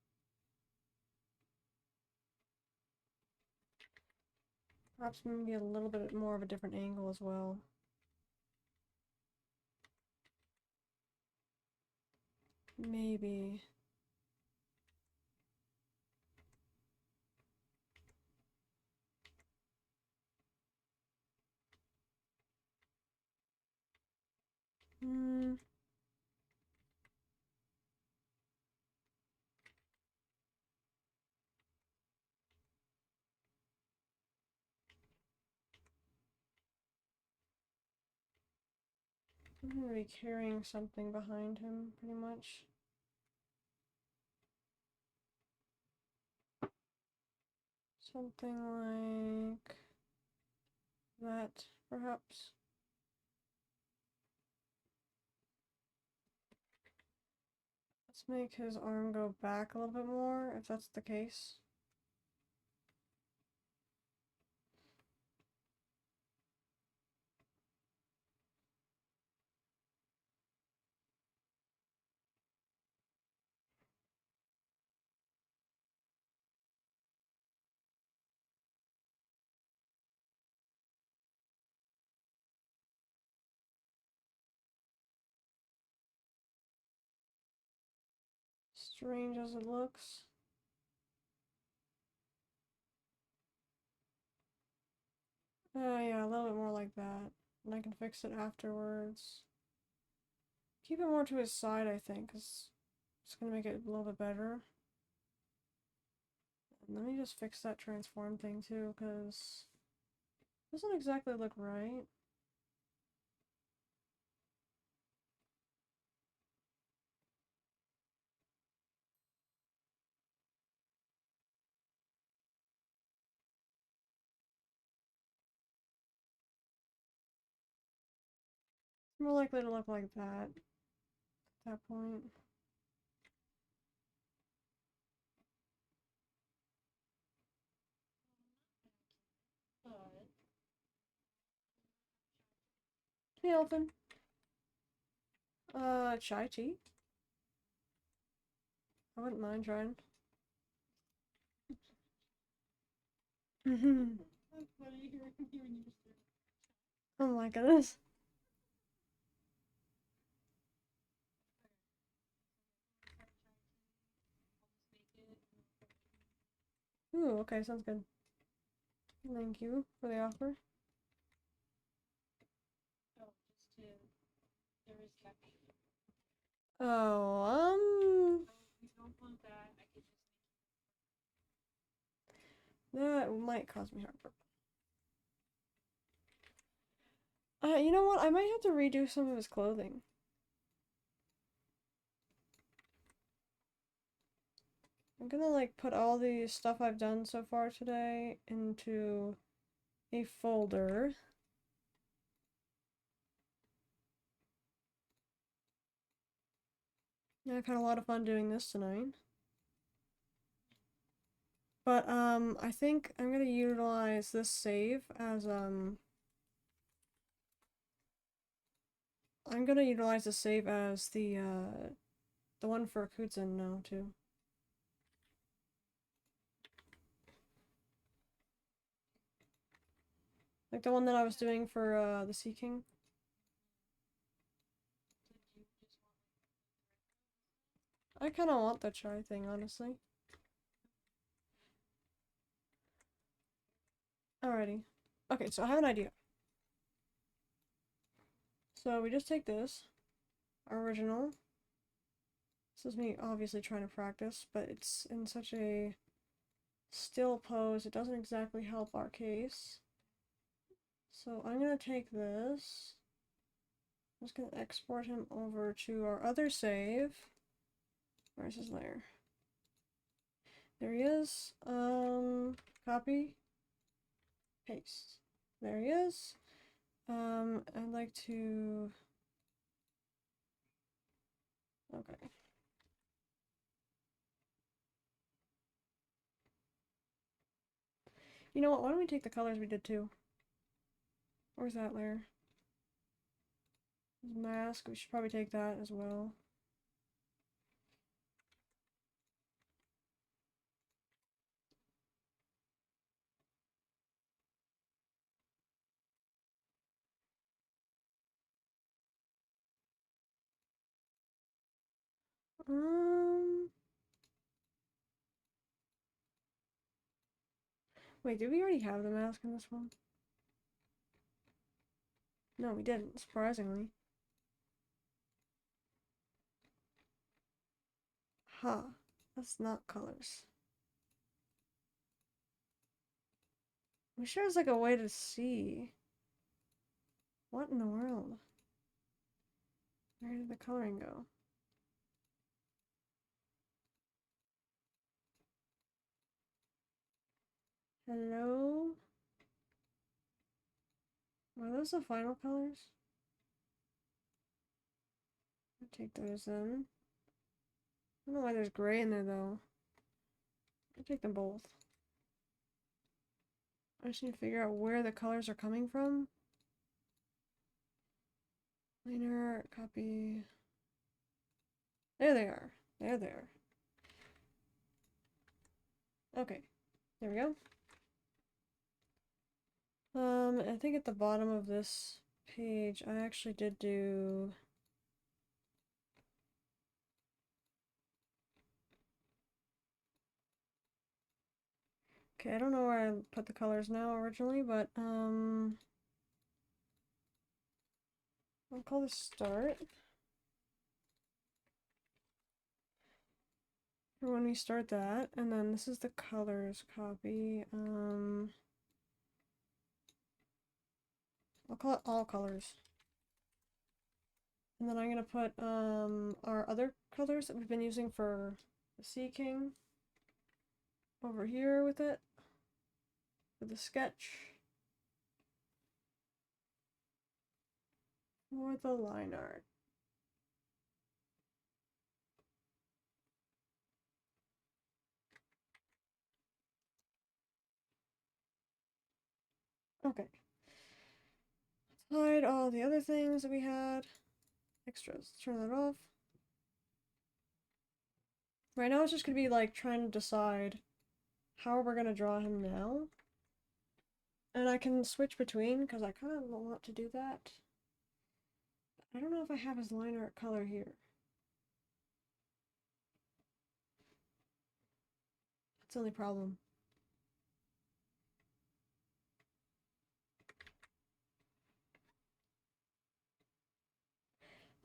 Perhaps maybe a little bit more of a different angle as well. Maybe. Hmm. I'm gonna be carrying something behind him, pretty much. Something like that, perhaps. Let's make his arm go back a little bit more, if that's the case. Strange as it looks. Yeah, a little bit more like that. And I can fix it afterwards. Keep it more to his side, I think, because it's gonna make it a little bit better. And let me just fix that transform thing too, because it doesn't exactly look right. It's more likely to look like that at that point. But Hey, Elfin. Chai tea? I wouldn't mind trying. that's funny hearing you say. Oh my goodness. Ooh, okay, sounds good. Thank you for the offer. Oh, just to. There is caption. Oh, Oh, you don't want that. I could just that might cause me heartburn. You know what? I might have to redo some of his clothing. I'm gonna like put all the stuff I've done so far today into a folder. Yeah, I've had a lot of fun doing this tonight. But I think I'm gonna utilize this save as I'm gonna utilize the save as the one for Kutsun now too. Like the one that I was doing for the Sea King. I kind of want the try thing, honestly. Alrighty. Okay, so I have an idea. So we just take this, our original. This is me obviously trying to practice, but it's in such a still pose, it doesn't exactly help our case. So I'm gonna take this. I'm just gonna export him over to our other save. Where's his layer? There he is. Copy. Paste. There he is. I'd like to... Okay. You know what, why don't we take the colors we did too? Where's that layer? His mask, we should probably take that as well. Um... Wait, did we already have the mask in this one? No, we didn't, surprisingly. Huh. That's not colors. I'm sure there's like a way to see. What in the world? Where did the coloring go? Hello? Are those the final colors? I'll take those in. I don't know why there's gray in there though. I'll take them both. I just need to figure out where the colors are coming from. Liner, copy. There they are. There they are. Okay. There we go. I think at the bottom of this page, I actually did do... Okay, I don't know where I put the colors now originally, but, I'll call this start. For when we start that, and then this is the colors copy, I'll call it all colors. And then I'm gonna put, our other colors that we've been using for the Sea King over here with it, with the sketch. Or the line art. Okay. Let's hide all the other things that we had. Extras. Turn that off. Right now it's just gonna be like trying to decide how we're gonna draw him now. And I can switch between because I kind of want to do that. I don't know if I have his line art color here. That's the only problem.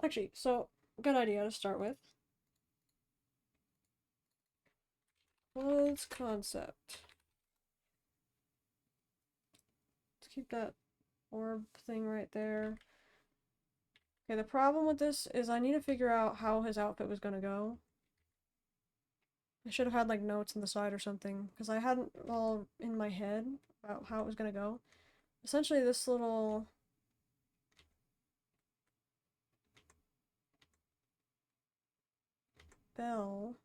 Actually, so, good idea to start with. Vods concept. Let's keep that orb thing right there. Okay, the problem with this is I need to figure out how his outfit was gonna go. I should have had like notes on the side or something, because I hadn't all in my head about how it was gonna go. Essentially, this little bell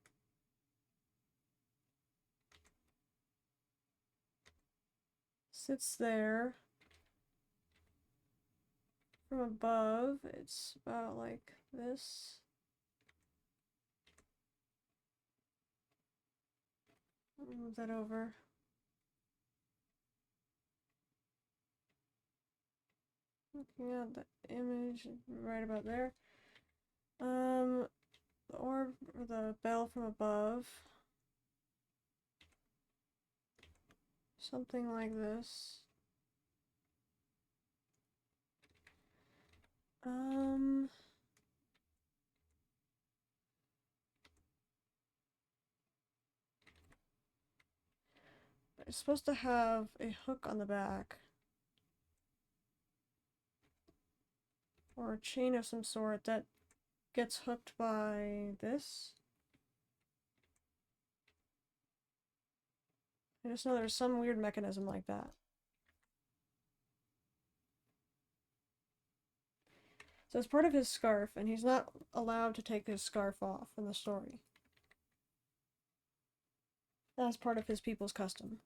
sits there. From above, it's about like this. Move that over. Looking at the image right about there. The orb or the bell from above. Something like this. Um, it's supposed to have a hook on the back. Or a chain of some sort that gets hooked by this. I just know there's some weird mechanism like that. So it's part of his scarf, and he's not allowed to take his scarf off in the story. That's part of his people's custom.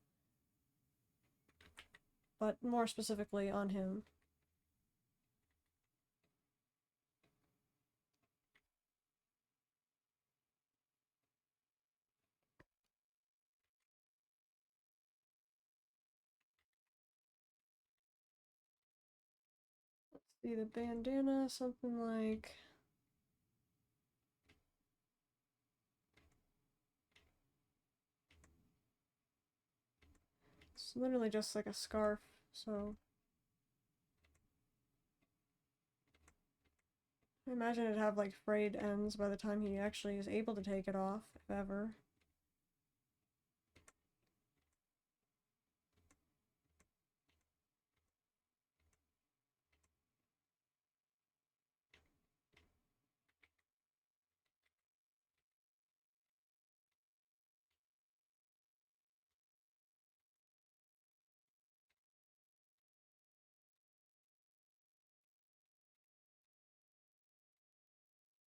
But more specifically on him. Let's see, the bandana, something like... It's literally just like a scarf, so... I imagine it'd have like frayed ends by the time he actually is able to take it off, if ever.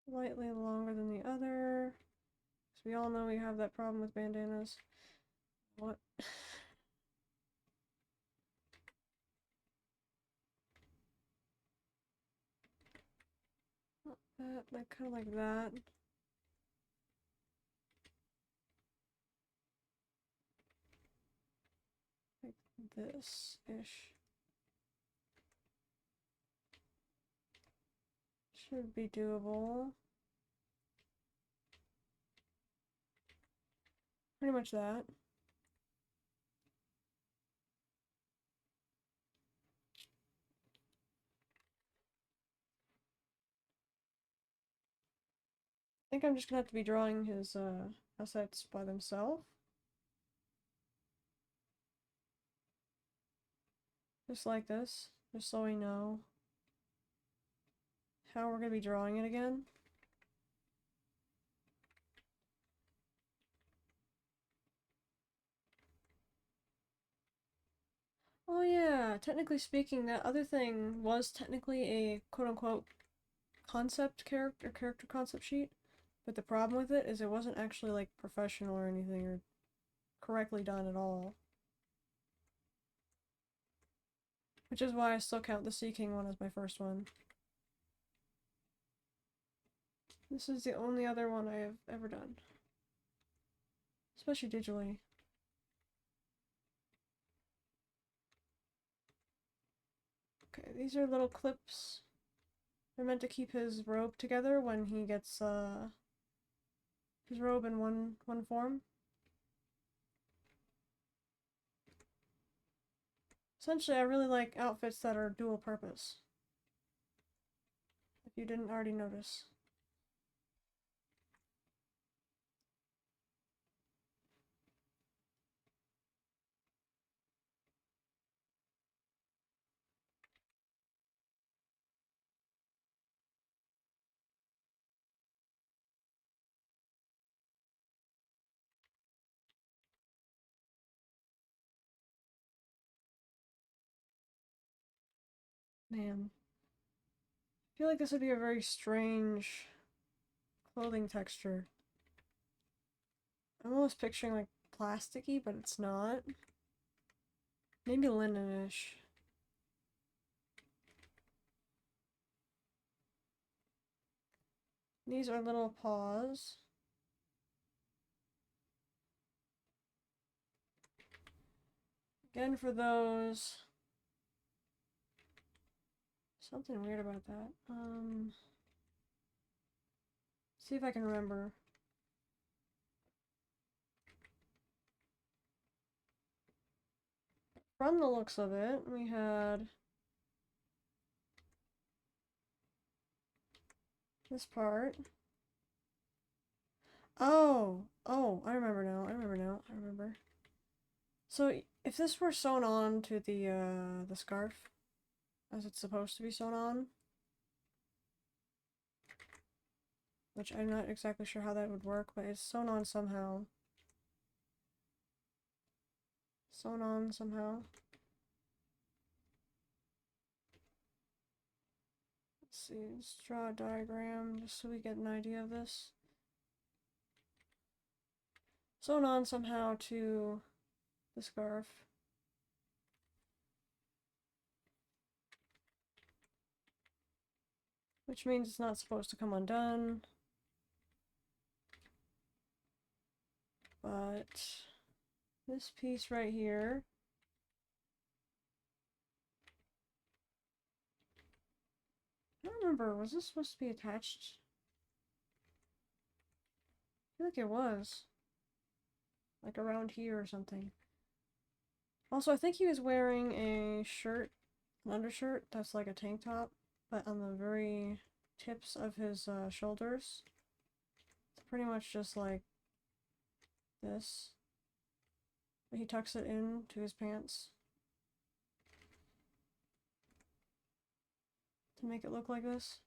Slightly longer than the other. So we all know we have that problem with bandanas. What? Not that, like kind of like that. Like this-ish. Should be doable. Pretty much that. I think I'm just gonna have to be drawing his assets by themselves. Just like this. Just so we know how we're gonna be drawing it again. Oh yeah, technically speaking, that other thing was technically a quote-unquote concept character concept sheet, but the problem with it is it wasn't actually like professional or anything or correctly done at all. Which is why I still count the Sea King one as my first one. This is the only other one I have ever done. Especially digitally. Okay, these are little clips. They're meant to keep his robe together when he gets his robe in one form. Essentially, I really like outfits that are dual purpose. if you didn't already notice. Man. I feel like this would be a very strange clothing texture. I'm almost picturing like plasticky, but it's not. Maybe linen-ish. These are little paws. Again, for those. Something weird about that. See if I can remember. From the looks of it, we had this part. Oh, I remember now. I remember. So if this were sewn on to the scarf, as it's supposed to be sewn on, which I'm not exactly sure how that would work, but it's sewn on somehow. Sewn on somehow. Let's see, let's draw a diagram just so we get an idea of this. Sewn on somehow to the scarf. Which means it's not supposed to come undone. But this piece right here, I don't remember, was this supposed to be attached? I feel like it was. Like around here or something. Also, I think he was wearing a shirt, an undershirt that's like a tank top, but on the very tips of his shoulders, it's pretty much just like this. But he tucks it into his pants to make it look like this.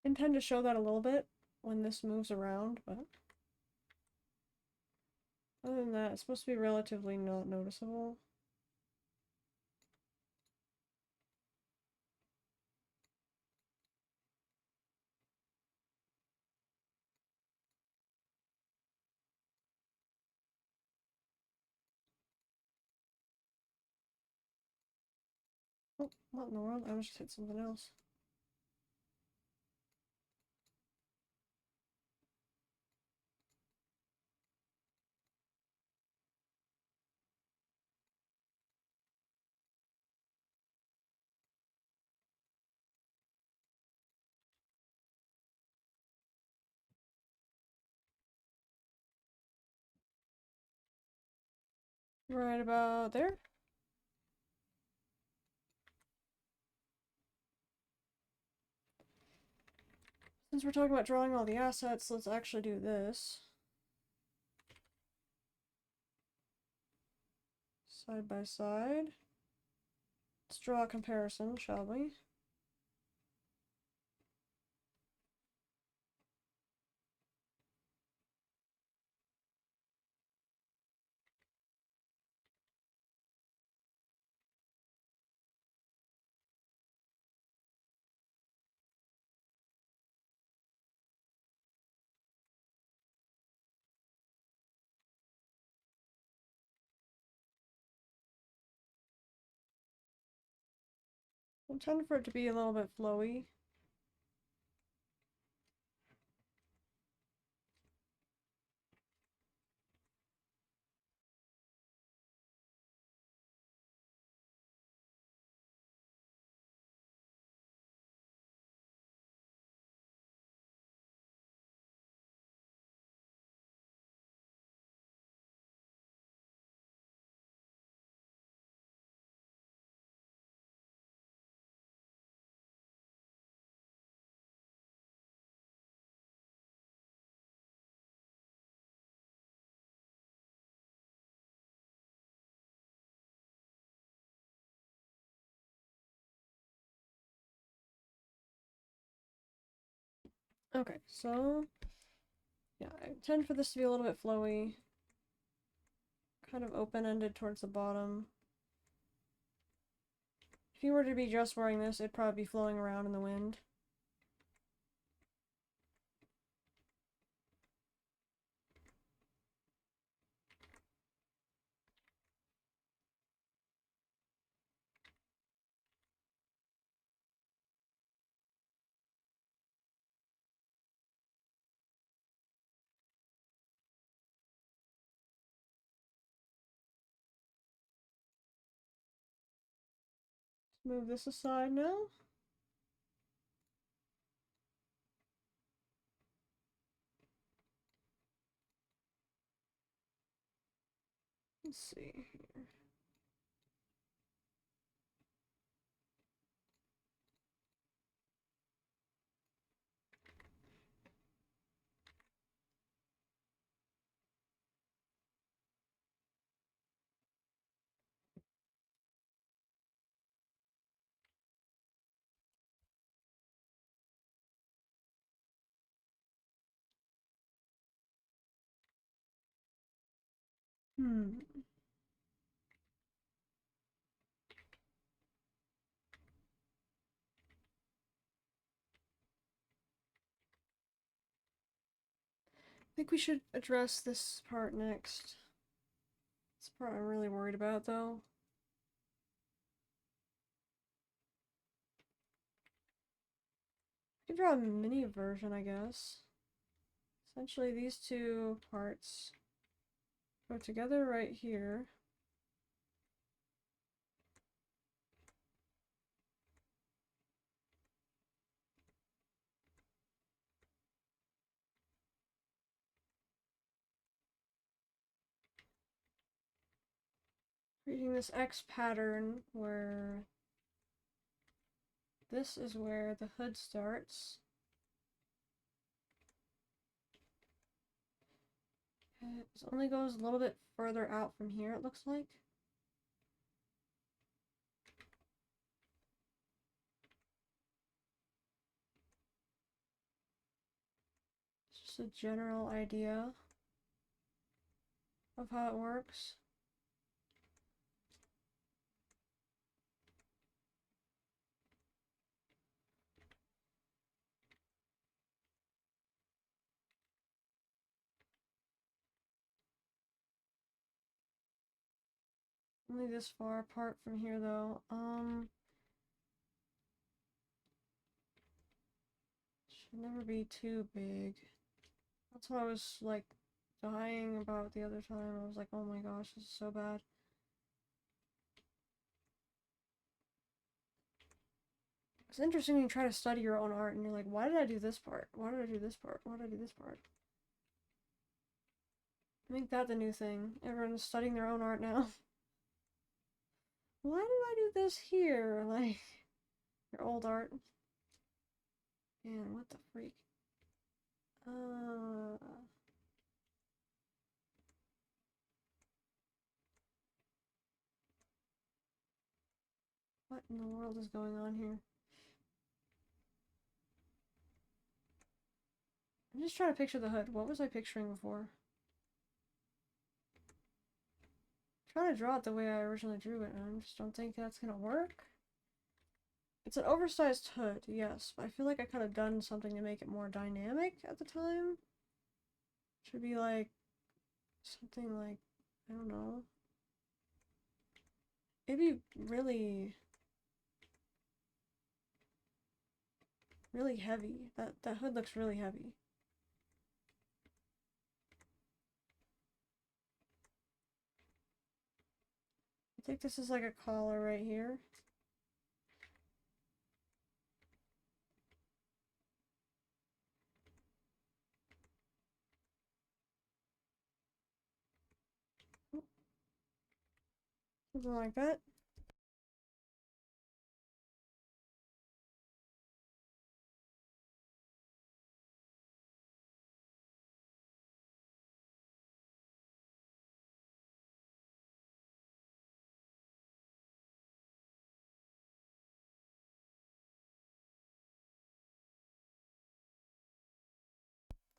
I intend to show that a little bit when this moves around, but other than that, it's supposed to be relatively not noticeable. Oh, what in the world? I just hit something else. Right about there. Since we're talking about drawing all the assets, let's actually do this. Side by side. Let's draw a comparison, shall we? I intend for it to be a little bit flowy. Okay, so yeah, I intend for this to be a little bit flowy. Kind of open-ended towards the bottom. If you were to be just wearing this, it'd probably be flowing around in the wind. Move this aside now. Let's see here. Hmm. I think we should address this part next. This part I'm really worried about, though. I can draw a mini version, I guess. Essentially, these two parts go together right here. Creating this X pattern where this is where the hood starts. It only goes a little bit further out from here, it looks like. It's just a general idea of how it works. Only this far apart from here, though. Should never be too big. That's what I was, like, dying about the other time. I was like, oh my gosh, this is so bad. It's interesting when you try to study your own art and you're like, why did I do this part? Why did I do this part? Why did I do this part? Make that the new thing. Everyone's studying their own art now. Why did I do this here? Like, your old art. Man, what the freak? What in the world is going on here? I'm just trying to picture the hood. What was I picturing before? I'm trying to draw it the way I originally drew it, and I just don't think that's gonna work. It's an oversized hood, yes, but I feel like I could have done something to make it more dynamic at the time. Should be like something like, I don't know. Maybe really, really heavy. That hood looks really heavy. I think this is like a collar right here. Something like that.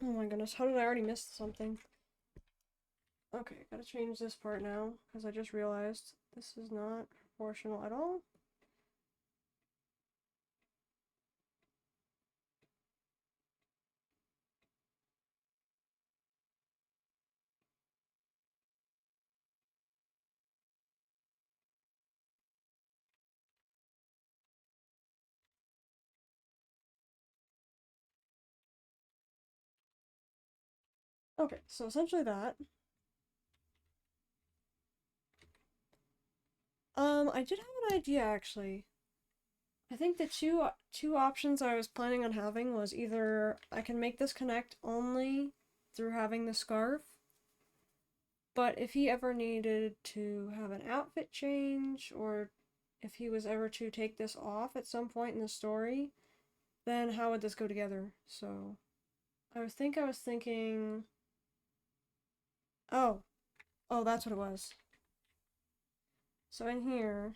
Oh my goodness, how did I already miss something? Okay, gotta change this part now, because I just realized this is not proportional at all. Okay, so essentially that. I did have an idea actually. I think the two options I was planning on having was either I can make this connect only through having the scarf, but if he ever needed to have an outfit change, or if he was ever to take this off at some point in the story, then how would this go together? So I was thinking, oh, oh, that's what it was. So in here,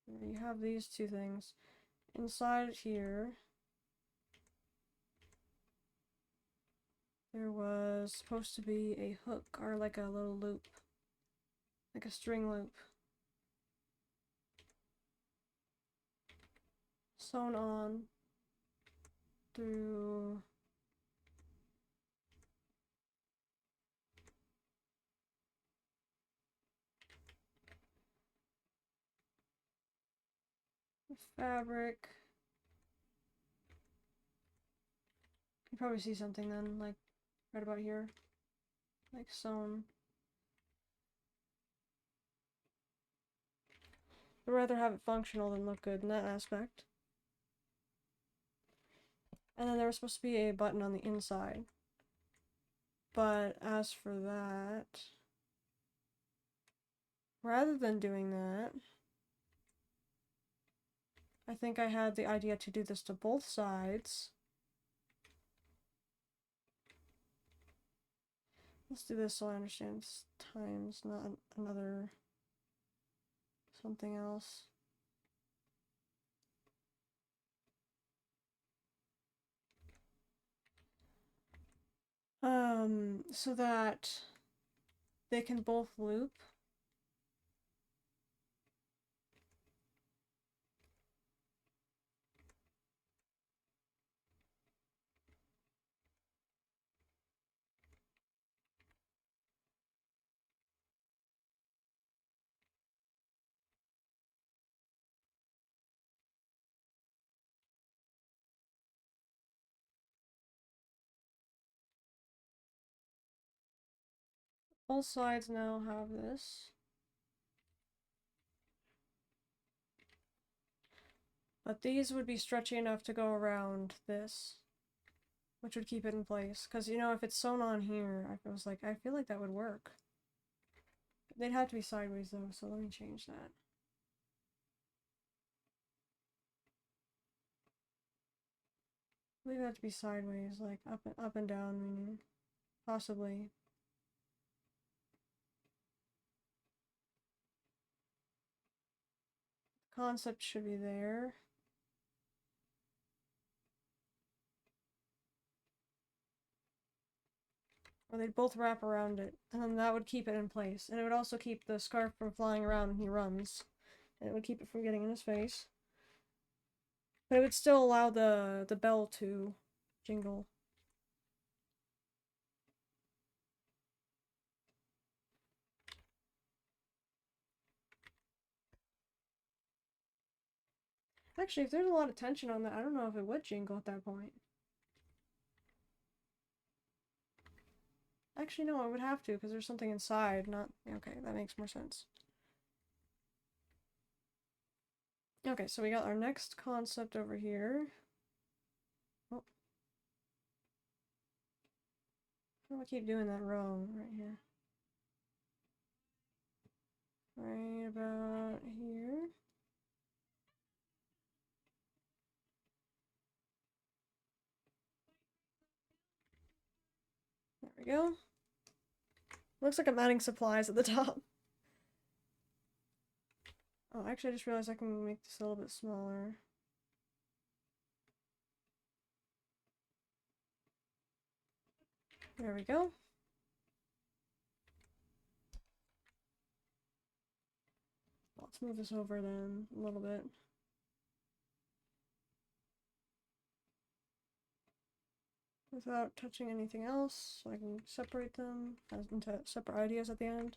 you have these two things. Inside here, there was supposed to be a hook or like a little loop, like a string loop, sewn on through the fabric. You probably see something then, like right about here, like sewn. I'd rather have it functional than look good in that aspect. And then there was supposed to be a button on the inside. But as for that, rather than doing that, I think I had the idea to do this to both sides. Let's do this so I understand it's times, not another something else. So that they can both loop. Both sides now have this. But these would be stretchy enough to go around this, which would keep it in place. Because, you know, if it's sewn on here, I was like, I feel like that would work. They'd have to be sideways though, so let me change that. I believe it have to be sideways, like up and down, meaning possibly. Concept should be there. Or they'd both wrap around it, and then that would keep it in place. And it would also keep the scarf from flying around when he runs. And it would keep it from getting in his face. But it would still allow the bell to jingle. Actually, if there's a lot of tension on that, I don't know if it would jingle at that point. Actually, no, it would have to, because there's something inside, not... Okay, that makes more sense. Okay, so we got our next concept over here. Oh. How do I keep doing that wrong right here? Right about here. There we go. Looks like I'm adding supplies at the top. Oh, actually, I just realized I can make this a little bit smaller. There we go. Let's move this over then a little bit. Without touching anything else, so I can separate them into separate ideas at the end.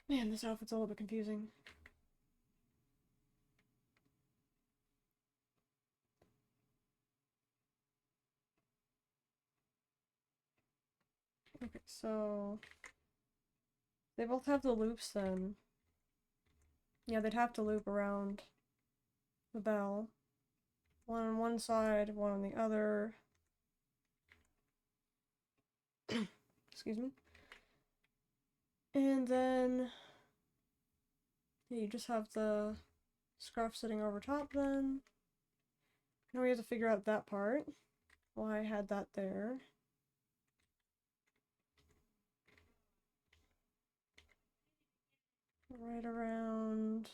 Man, this outfit's a little bit confusing. Okay, so they both have the loops then. Yeah, they'd have to loop around the bell. One on one side, one on the other. Excuse me. And then yeah, you just have the scarf sitting over top then. Now we have to figure out that part. Why I had that there. Right around.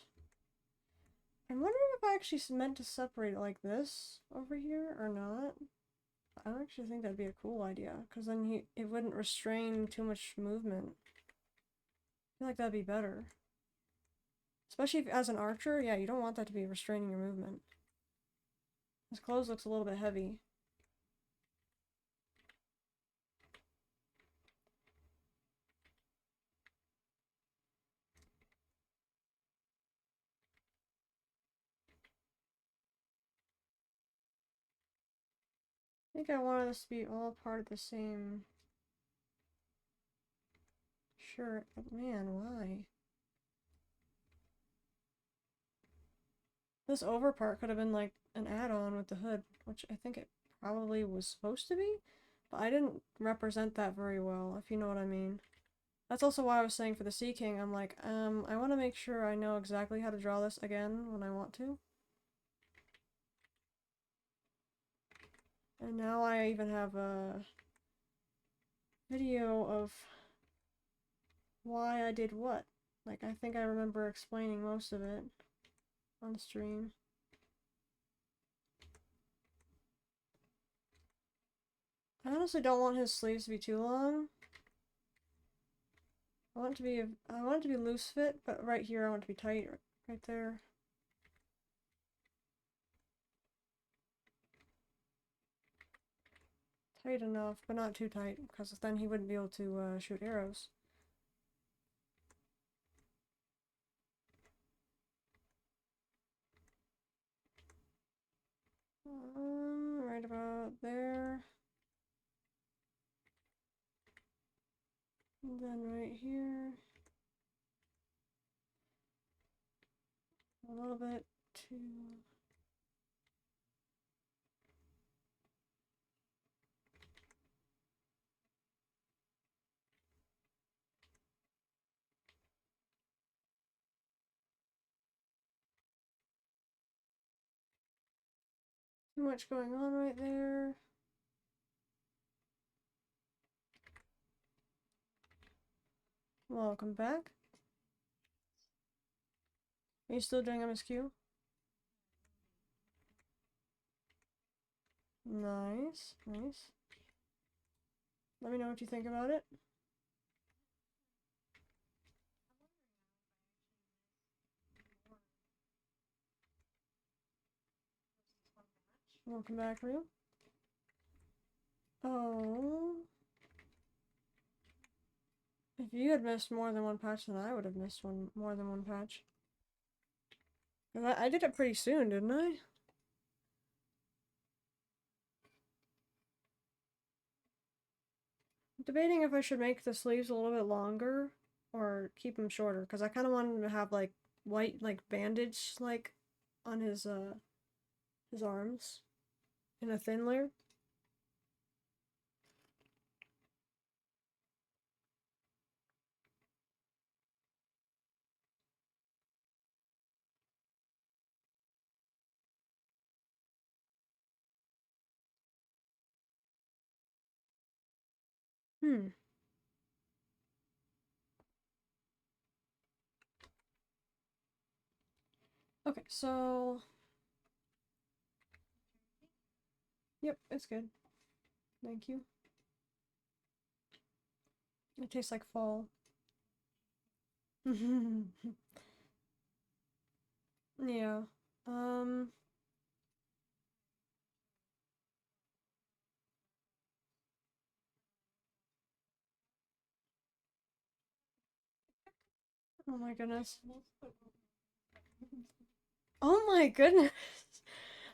I'm wondering if I actually meant to separate it like this over here or not. I don't actually think that'd be a cool idea, because then it wouldn't restrain too much movement. I feel like that'd be better. Especially if, as an archer, yeah, you don't want that to be restraining your movement. His clothes looks a little bit heavy. I think I wanted this to be all part of the same shirt, but man, why? This over part could have been like an add-on with the hood, which I think it probably was supposed to be, but I didn't represent that very well, if you know what I mean. That's also why I was saying for the Sea King, I'm like, I want to make sure I know exactly how to draw this again when I want to. And now I even have a video of why I did what. Like, I think I remember explaining most of it on stream. I honestly don't want his sleeves to be too long. I want it to be loose fit, but right here I want it to be tight, right there. Tight enough, but not too tight, because then he wouldn't be able to shoot arrows. Right about there. And then right here. A little bit to... Too much going on right there. Welcome back. Are you still doing MSQ? Nice, nice. Let me know what you think about it. Welcome back, Rue. Oh. If you had missed more than one patch, then I would have missed more than one patch. I did it pretty soon, didn't I? I'm debating if I should make the sleeves a little bit longer or keep them shorter, because I kind of want him to have like white like bandage like on his arms in a thin layer. Hmm. Okay, so Yep, it's good. Thank you. It tastes like fall. Yeah. Um. Oh my goodness. Oh my goodness.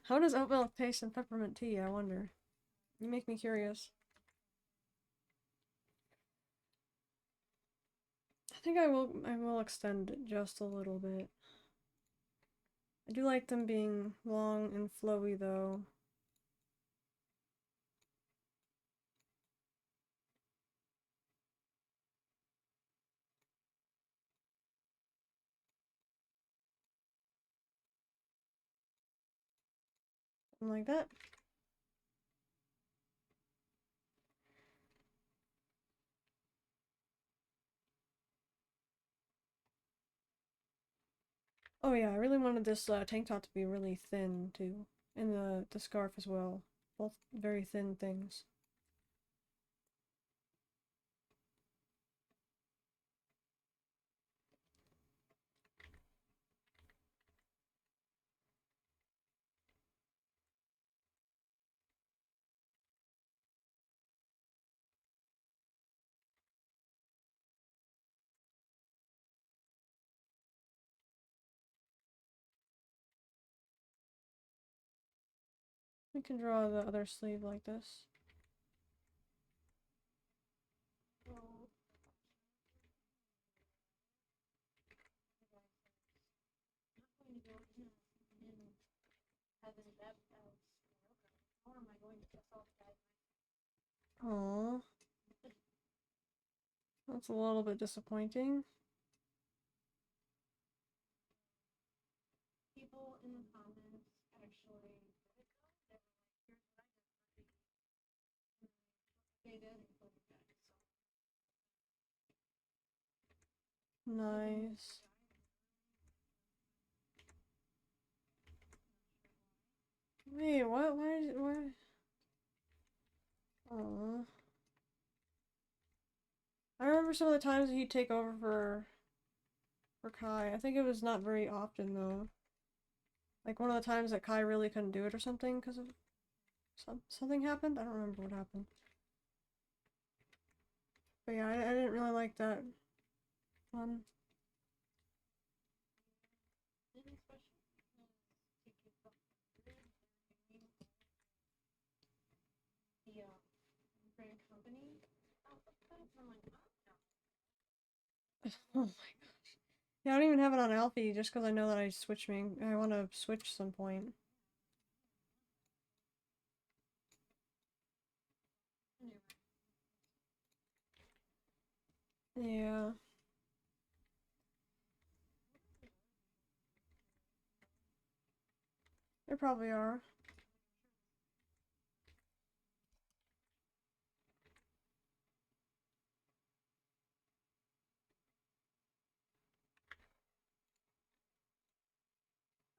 How does oat milk taste in peppermint tea, I wonder? You make me curious. I think I will extend it just a little bit. I do like them being long and flowy though. Something like that. Oh yeah, I really wanted this tank top to be really thin too. And the scarf as well. Both very thin things. We can draw the other sleeve like this. Aww. That's a little bit disappointing. People in the comments actually they did include that. Nice. Wait, what? Why? Aww. I remember some of the times that he'd take over for Kai. I think it was not very often though. Like one of the times that Kai really couldn't do it or something because of something happened. I don't remember what happened. But yeah, I didn't really like that one. The brand company outfits. I'm like, Oh my gosh. Yeah, I don't even have it on Alfie just because I know that I want to switch some point. Yeah. There probably are.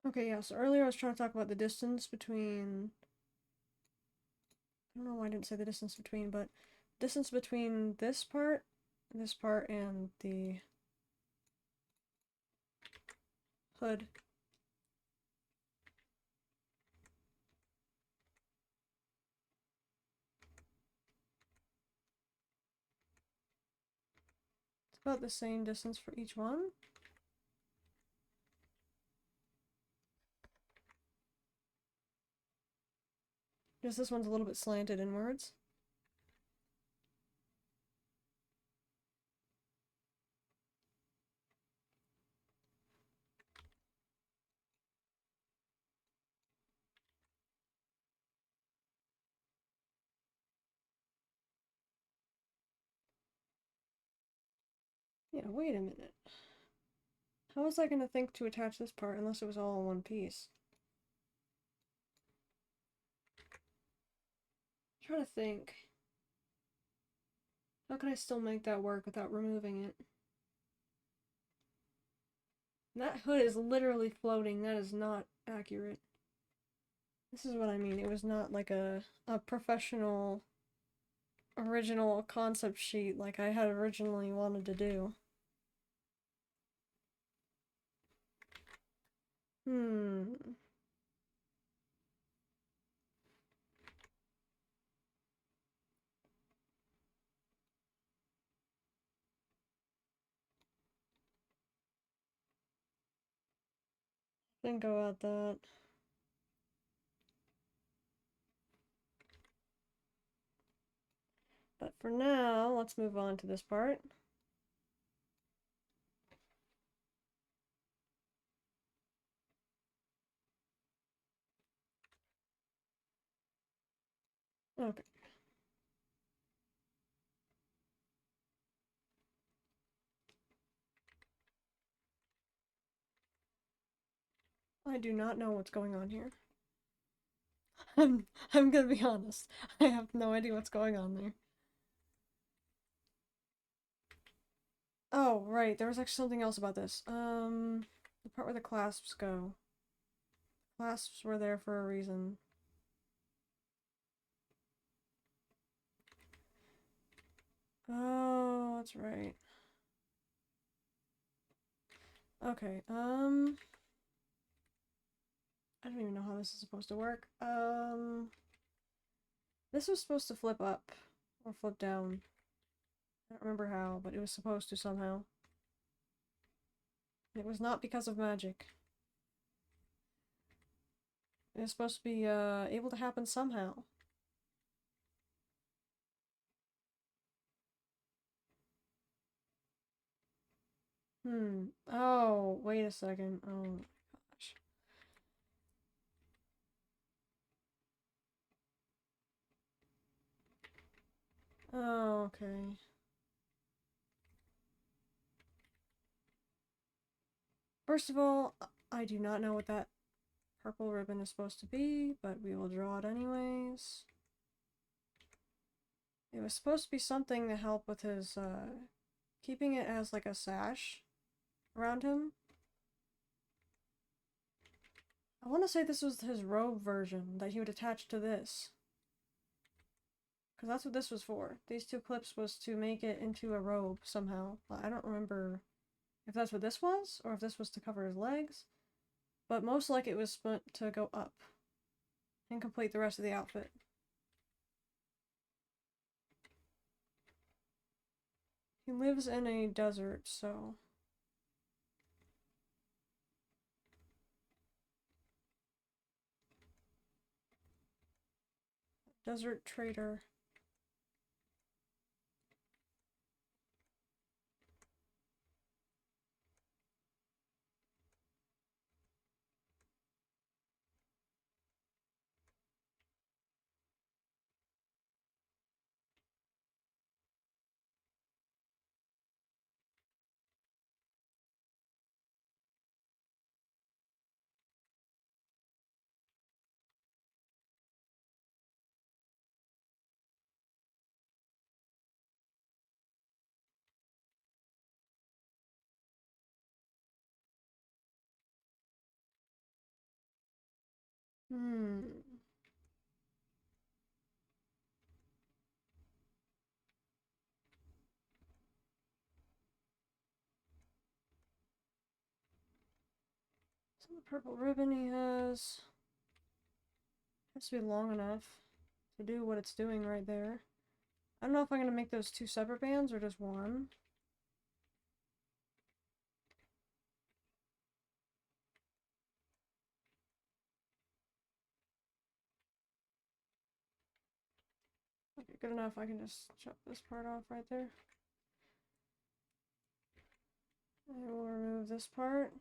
Okay, yeah, so earlier I was trying to talk about the distance between... I don't know why I didn't say the distance between, but distance between this part, and the hood. It's about the same distance for each one. Just this one's a little bit slanted inwards. Yeah, wait a minute. How was I gonna think to attach this part unless it was all in one piece? I'm trying to think. How can I still make that work without removing it? That hood is literally floating. That is not accurate. This is what I mean. It was not like a professional original concept sheet like I had originally wanted to do. Hmm. Didn't go out that. But for now, let's move on to this part. Okay. I do not know what's going on here. I'm gonna be honest. I have no idea what's going on there. Oh, right. There was actually something else about this. The part where the clasps go. Clasps were there for a reason. Oh, that's right. Okay, I don't even know how this is supposed to work. This was supposed to flip up or flip down. I don't remember how, but it was supposed to somehow. It was not because of magic. It was supposed to be, able to happen somehow. Oh, wait a second. Oh my gosh. Oh, okay. First of all, I do not know what that purple ribbon is supposed to be, but we will draw it anyways. It was supposed to be something to help with his, keeping it as like a sash around him. I want to say this was his robe version that he would attach to this. Because that's what this was for. These two clips was to make it into a robe somehow. I don't remember if that's what this was, or if this was to cover his legs. But most like it was meant to go up and complete the rest of the outfit. He lives in a desert, so... Desert trader. Hmm. So the purple ribbon he has to be long enough to do what it's doing right there. I don't know if I'm gonna make those two separate bands or just one. Okay, good enough. I can just chop this part off right there. I will remove this part.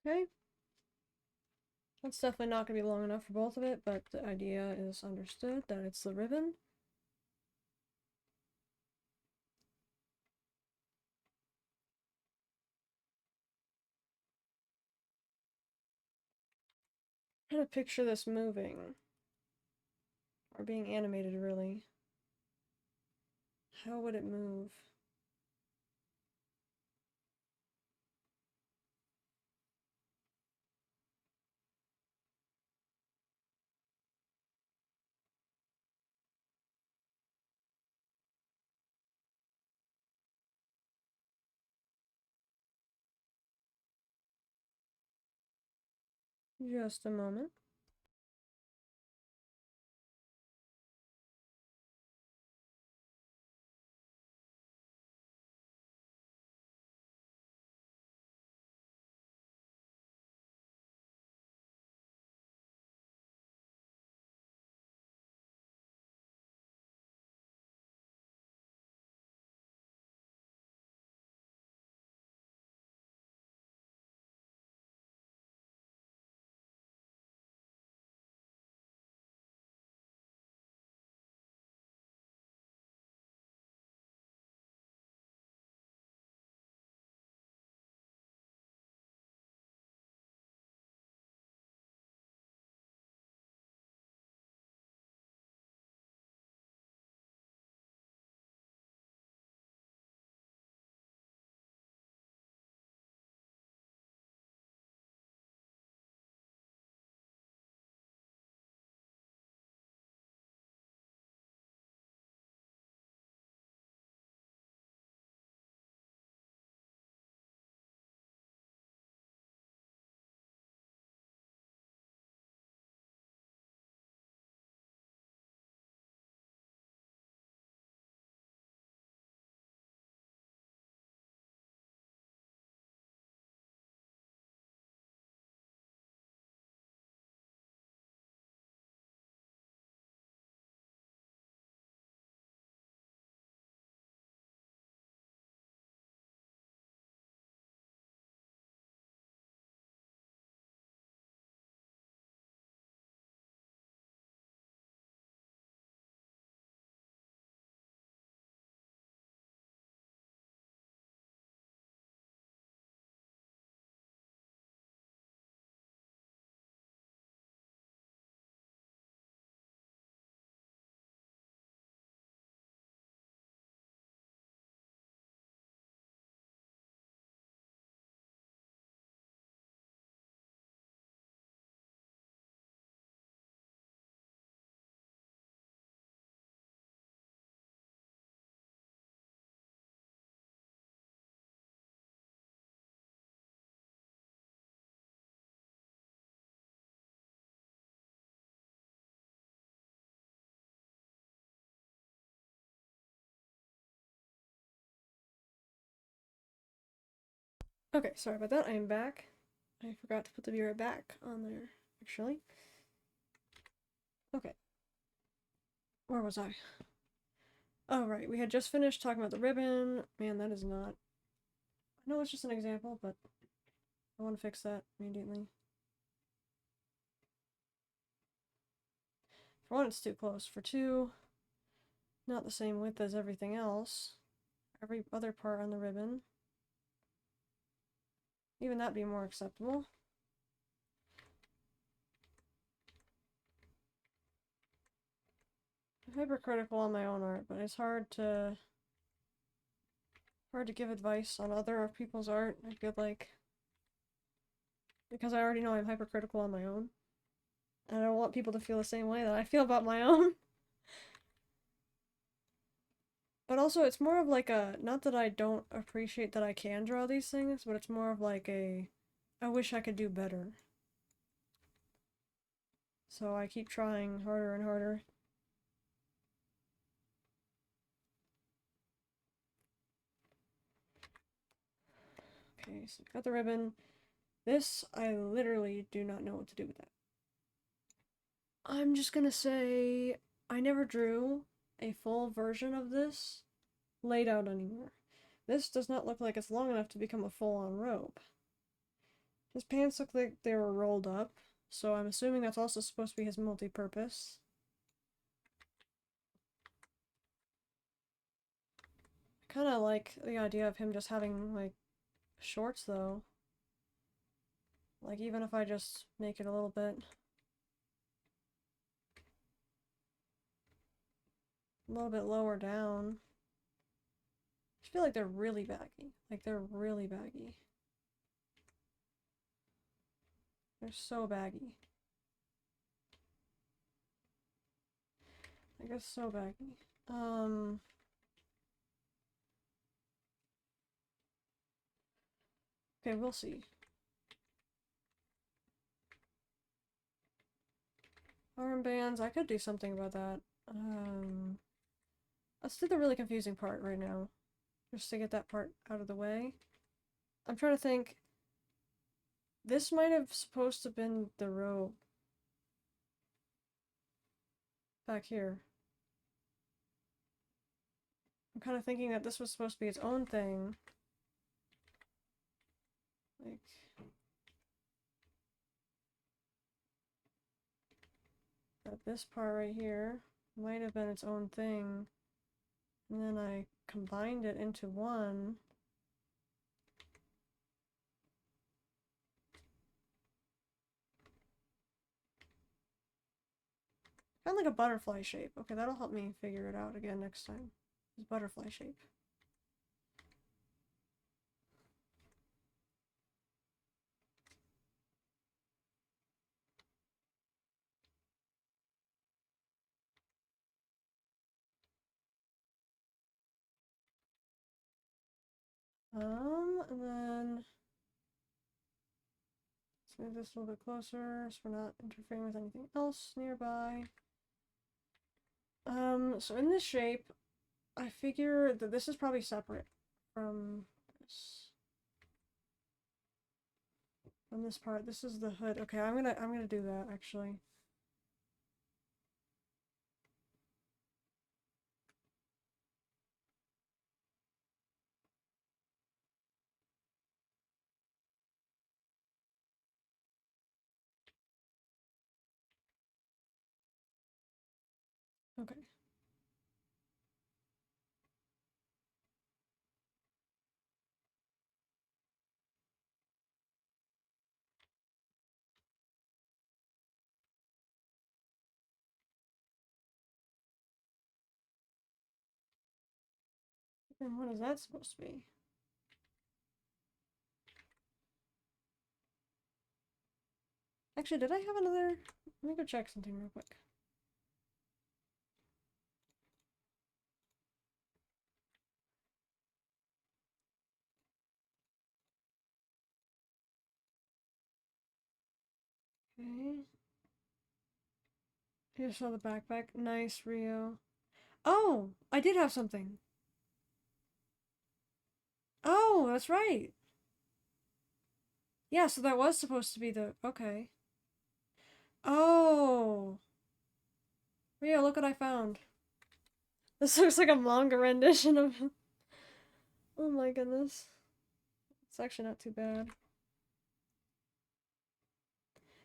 Okay. That's definitely not going to be long enough for both of it, but the idea is understood that it's the ribbon. trying to picture this moving. Or being animated, really. How would it move? Just a moment. Okay, sorry about that. I am back. I forgot to put the viewer back on there, actually. Okay. Where was I? Oh, right. We had just finished talking about the ribbon. Man, that is not... I know it's just an example, but I want to fix that immediately. For one, it's too close. For two, not the same width as everything else. Every other part on the ribbon. Even that be more acceptable. I'm hypercritical on my own art, but it's hard to give advice on other people's art. I feel like, because I already know I'm hypercritical on my own, and I don't want people to feel the same way that I feel about my own. But also, it's more of like a, not that I don't appreciate that I can draw these things, but it's more of like a, I wish I could do better. So I keep trying harder and harder. Okay, so got the ribbon. This, I literally do not know what to do with that. I'm just gonna say, I never drew a full version of this laid out anywhere. This does not look like it's long enough to become a full-on robe. His pants look like they were rolled up, so I'm assuming that's also supposed to be his multi-purpose. I kind of like the idea of him just having, like, shorts, though. Like, even if I just make it a little bit a little bit lower down. I feel like they're really baggy. Like, they're really baggy. They're so baggy. Like, it's so baggy. Okay, we'll see. Armbands, I could do something about that. Let's do the really confusing part right now. Just to get that part out of the way. I'm trying to think. This might have supposed to have been the robe. Back here. I'm kind of thinking that this was supposed to be its own thing. Like... that this part right here might have been its own thing. And then I combined it into one. Kind of like a butterfly shape. Okay, that'll help me figure it out again next time. This butterfly shape. And then let's move this a little bit closer so we're not interfering with anything else nearby. So in this shape, I figure that this is probably separate from this. From this part. This is the hood. Okay, I'm gonna do that actually. Okay. And what is that supposed to be? Actually, did I have another? Let me go check something real quick. Okay. I just saw the backpack. Nice, Rio. Oh! I did have something. Oh, that's right. Yeah, so that was supposed to be the... Okay. Oh! Rio, look what I found. This looks like a manga rendition of him. Oh my goodness. It's actually not too bad.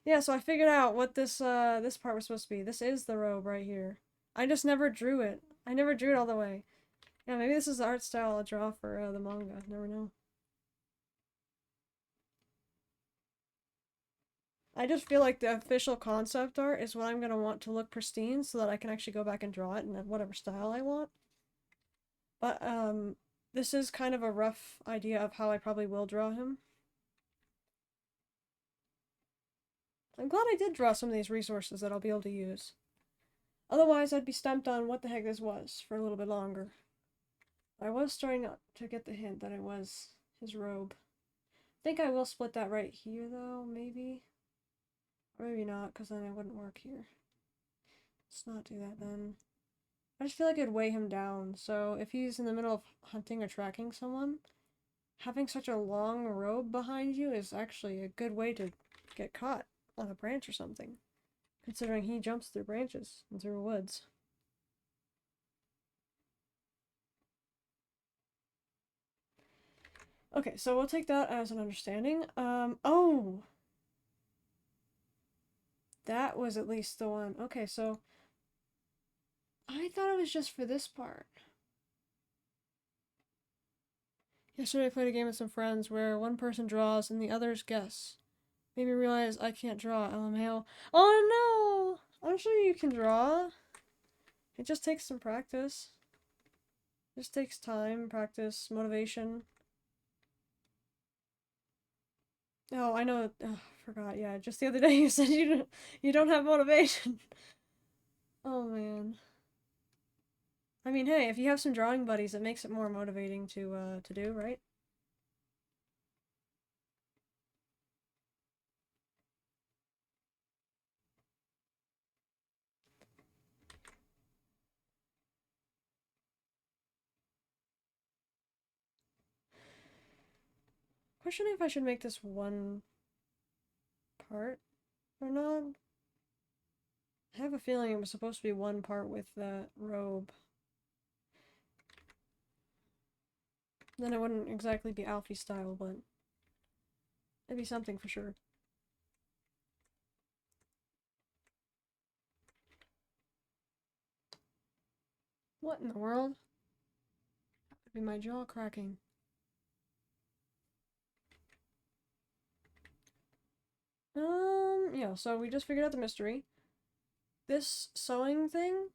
Yeah, so I figured out what this part was supposed to be. This is the robe right here. I just never drew it. I never drew it all the way. Yeah, maybe this is the art style I'll draw for the manga. Never know. I just feel like the official concept art is what I'm gonna want to look pristine so that I can actually go back and draw it in whatever style I want. But, this is kind of a rough idea of how I probably will draw him. I'm glad I did draw some of these resources that I'll be able to use. Otherwise, I'd be stumped on what the heck this was for a little bit longer. I was starting to get the hint that it was his robe. I think I will split that right here, though, maybe. Or maybe not, because then it wouldn't work here. Let's not do that then. I just feel like it'd weigh him down, so if he's in the middle of hunting or tracking someone, having such a long robe behind you is actually a good way to get caught on a branch or something, considering he jumps through branches and through woods. Okay, so we'll take that as an understanding. Oh! That was at least the one. Okay, so I thought it was just for this part. Yesterday I played a game with some friends where one person draws and the others guess. Made me realize I can't draw, LMAO. Oh no! I'm sure you can draw. It just takes some practice. Just takes time, practice, motivation. Oh, I know. Oh, forgot. Yeah, just the other day you said you don't have motivation. Oh man. I mean, hey, if you have some drawing buddies, it makes it more motivating to do, right? Questioning if I should make this one part or not. I have a feeling it was supposed to be one part with that robe. Then it wouldn't exactly be Alfie style, but it'd be something for sure. What in the world? That would be my jaw cracking. Yeah, so we just figured out the mystery. This sewing thing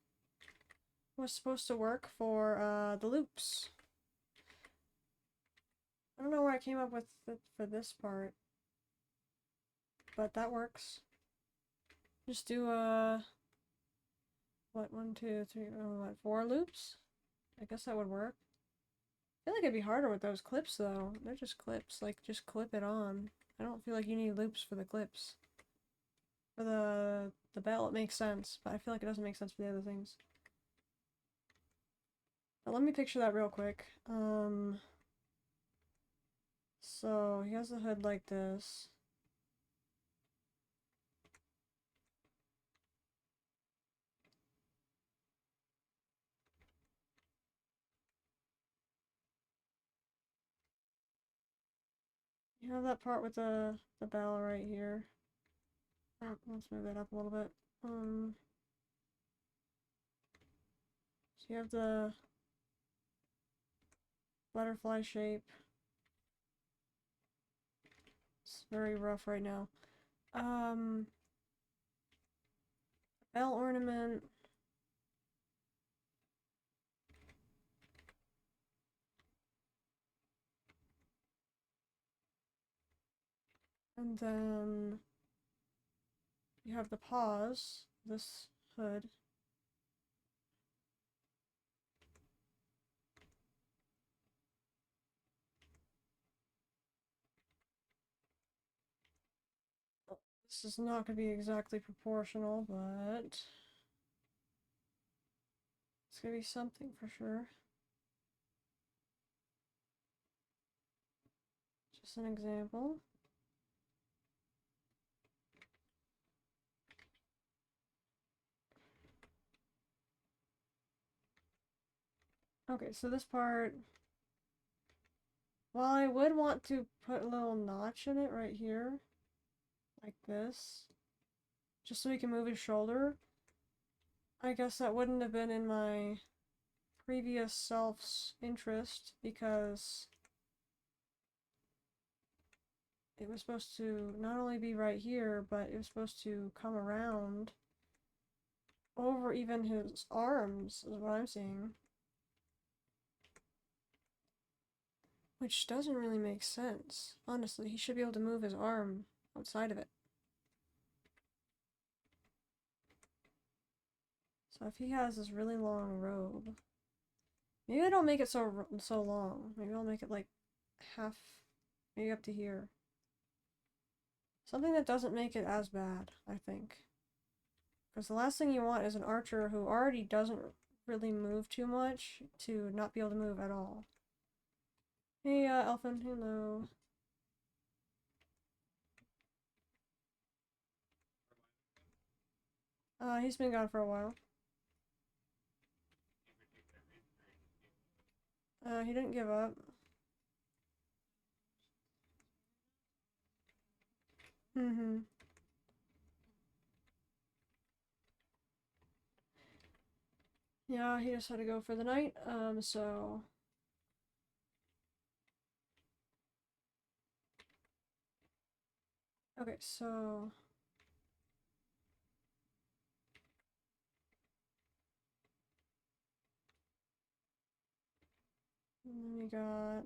was supposed to work for the loops. I don't know where I came up with it for this part, but that works. Just do what, 1, 2, 3, what, 4 loops? I guess that would work. I feel like it'd be harder with those clips though. They're just clips, like just clip it on. I don't feel like you need loops for the clips. For the belt it makes sense, but I feel like it doesn't make sense for the other things. But let me picture that real quick. So he has the hood like this. You have that part with the bell right here. Oh, let's move that up a little bit. So you have the butterfly shape. It's very rough right now. Bell ornament. And then you have the paws, this hood. This is not going to be exactly proportional, but it's going to be something for sure. Just an example. Okay, so this part, while I would want to put a little notch in it right here, like this, just so he can move his shoulder, I guess that wouldn't have been in my previous self's interest because it was supposed to not only be right here, but it was supposed to come around over even his arms, is what I'm seeing. Which doesn't really make sense. Honestly, he should be able to move his arm outside of it. So if he has this really long robe, maybe I don't make it so long. Maybe I'll make it like half, maybe up to here. Something that doesn't make it as bad, I think. Because the last thing you want is an archer who already doesn't really move too much to not be able to move at all. Hey, Elfin, hello. He's been gone for a while. He didn't give up. Mm-hmm. Yeah, he just had to go for the night, so... Okay, so... And then we got.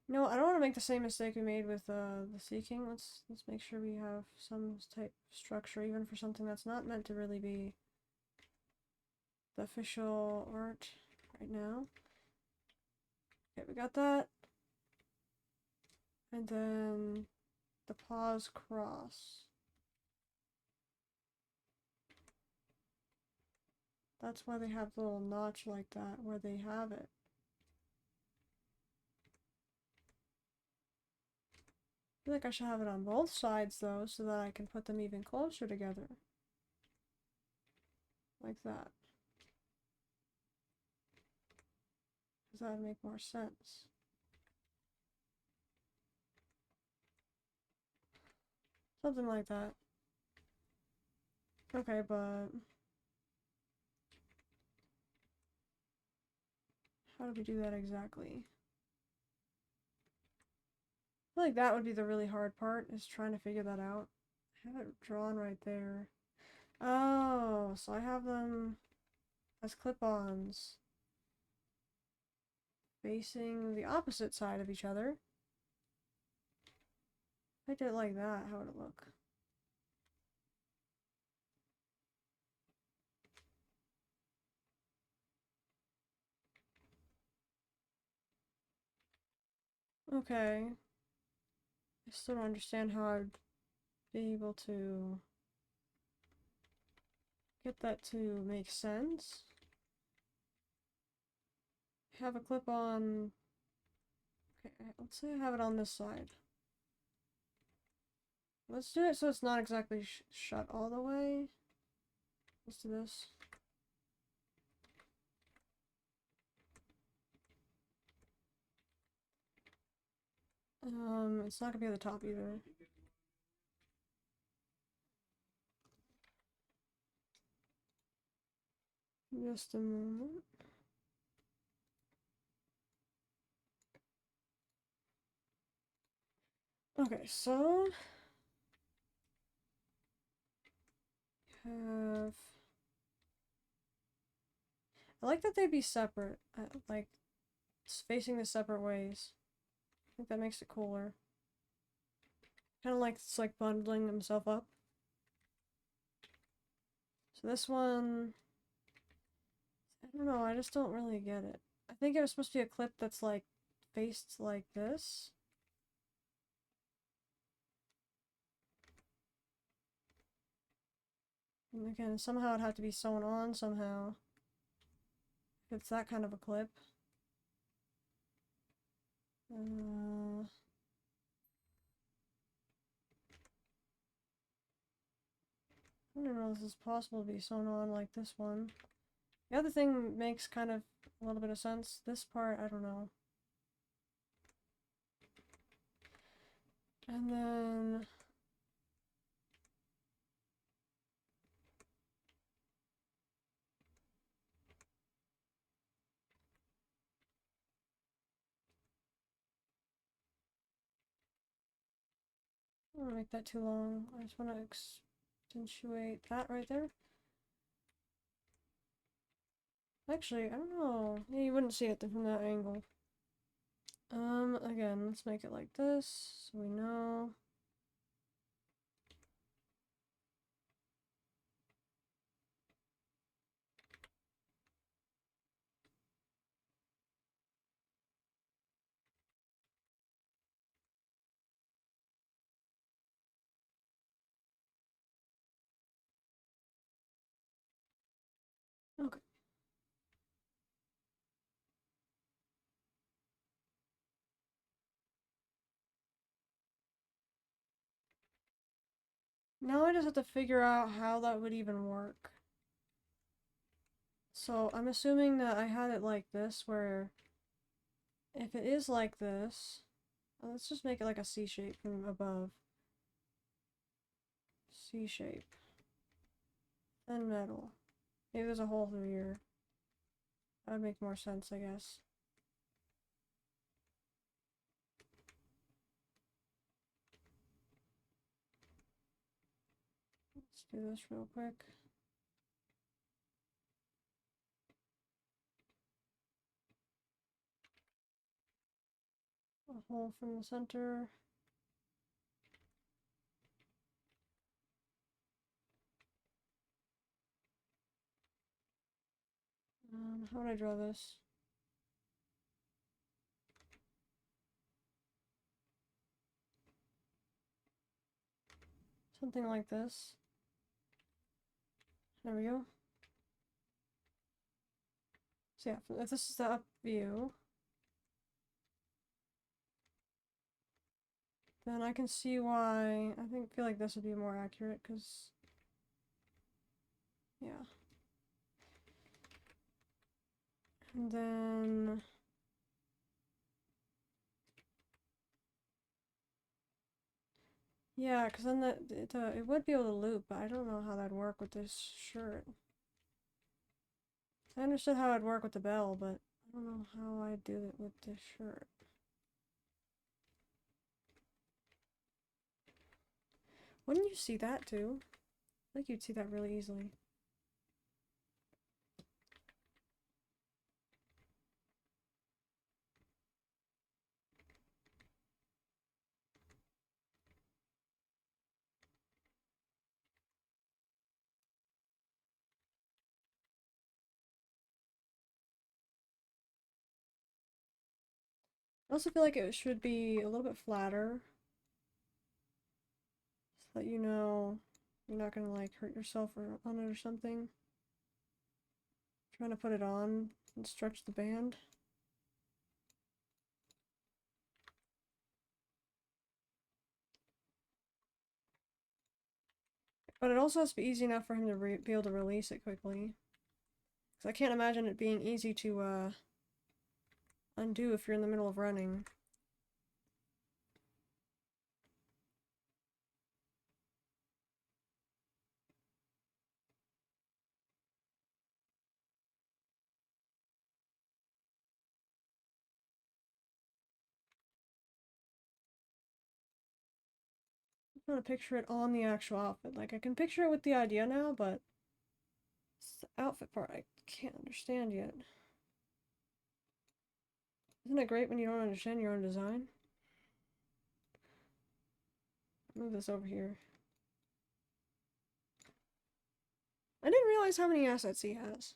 No, I don't want to make the same mistake we made with the seeking. Let's make sure we have some type of structure, even for something that's not meant to really be the official art right now. Okay, we got that. And then the pause cross. That's why they have the little notch like that, where they have it. I feel like I should have it on both sides though, so that I can put them even closer together. Like that. Because that would make more sense. Something like that. Okay, but how do we do that exactly? I feel like that would be the really hard part, is trying to figure that out. I have it drawn right there. Oh, so I have them as clip-ons facing the opposite side of each other. If I did it like that, how would it look? Okay. I still don't understand how I'd be able to get that to make sense. Have a clip on. Okay, let's say I have it on this side. Let's do it so it's not exactly shut all the way. Let's do this. It's not gonna be at the top either. Just a moment. Okay, so have. I like that they'd be separate. Like facing the separate ways. I think that makes it cooler. Kind of like it's like bundling himself up. So this one, I don't know, I just don't really get it. I think it was supposed to be a clip that's like faced like this. And again, somehow it had to be sewn on somehow. If it's that kind of a clip. I don't know if this is possible to be sewn on like this one. The other thing makes kind of a little bit of sense. This part, I don't know. And then I don't want to make that too long. I just want to accentuate that right there. Actually, I don't know. Yeah, you wouldn't see it from that angle. Again, let's make it like this, so we know. Okay. Now I just have to figure out how that would even work. So I'm assuming that I had it like this, where if it is like this, let's just make it like a C shape from above. C shape. Then metal. Maybe there's a hole through here. That would make more sense, I guess. Let's do this real quick. a hole from the center. How would I draw this? Something like this. There we go. So yeah, if this is the up view, then I can see why feel like this would be more accurate, because yeah. And then yeah, because then it would be able to loop, but I don't know how that'd work with this shirt. I understood how it'd work with the bell, but I don't know how I'd do it with this shirt. Wouldn't you see that too? I think you'd see that really easily. I also feel like it should be a little bit flatter, so that you know you're not gonna like hurt yourself or on it or something. Trying to put it on and stretch the band. But it also has to be easy enough for him to be able to release it quickly. Because I can't imagine it being easy to undo if you're in the middle of running. I'm trying to picture it on the actual outfit. Like, I can picture it with the idea now, but it's the outfit part I can't understand yet. Isn't it great when you don't understand your own design? Move this over here. I didn't realize how many assets he has.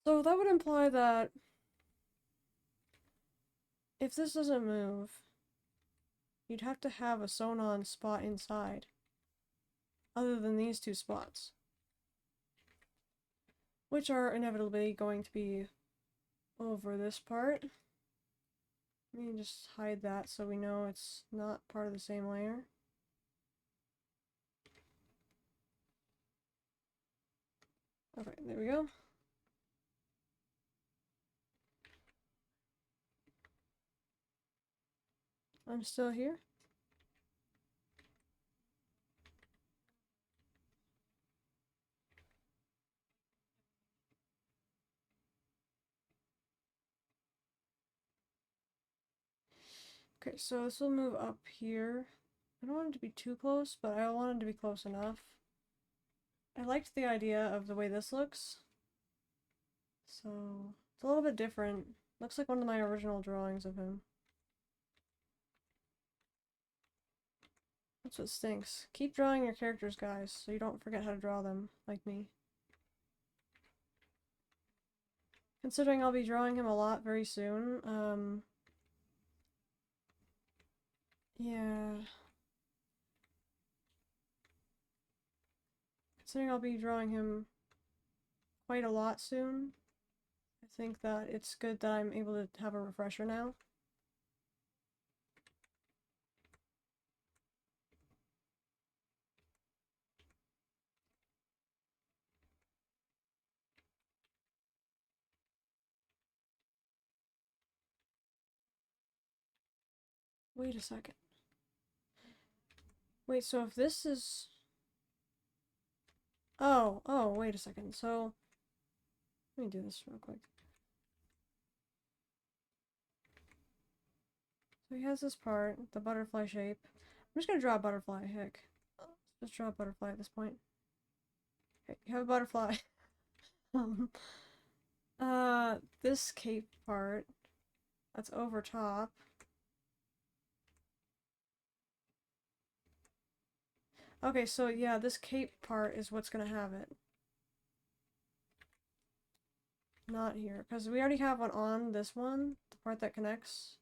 So that would imply that if this doesn't move, you'd have to have a sewn on spot inside, other than these two spots, which are inevitably going to be over this part. Let me just hide that so we know it's not part of the same layer. Okay, there we go. I'm still here. Okay, so this will move up here. I don't want it to be too close, but I want it to be close enough. I liked the idea of the way this looks. So, it's a little bit different. Looks like one of my original drawings of him. That's what stinks. Keep drawing your characters, guys, so you don't forget how to draw them, like me. Considering I'll be drawing him a lot very soon, yeah. Considering I'll be drawing him quite a lot soon, I think that it's good that I'm able to have a refresher now. Wait a second. Wait, so if this is... Oh, wait a second. So, let me do this real quick. So he has this part, the butterfly shape. I'm just gonna draw a butterfly, heck. Just draw a butterfly at this point. Okay, you have a butterfly. um, this cape part, that's over top. Okay, so yeah, this cape part is what's gonna have it. Not here, because we already have one on this one, the part that connects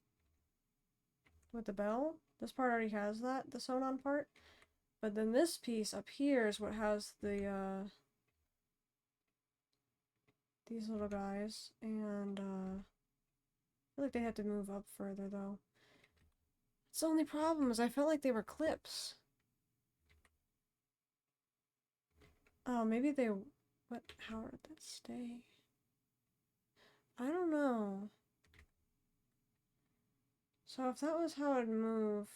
with the bell. This part already has that, the sewn on part. But then this piece up here is what has the, these little guys, and, I feel like they had to move up further, though. It's the only problem is I felt like they were clips. Oh, maybe they... What? How did that stay? I don't know. So if that was how it'd move...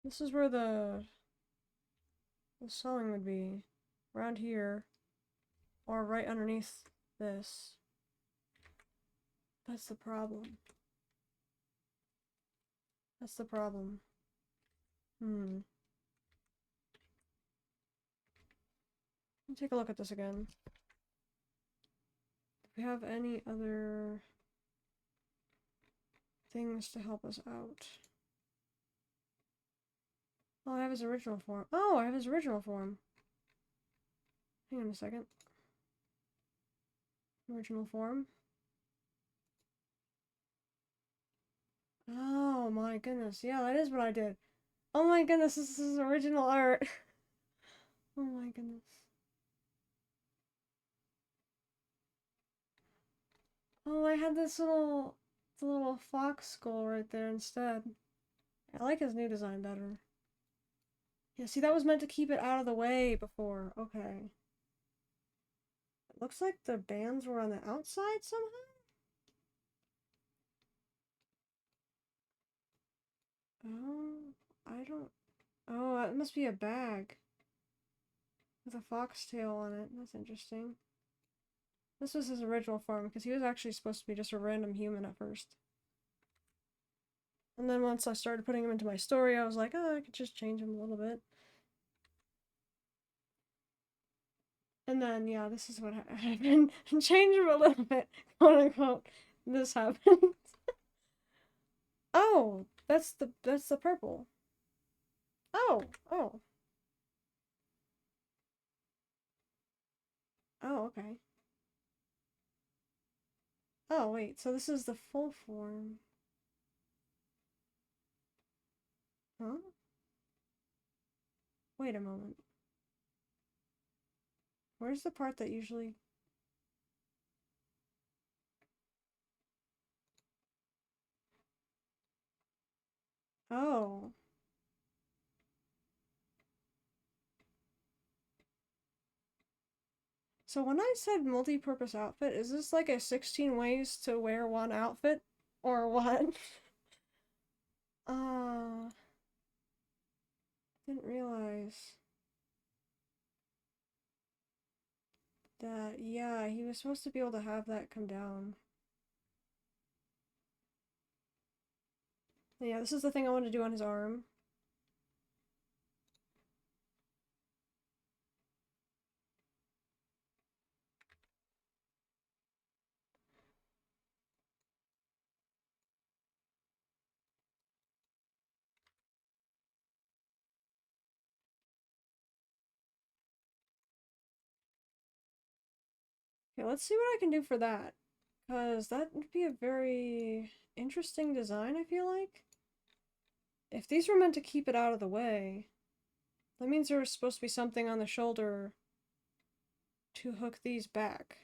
This is where the sewing would be. Around here. Or right underneath this. That's the problem. That's the problem. Let me take a look at this again. Do we have any other things to help us out? Oh, I have his original form. Oh, I have his original form. Hang on a second. Original form. Oh my goodness. Yeah, that is what I did. Oh my goodness, this is original art. Oh my goodness. Oh, I had this little fox skull right there instead. I like his new design better. Yeah, see, that was meant to keep it out of the way before. Okay. It looks like the bands were on the outside somehow? Oh, I don't... Oh, it must be a bag. With a foxtail on it. That's interesting. This was his original form, because he was actually supposed to be just a random human at first. And then once I started putting him into my story, I was like, oh, I could just change him a little bit. And then, yeah, this is what happened. Change him a little bit, quote unquote. This happened. Oh, that's the purple. Oh. Oh, okay. Oh, wait, so this is the full form. Huh? Wait a moment. Where's the part that usually... Oh. So when I said multi-purpose outfit, is this like a 16 ways to wear one outfit? Or what? Didn't realize that, yeah, he was supposed to be able to have that come down. Yeah, this is the thing I want to do on his arm. Okay, let's see what I can do for that. Because that would be a very interesting design, I feel like. If these were meant to keep it out of the way, that means there was supposed to be something on the shoulder to hook these back.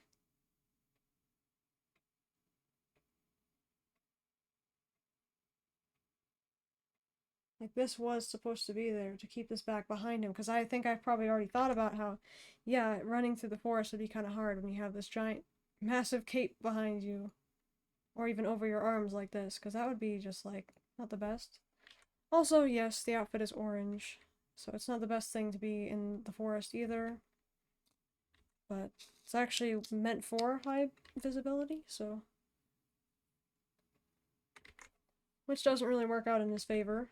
Like, this was supposed to be there to keep this back behind him, because I think I've probably already thought about how, yeah, running through the forest would be kind of hard when you have this giant, massive cape behind you, or even over your arms like this, because that would be just, like, not the best. Also, yes, the outfit is orange, so it's not the best thing to be in the forest either, but it's actually meant for high visibility, so... Which doesn't really work out in his favor.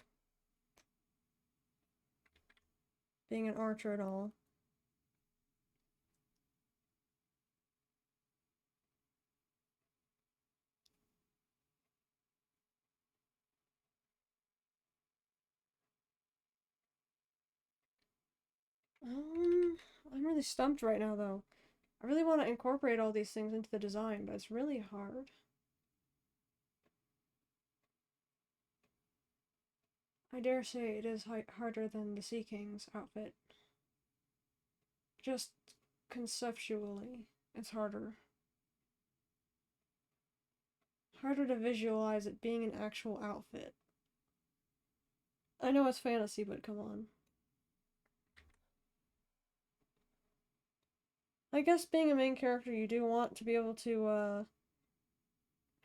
Being an archer at all. I'm really stumped right now, though. I really want to incorporate all these things into the design, but it's really hard. I dare say it is harder than the Sea King's outfit. Just conceptually, it's harder. Harder to visualize it being an actual outfit. I know it's fantasy, but come on. I guess being a main character, you do want to be able to,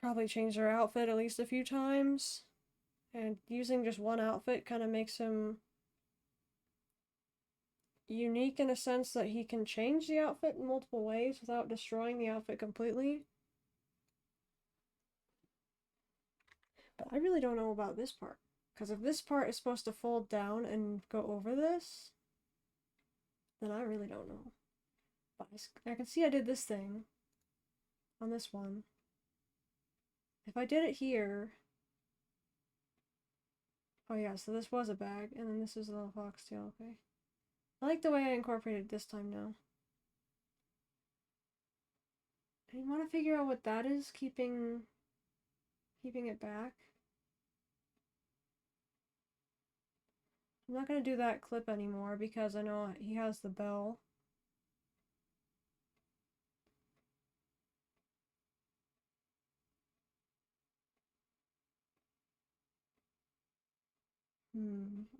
probably change their outfit at least a few times. And using just one outfit kind of makes him unique in a sense that he can change the outfit in multiple ways without destroying the outfit completely. But I really don't know about this part. Because if this part is supposed to fold down and go over this, then I really don't know. But I can see I did this thing on this one. If I did it here... Oh yeah, so this was a bag, and then this is a little foxtail, okay. I like the way I incorporated it this time now. I want to figure out what that is, keeping it back. I'm not going to do that clip anymore because I know he has the bell.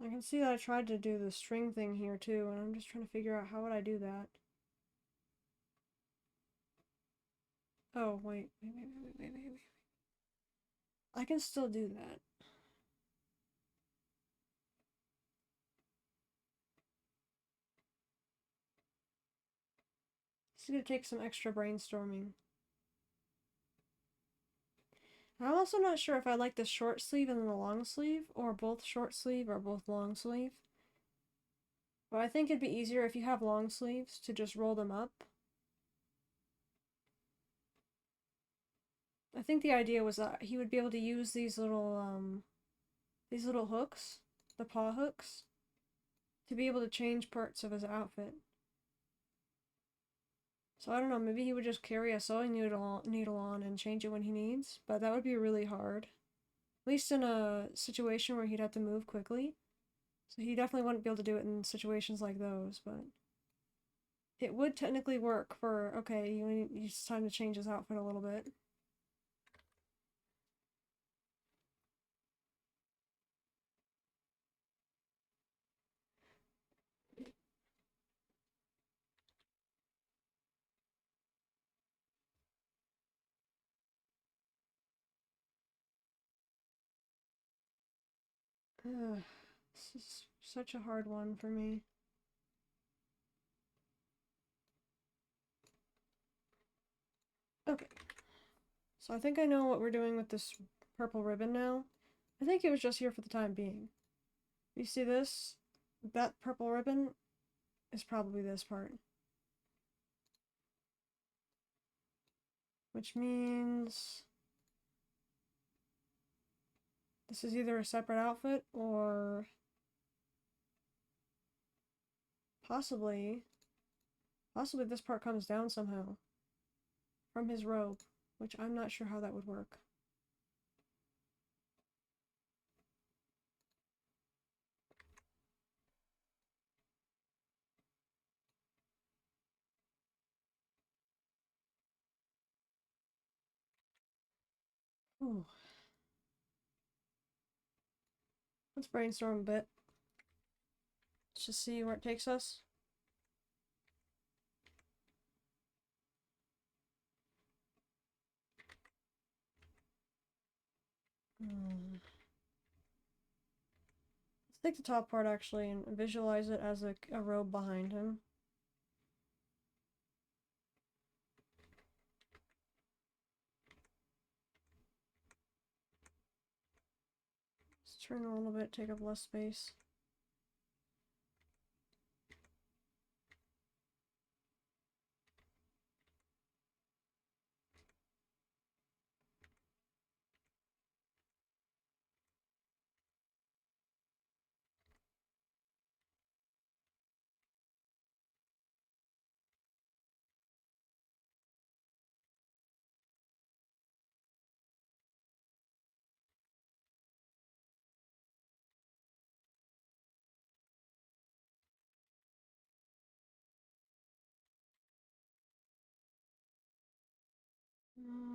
I can see that I tried to do the string thing here too, and I'm just trying to figure out how would I do that. Oh, wait. I can still do that. It's gonna take some extra brainstorming. I'm also not sure if I like the short sleeve and the long sleeve, or both short sleeve or both long sleeve. But I think it'd be easier if you have long sleeves to just roll them up. I think the idea was that he would be able to use these little hooks, the paw hooks, to be able to change parts of his outfit. So I don't know, maybe he would just carry a sewing needle on and change it when he needs, but that would be really hard. At least in a situation where he'd have to move quickly. So he definitely wouldn't be able to do it in situations like those, but it would technically work for, okay, it's time to change his outfit a little bit. Ugh, this is such a hard one for me. Okay. So I think I know what we're doing with this purple ribbon now. I think it was just here for the time being. You see this? That purple ribbon is probably this part. Which means this is either a separate outfit or possibly this part comes down somehow from his robe, which I'm not sure how that would work. Ooh. Let's brainstorm a bit. Let's just see where it takes us. Let's take the top part actually and visualize it as a robe behind him. Let's turn a little bit, take up less space.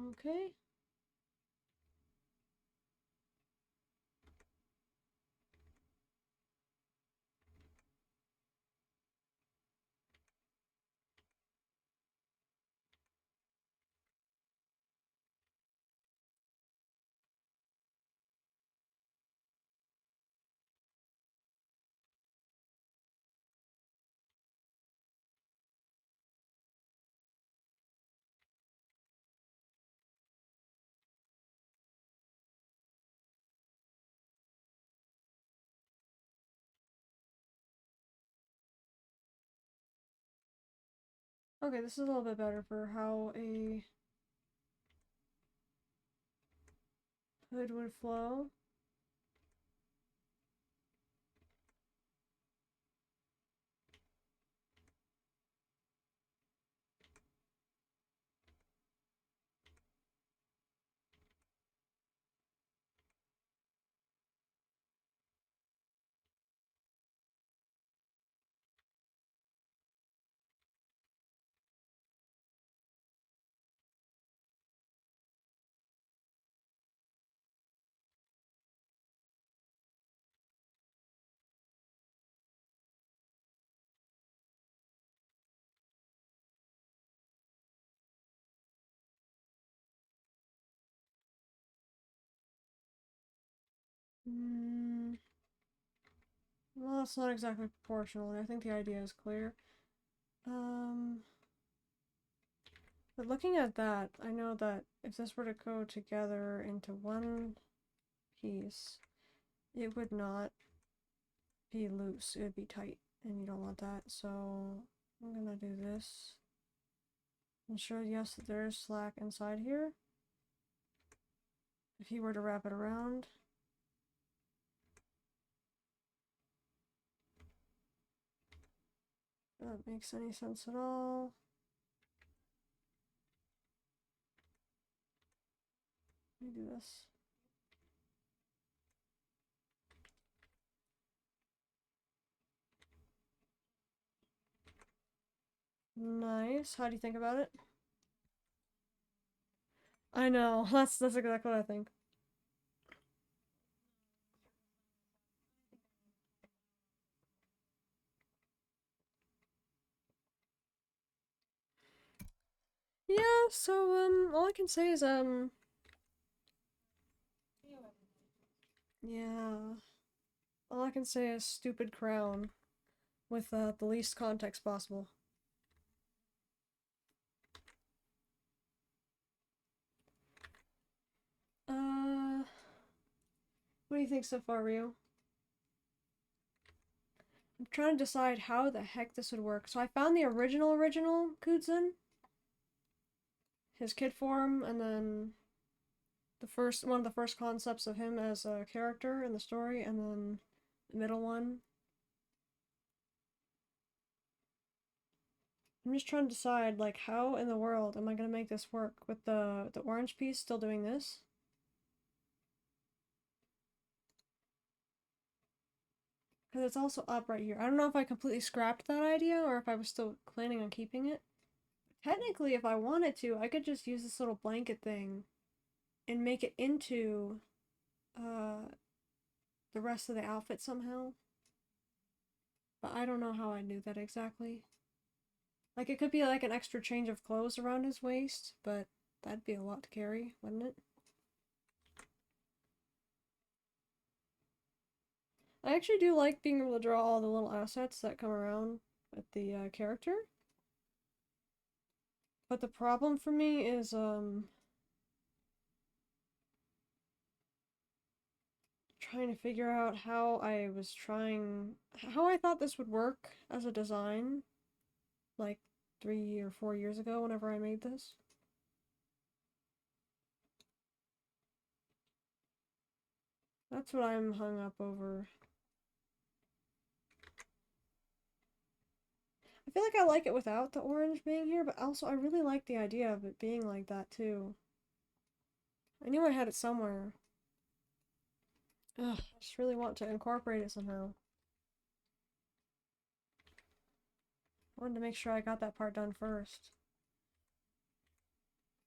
Okay. Okay, this is a little bit better for how a hood would flow. Well, it's not exactly proportional. I think the idea is clear. But looking at that, I know that if this were to go together into one piece, it would not be loose. It would be tight, and you don't want that. So I'm gonna do this. Ensure, yes, that there is slack inside here. If he were to wrap it around. If that makes any sense at all. Let me do this. Nice. How do you think about it? I know. That's exactly what I think. Yeah, so all I can say is yeah. All I can say is stupid crown with the least context possible. What do you think so far, Rio? I'm trying to decide how the heck this would work. So I found the original Kudzen, his kid form, and then one of the first concepts of him as a character in the story, and then the middle one. I'm just trying to decide, like, how in the world am I gonna make this work with the orange piece still doing this? Because it's also up right here. I don't know if I completely scrapped that idea or if I was still planning on keeping it. Technically, if I wanted to, I could just use this little blanket thing and make it into uh, the rest of the outfit somehow. But I don't know how I do that exactly. Like, it could be like an extra change of clothes around his waist, but that'd be a lot to carry, wouldn't it? I actually do like being able to draw all the little assets that come around with the character. But the problem for me is, trying to figure out how I thought this would work as a design, like 3 or 4 years ago whenever I made this. That's what I'm hung up over. I feel like I like it without the orange being here, but also I really like the idea of it being like that too. I knew I had it somewhere. Ugh, I just really want to incorporate it somehow. I wanted to make sure I got that part done first.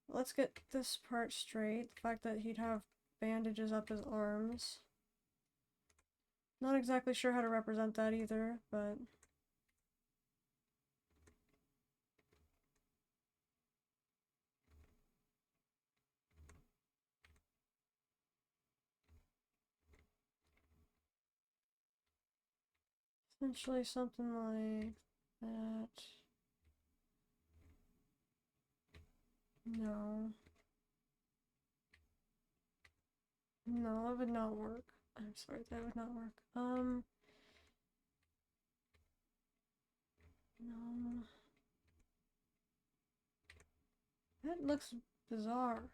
Let's get this part straight. The fact that he'd have bandages up his arms. Not exactly sure how to represent that either, but... essentially something like that. No. No, that would not work. I'm sorry, that would not work. No. That looks bizarre.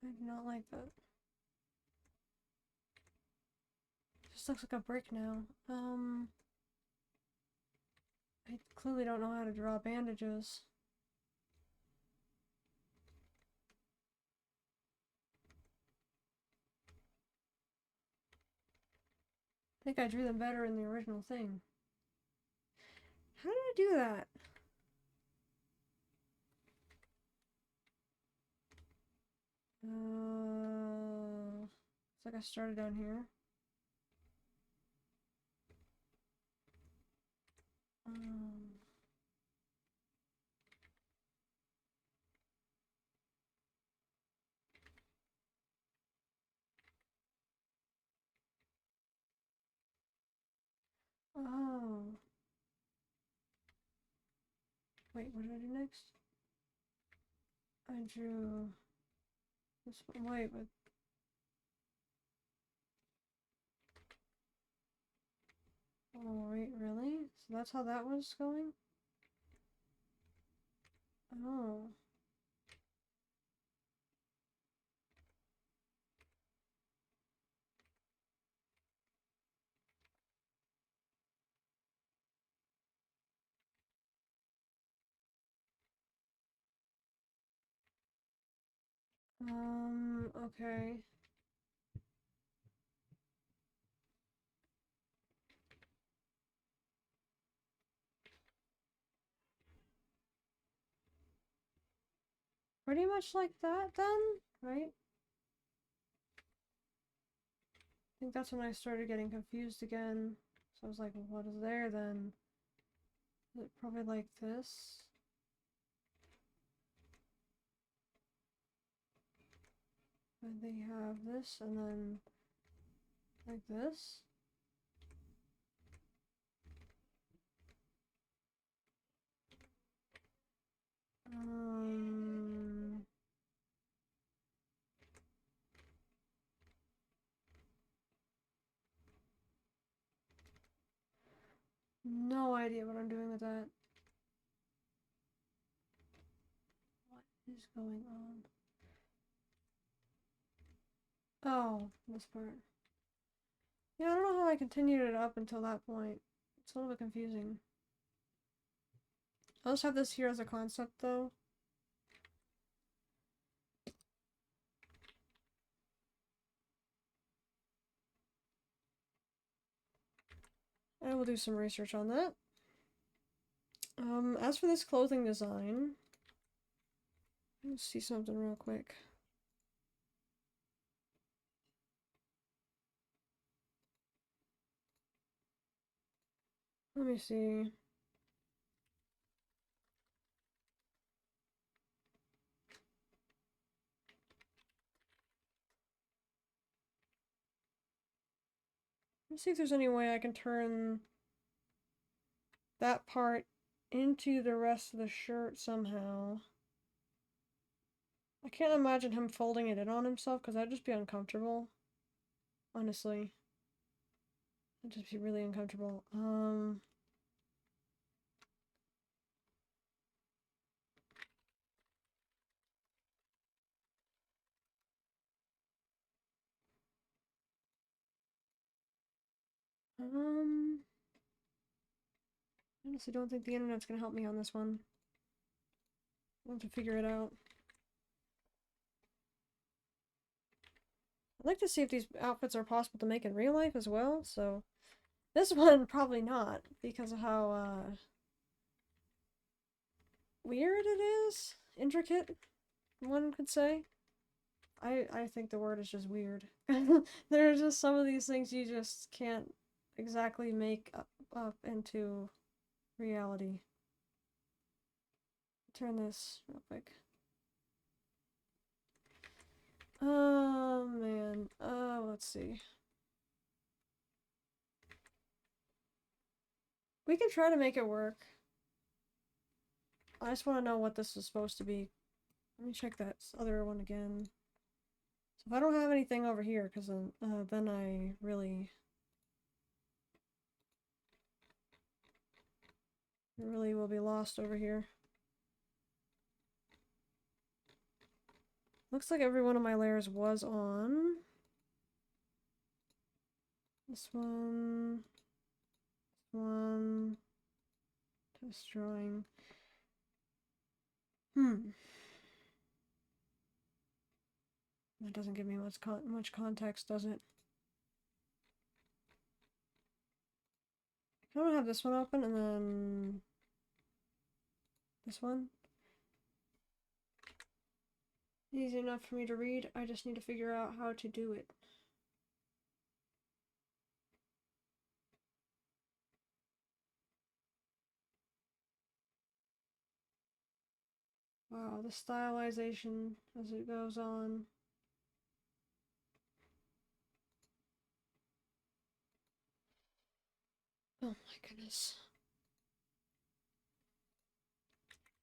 I do not like that. Just looks like a brick now. I clearly don't know how to draw bandages. I think I drew them better in the original thing. How did I do that? It's like I started down here. Um, oh. Wait, what did I do next? I drew this one. Wait, but... oh, wait, really? So that's how that was going? Oh. Okay. Pretty much like that then, right? I think that's when I started getting confused again. So I was like, well, what is there then? Is it probably like this? And they have this, and then like this? Um... No idea what I'm doing with that. What is going on? Oh, this part. Yeah, I don't know how I continued it up until that point. It's a little bit confusing. I'll just have this here as a concept though. I will do some research on that. As for this clothing design, let's see something real quick. Let me see. Let's see if there's any way I can turn that part into the rest of the shirt somehow. I can't imagine him folding it in on himself because that'd just be uncomfortable. Honestly. It'd just be really uncomfortable. I honestly don't think the internet's gonna help me on this one. I'll have to figure it out. I'd like to see if these outfits are possible to make in real life as well, so... This one, probably not, because of how, weird it is? Intricate, one could say. I think the word is just weird. There are just some of these things you just can't exactly make up into reality. Turn this real quick. Oh man. Let's see. We can try to make it work. I just want to know what this is supposed to be. Let me check that other one again. So if I don't have anything over here, because then I really will be lost over here. Looks like every one of my layers was on. This one. Test drawing. That doesn't give me much context, does it? I don't have this one open and then this one. Easy enough for me to read. I just need to figure out how to do it. Wow, the stylization as it goes on. Oh my goodness.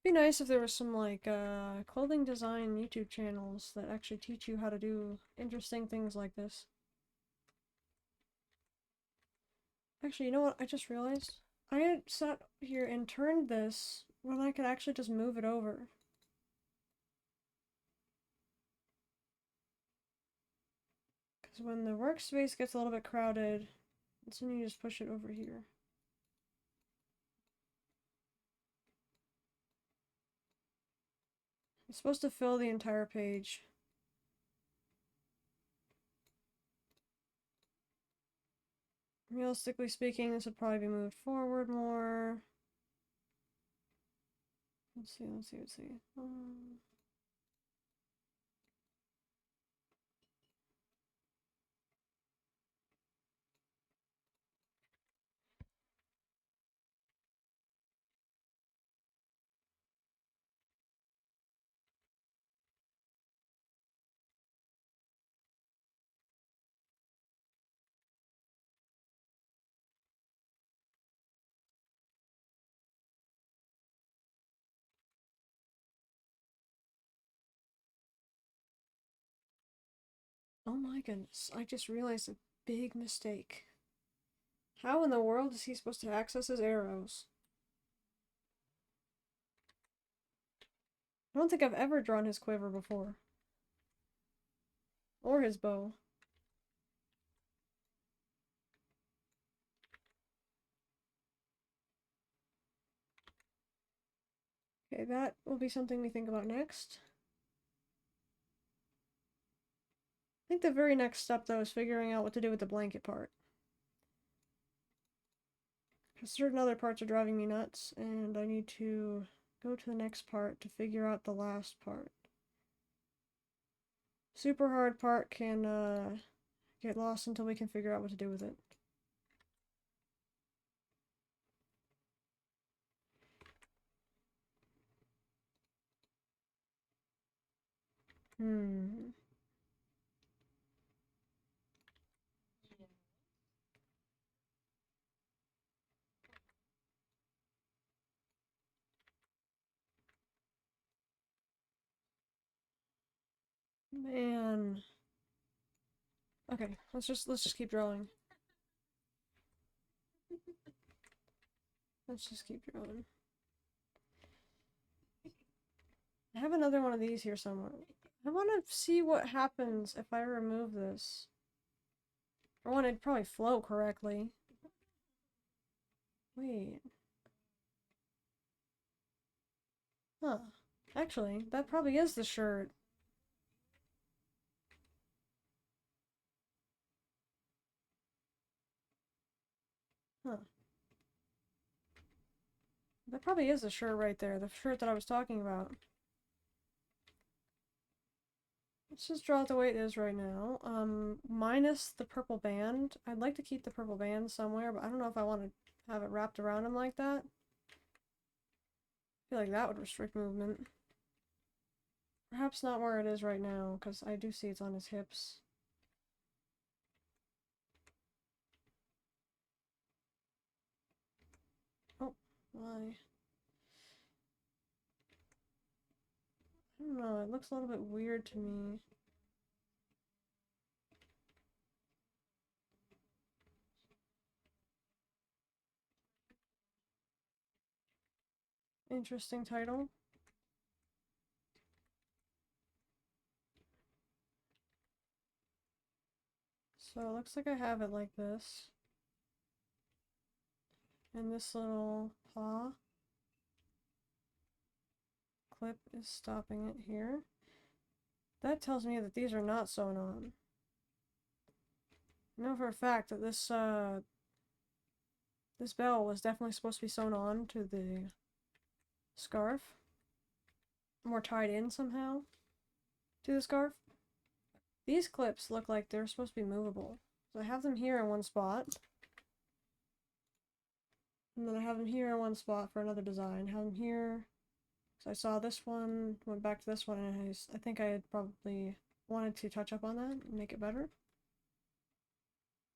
It'd be nice if there was some like clothing design YouTube channels that actually teach you how to do interesting things like this. Actually, you know what? I just realized I had sat here and turned this when I could actually just move it over. Because when the workspace gets a little bit crowded, that's when you just push it over here. It's supposed to fill the entire page. Realistically speaking, this would probably be moved forward more. Let's see. Oh my goodness, I just realized a big mistake. How in the world is he supposed to access his arrows? I don't think I've ever drawn his quiver before. Or his bow. Okay, that will be something we think about next. I think the very next step, though, is figuring out what to do with the blanket part. Because certain other parts are driving me nuts, and I need to go to the next part to figure out the last part. Super hard part can get lost until we can figure out what to do with it. Hmm. Man. Okay, let's just keep drawing. Let's just keep drawing. I have another one of these here somewhere. I want to see what happens if I remove this. I want it to probably flow correctly. Wait. Huh. Actually, that probably is the shirt. Huh. That probably is the shirt right there. The shirt that I was talking about. Let's just draw it the way it is right now. Minus the purple band. I'd like to keep the purple band somewhere, but I don't know if I want to have it wrapped around him like that. I feel like that would restrict movement. Perhaps not where it is right now, because I do see it's on his hips. Oh, why? I don't know, it looks a little bit weird to me. Interesting title. So it looks like I have it like this. And this little paw clip is stopping it here. That tells me that these are not sewn on. I know for a fact that this bell was definitely supposed to be sewn on to the scarf. Or tied in somehow to the scarf. These clips look like they're supposed to be movable. So I have them here in one spot. And then I have them here in one spot for another design. Have them here. So I saw this one, went back to this one, and I think I had probably wanted to touch up on that and make it better.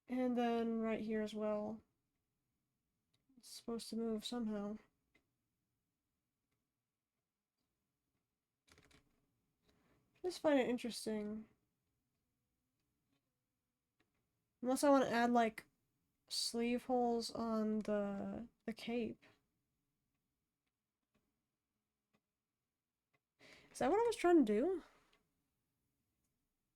And then right here as well. It's supposed to move somehow. Just find it interesting. Unless I want to add like sleeve holes on the cape. Is that what I was trying to do?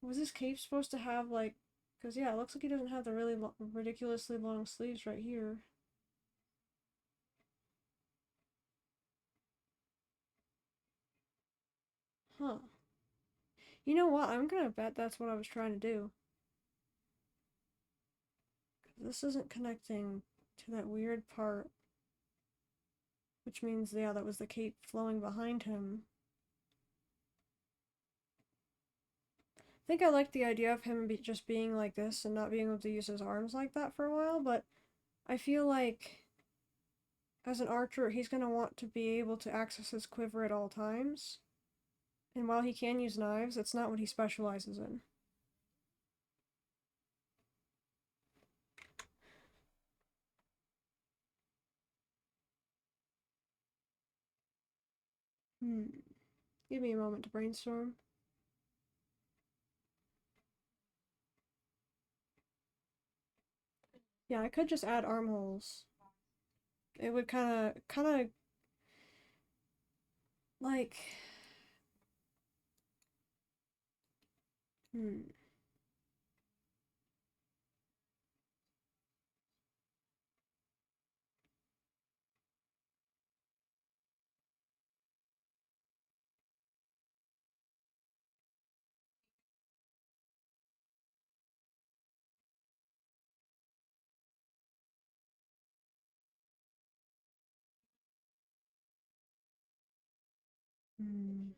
Was this cape supposed to have like, because yeah, it looks like he doesn't have the really ridiculously long sleeves right here. Huh. You know what? I'm gonna bet that's what I was trying to do. This isn't connecting to that weird part. Which means, yeah, that was the cape flowing behind him. I think I like the idea of him just being like this and not being able to use his arms like that for a while, but I feel like as an archer, he's going to want to be able to access his quiver at all times. And while he can use knives, it's not what he specializes in. Give me a moment to brainstorm. Yeah, I could just add armholes. It would kind of like, hmm. Hmm.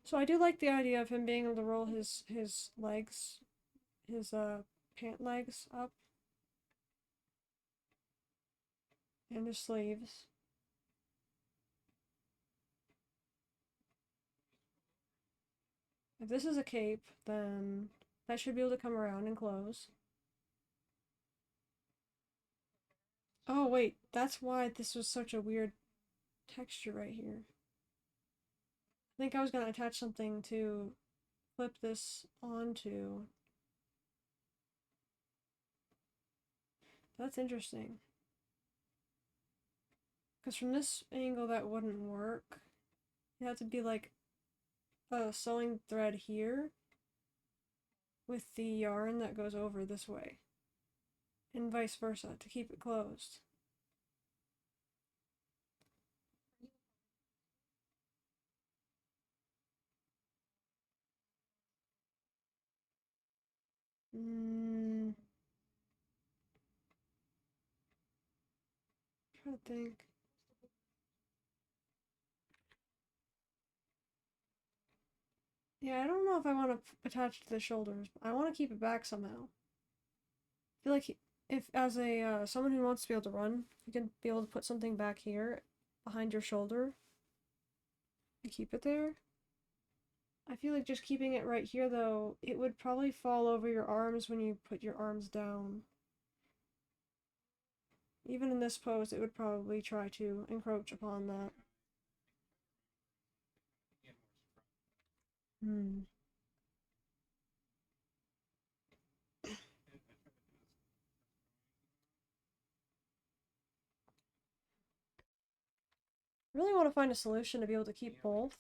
So I do like the idea of him being able to roll his legs, his pant legs up. And his sleeves. If this is a cape, then that should be able to come around and close. Oh wait, that's why this was such a weird texture right here. I think I was gonna attach something to flip this onto. That's interesting. Because from this angle that wouldn't work. It had to be like a sewing thread here with the yarn that goes over this way. And vice versa to keep it closed. Trying to think. Yeah, I don't know if I want to attach to the shoulders. I want to keep it back somehow. I feel like if, as a someone who wants to be able to run, you can be able to put something back here behind your shoulder and keep it there. I feel like just keeping it right here, though, it would probably fall over your arms when you put your arms down. Even in this pose, it would probably try to encroach upon that. Hmm. I really want to find a solution to be able to keep both.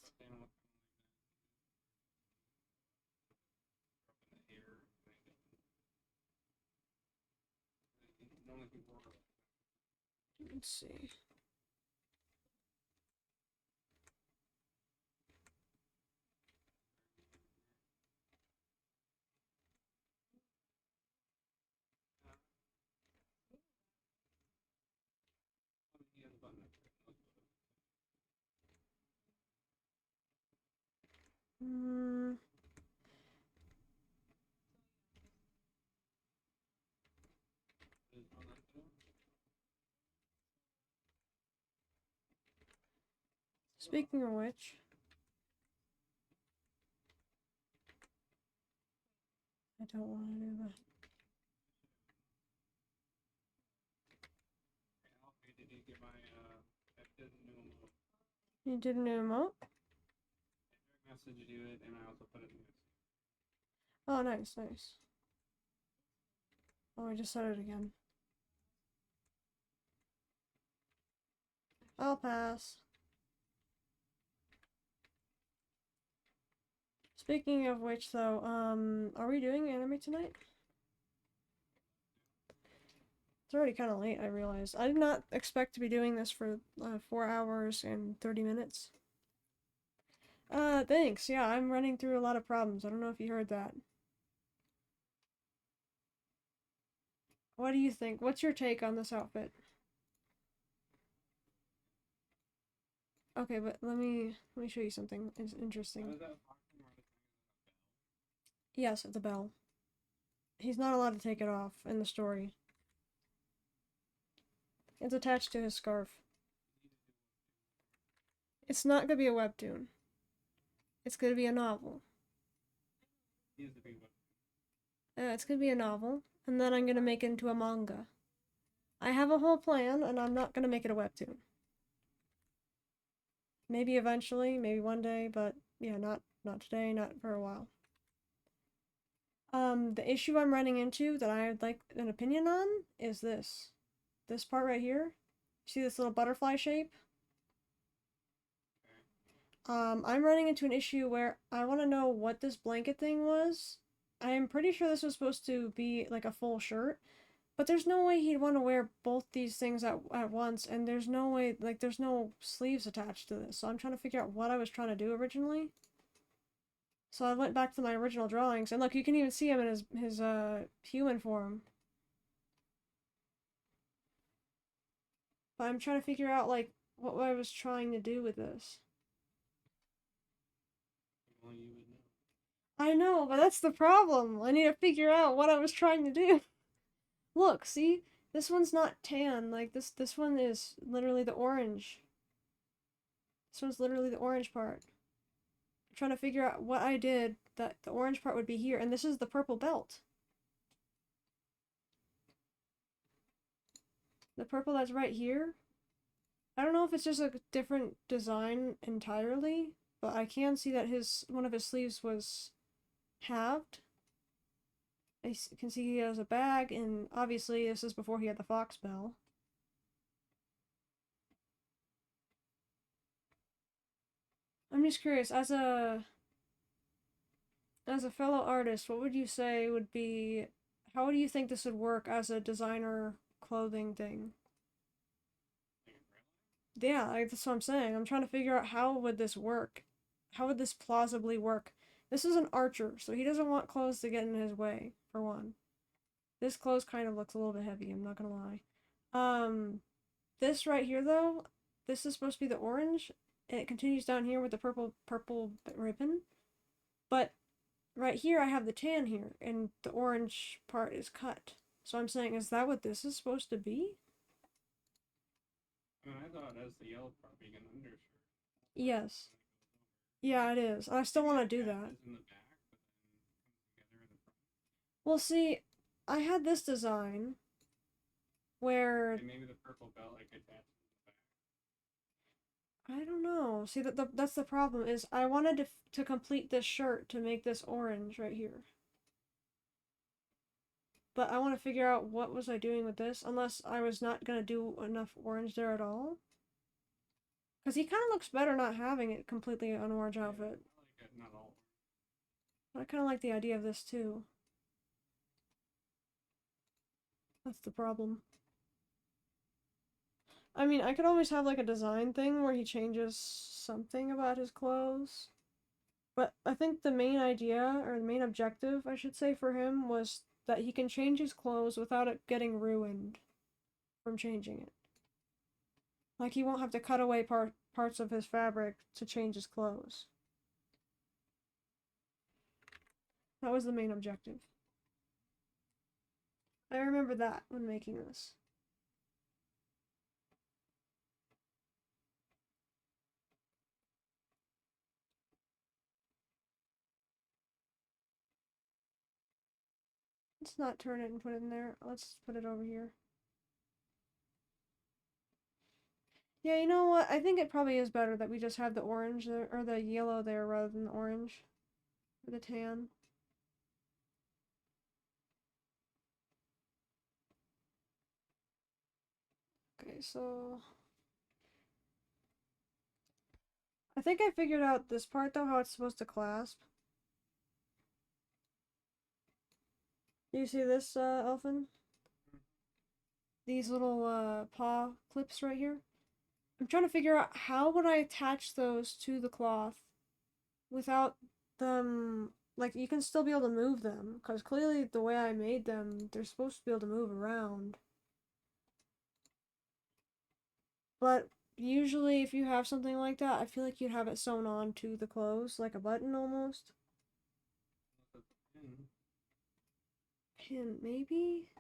Let's see. Hmm. Speaking of which, I don't want to do that. You did a new emote? Oh, nice, nice. Oh, I just said it again. I'll pass. Speaking of which, though, are we doing anime tonight? It's already kind of late, I realize. I did not expect to be doing this for 4 hours and 30 minutes. Thanks. Yeah, I'm running through a lot of problems. I don't know if you heard that. What do you think? What's your take on this outfit? Okay, but let me show you something interesting. Yes, the bell. He's not allowed to take it off in the story. It's attached to his scarf. It's not gonna be a webtoon. It's gonna be a novel. It's gonna be a novel, and then I'm gonna make it into a manga. I have a whole plan, and I'm not gonna make it a webtoon. Maybe eventually, maybe one day, but yeah, not today, not for a while. The issue I'm running into that I would like an opinion on is this. This part right here. See this little butterfly shape? I'm running into an issue where I want to know what this blanket thing was. I'm pretty sure this was supposed to be like a full shirt, but there's no way he'd want to wear both these things at once, and there's no way, like, there's no sleeves attached to this, so I'm trying to figure out what I was trying to do originally. So I went back to my original drawings, and look, you can even see him in his human form. But I'm trying to figure out, like, what I was trying to do with this. I know, but that's the problem. I need to figure out what I was trying to do. Look, see? This one's not tan. Like this one is literally the orange. This one's literally the orange part. I'm trying to figure out what I did that the orange part would be here, and this is the purple belt. The purple that's right here. I don't know if it's just a different design entirely, but I can see that one of his sleeves was halved. I can see he has a bag, and obviously this is before he had the fox bell. I'm just curious, as a fellow artist, what would you say would be, how do you think this would work as a designer clothing thing? Yeah, that's what I'm saying. I'm trying to figure out how would this work? How would this plausibly work? This is an archer, so he doesn't want clothes to get in his way, for one. This clothes kind of looks a little bit heavy, I'm not gonna lie. This right here though, this is supposed to be the orange, and it continues down here with the purple ribbon. But right here I have the tan here, and the orange part is cut. So I'm saying, is that what this is supposed to be? I thought as the yellow part being an undershirt. Yes. Yeah, it is. I still want to do that. In the back, but then comes together in the front. Well, see, I had this design where And maybe the purple belt like attached to the back. I don't know. See, that's the problem is I wanted to complete this shirt to make this orange right here. But I want to figure out what was I doing with this, unless I was not going to do enough orange there at all. Because he kind of looks better not having it completely an orange outfit. I like it, not all. But I kind of like the idea of this too. That's the problem. I mean, I could always have like a design thing where he changes something about his clothes. But I think the main idea, or the main objective, I should say, for him was that he can change his clothes without it getting ruined from changing it. Like, he won't have to cut away parts of his fabric to change his clothes. That was the main objective. I remember that when making this. Let's not turn it and put it in there. Let's put it over here. Yeah, you know what? I think it probably is better that we just have the orange there, or the yellow there rather than the orange. Or the tan. Okay, so I think I figured out this part though, how it's supposed to clasp. Do you see this, Elfin? These little, paw clips right here? I'm trying to figure out how would I attach those to the cloth without them, like, you can still be able to move them, because clearly the way I made them, they're supposed to be able to move around. But usually if you have something like that, I feel like you'd have it sewn on to the clothes, like a button almost. Pin, maybe?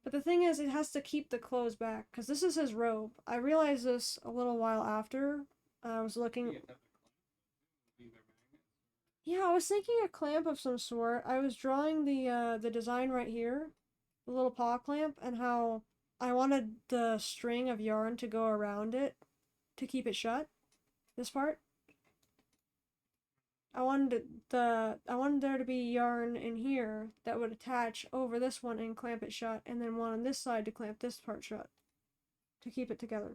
But the thing is, it has to keep the clothes back, because this is his robe. I realized this a little while after. I was looking... Yeah, I was thinking a clamp of some sort. I was drawing the design right here, the little paw clamp, and how I wanted the string of yarn to go around it to keep it shut. This part. I wanted there to be yarn in here that would attach over this one and clamp it shut, and then one on this side to clamp this part shut to keep it together.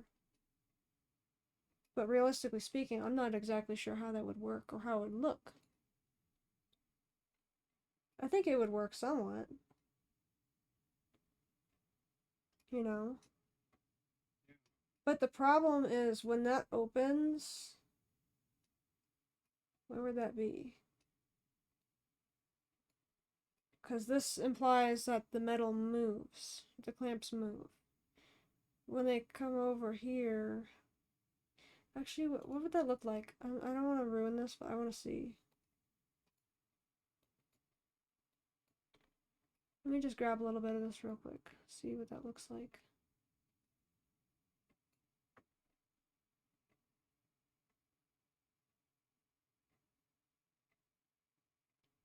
But realistically speaking, I'm not exactly sure how that would work or how it would look. I think it would work somewhat. You know? But the problem is when that opens, where would that be? Because this implies that the metal moves. The clamps move. When they come over here... Actually, what would that look like? I don't want to ruin this, but I want to see. Let me just grab a little bit of this real quick, see what that looks like.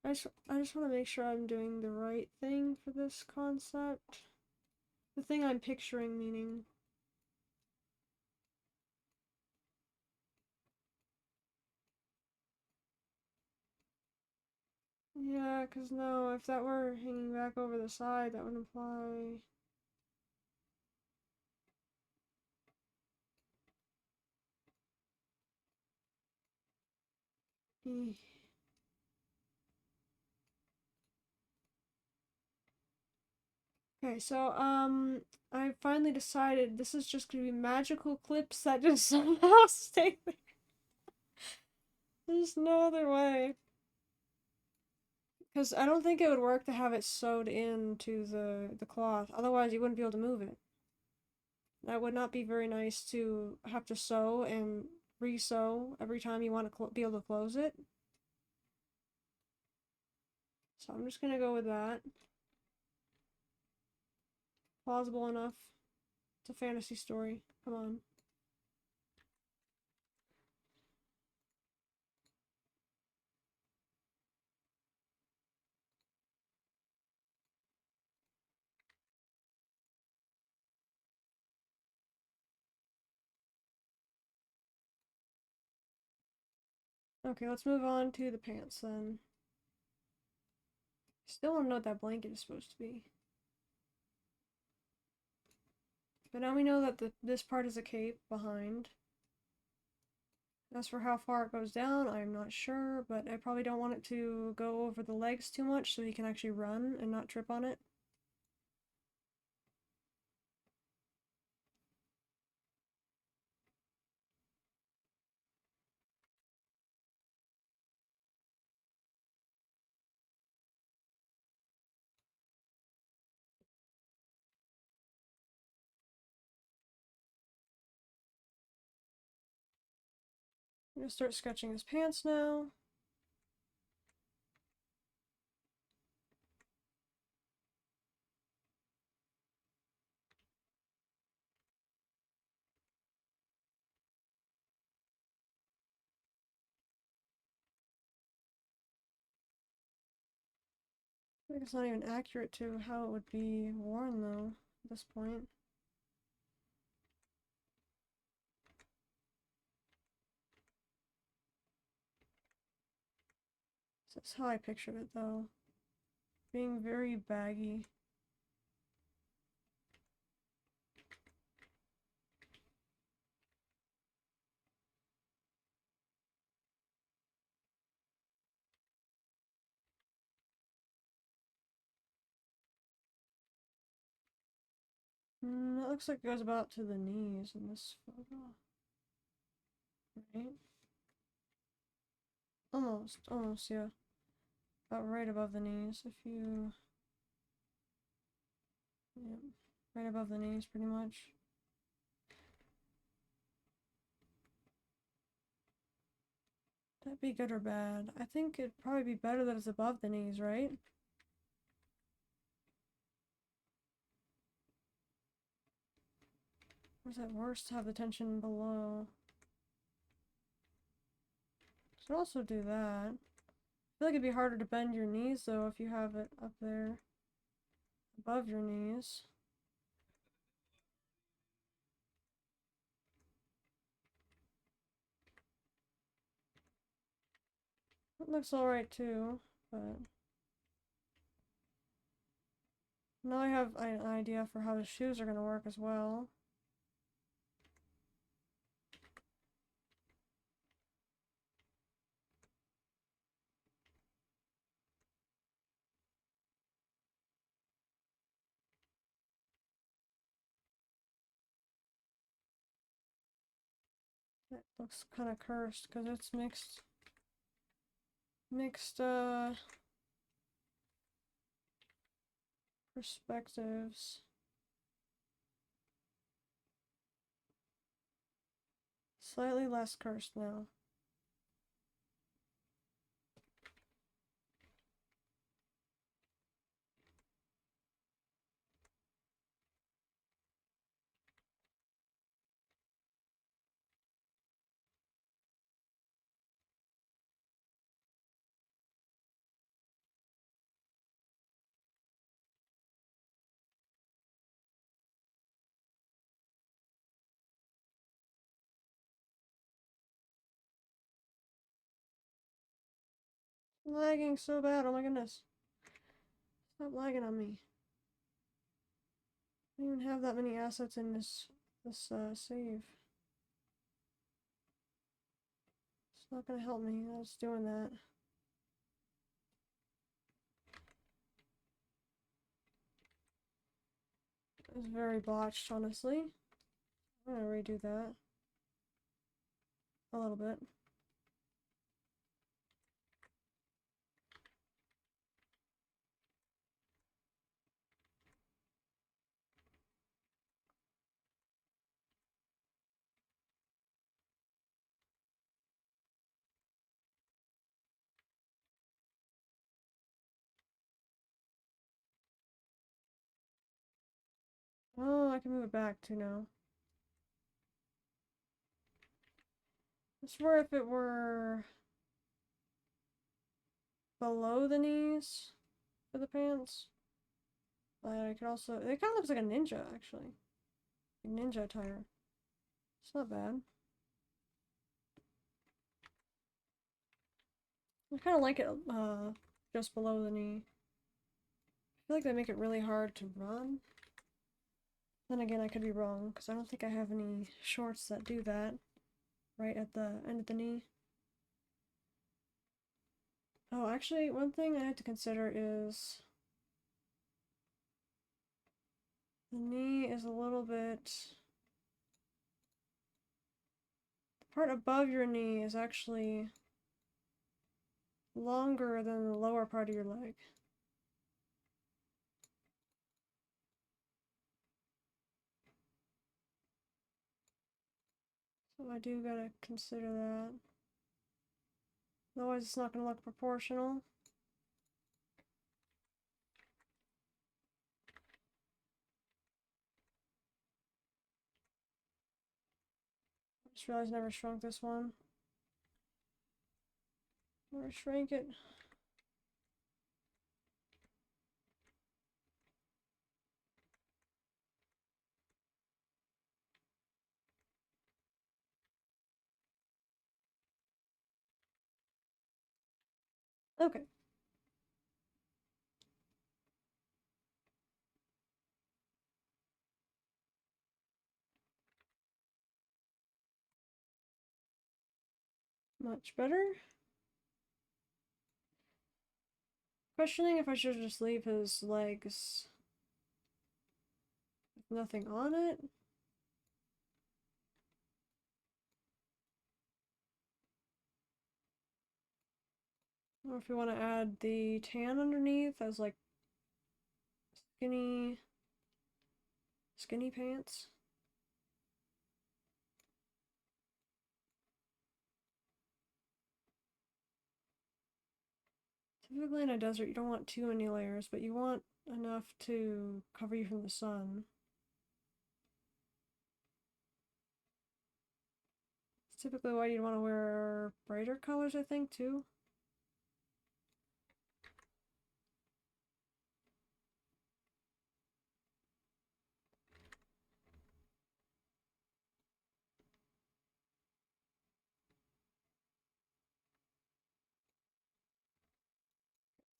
I just want to make sure I'm doing the right thing for this concept. The thing I'm picturing, meaning. Yeah, because no, if that were hanging back over the side, that would imply... Eeh. Okay, so, I finally decided this is just gonna be magical clips that just somehow stay there. There's no other way. Because I don't think it would work to have it sewed into the cloth. Otherwise, you wouldn't be able to move it. That would not be very nice to have to sew and re-sew every time you want to be able to close it. So I'm just gonna go with that. Plausible enough. It's a fantasy story. Come on. Okay, let's move on to the pants then. Still don't know what that blanket is supposed to be. But now we know that this part is a cape behind. As for how far it goes down, I'm not sure, but I probably don't want it to go over the legs too much so he can actually run and not trip on it. I'm gonna start sketching his pants now. I think it's not even accurate to how it would be worn though, at this point. That's how I pictured it though. Being very baggy. That looks like it goes about to the knees in this photo. Right? Almost, yeah. About right above the knees, if you... Yeah, right above the knees, pretty much. That'd be good or bad? I think it'd probably be better that it's above the knees, right? Or is it worse to have the tension below? Could also do that. I feel like it'd be harder to bend your knees though if you have it up there above your knees. It looks alright too, but now I have an idea for how the shoes are gonna work as well. It looks kind of cursed because it's mixed perspectives. Slightly less cursed now. Lagging so bad, oh my goodness. Stop lagging on me. I don't even have that many assets in this save. It's not gonna help me. I was doing that. It was very botched, honestly. I'm gonna redo that. A little bit. Oh, I can move it back too now. It's where if it were below the knees for the pants. But I could also, it kind of looks like a ninja actually. A ninja attire. It's not bad. I kind of like it just below the knee. I feel like they make it really hard to run. Then again, I could be wrong because I don't think I have any shorts that do that right at the end of the knee. Oh, actually, one thing I have to consider is the knee is a little bit. The part above your knee is actually longer than the lower part of your leg. So I do gotta consider that. Otherwise, it's not gonna look proportional. I just realized I never shrunk this one. Never shrank it. Okay. Much better. Questioning if I should just leave his legs with nothing on it. Or if you want to add the tan underneath as like skinny pants. Typically in a desert you don't want too many layers, but you want enough to cover you from the sun. It's typically why you'd want to wear brighter colors, I think, too.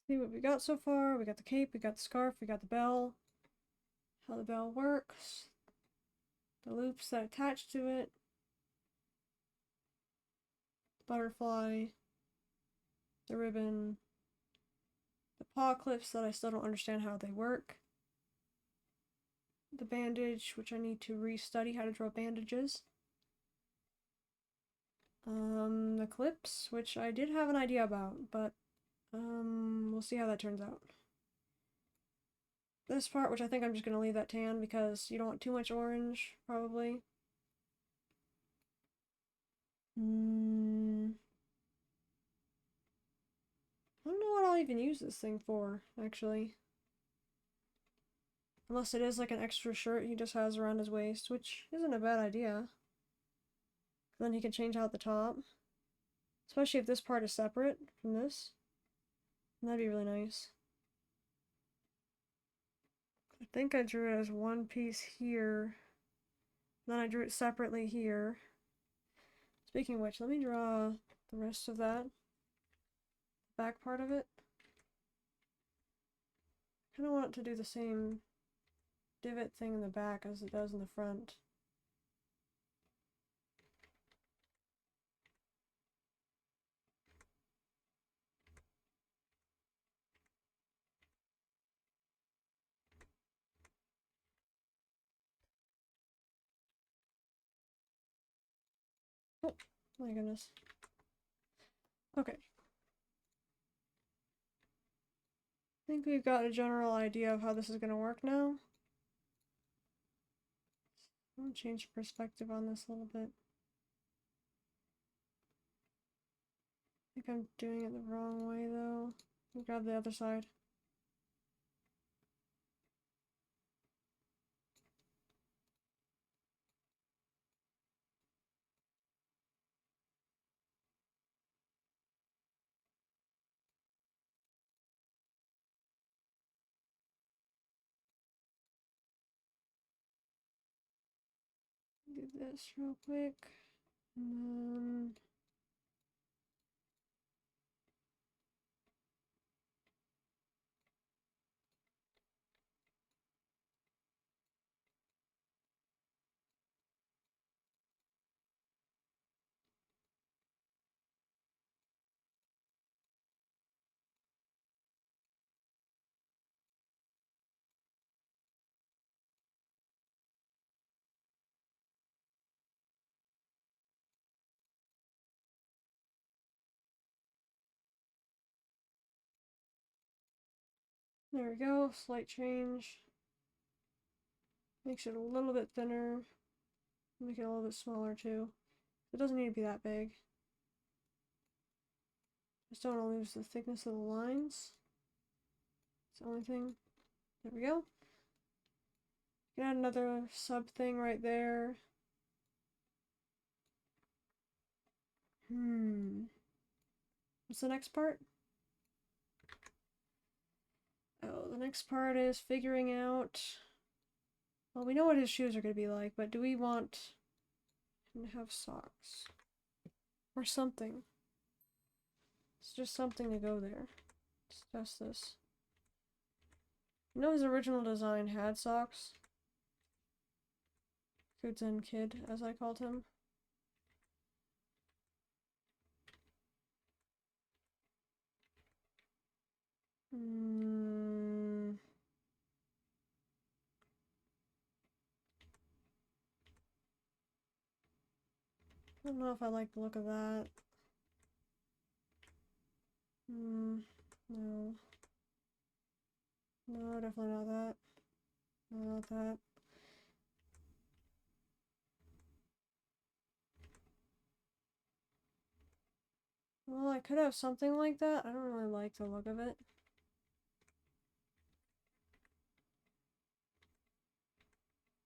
See what we got so far. We got the cape, we got the scarf, we got the bell. How the bell works. The loops that attach to it. The butterfly. The ribbon. The paw clips that I still don't understand how they work. The bandage, which I need to restudy how to draw bandages. The clips, which I did have an idea about, but we'll see how that turns out. This part, which I think I'm just going to leave that tan because you don't want too much orange, probably. I don't know what I'll even use this thing for, actually. Unless it is like an extra shirt he just has around his waist, which isn't a bad idea. Then he can change out the top. Especially if this part is separate from this. And that'd be really nice. I think I drew it as one piece here. Then I drew it separately here. Speaking of which, let me draw the rest of that. back part of it. Kind of want it to do the same divot thing in the back as it does in the front. Oh, my goodness. Okay. I think we've got a general idea of how this is going to work now. I'm going to change perspective on this a little bit. I think I'm doing it the wrong way though. I'll grab the other side. Do this real quick. And then there we go, slight change. Makes it a little bit thinner. Make it a little bit smaller too. It doesn't need to be that big. Just don't want to lose the thickness of the lines. It's the only thing. There we go. You can add another sub thing right there. What's the next part? Oh, the next part is figuring out... Well, we know what his shoes are going to be like, but do we want him to have socks? Or something. It's just something to go there. Let's test this. You know his original design had socks? Kudzen Kid, as I called him. I don't know if I like the look of that. No. No, definitely not that. No, not that. Well, I could have something like that. I don't really like the look of it.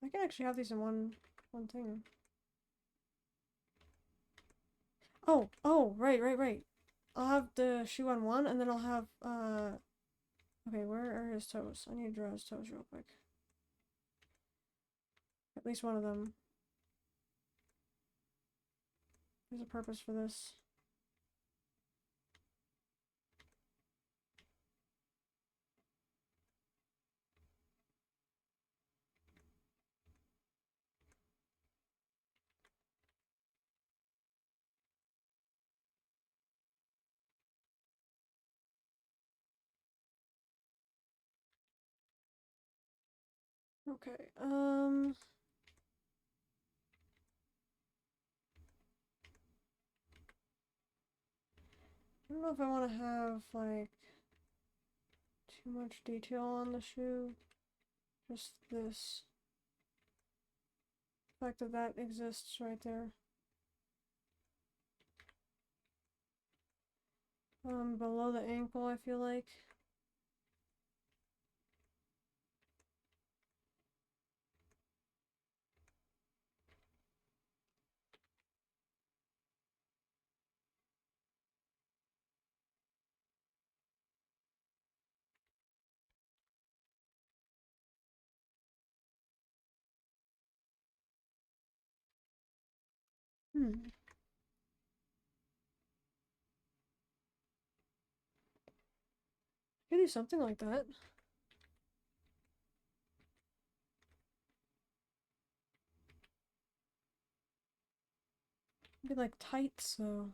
I can actually have these in one thing. Oh, right. I'll have the shoe on one, and then I'll have, okay, where are his toes? I need to draw his toes real quick. At least one of them. There's a purpose for this. Okay, I don't know if I want to have, like, too much detail on the shoe. Just this. The fact that that exists right there. Below the ankle, I feel like. Hmm. Could do something like that. Be like tights, so.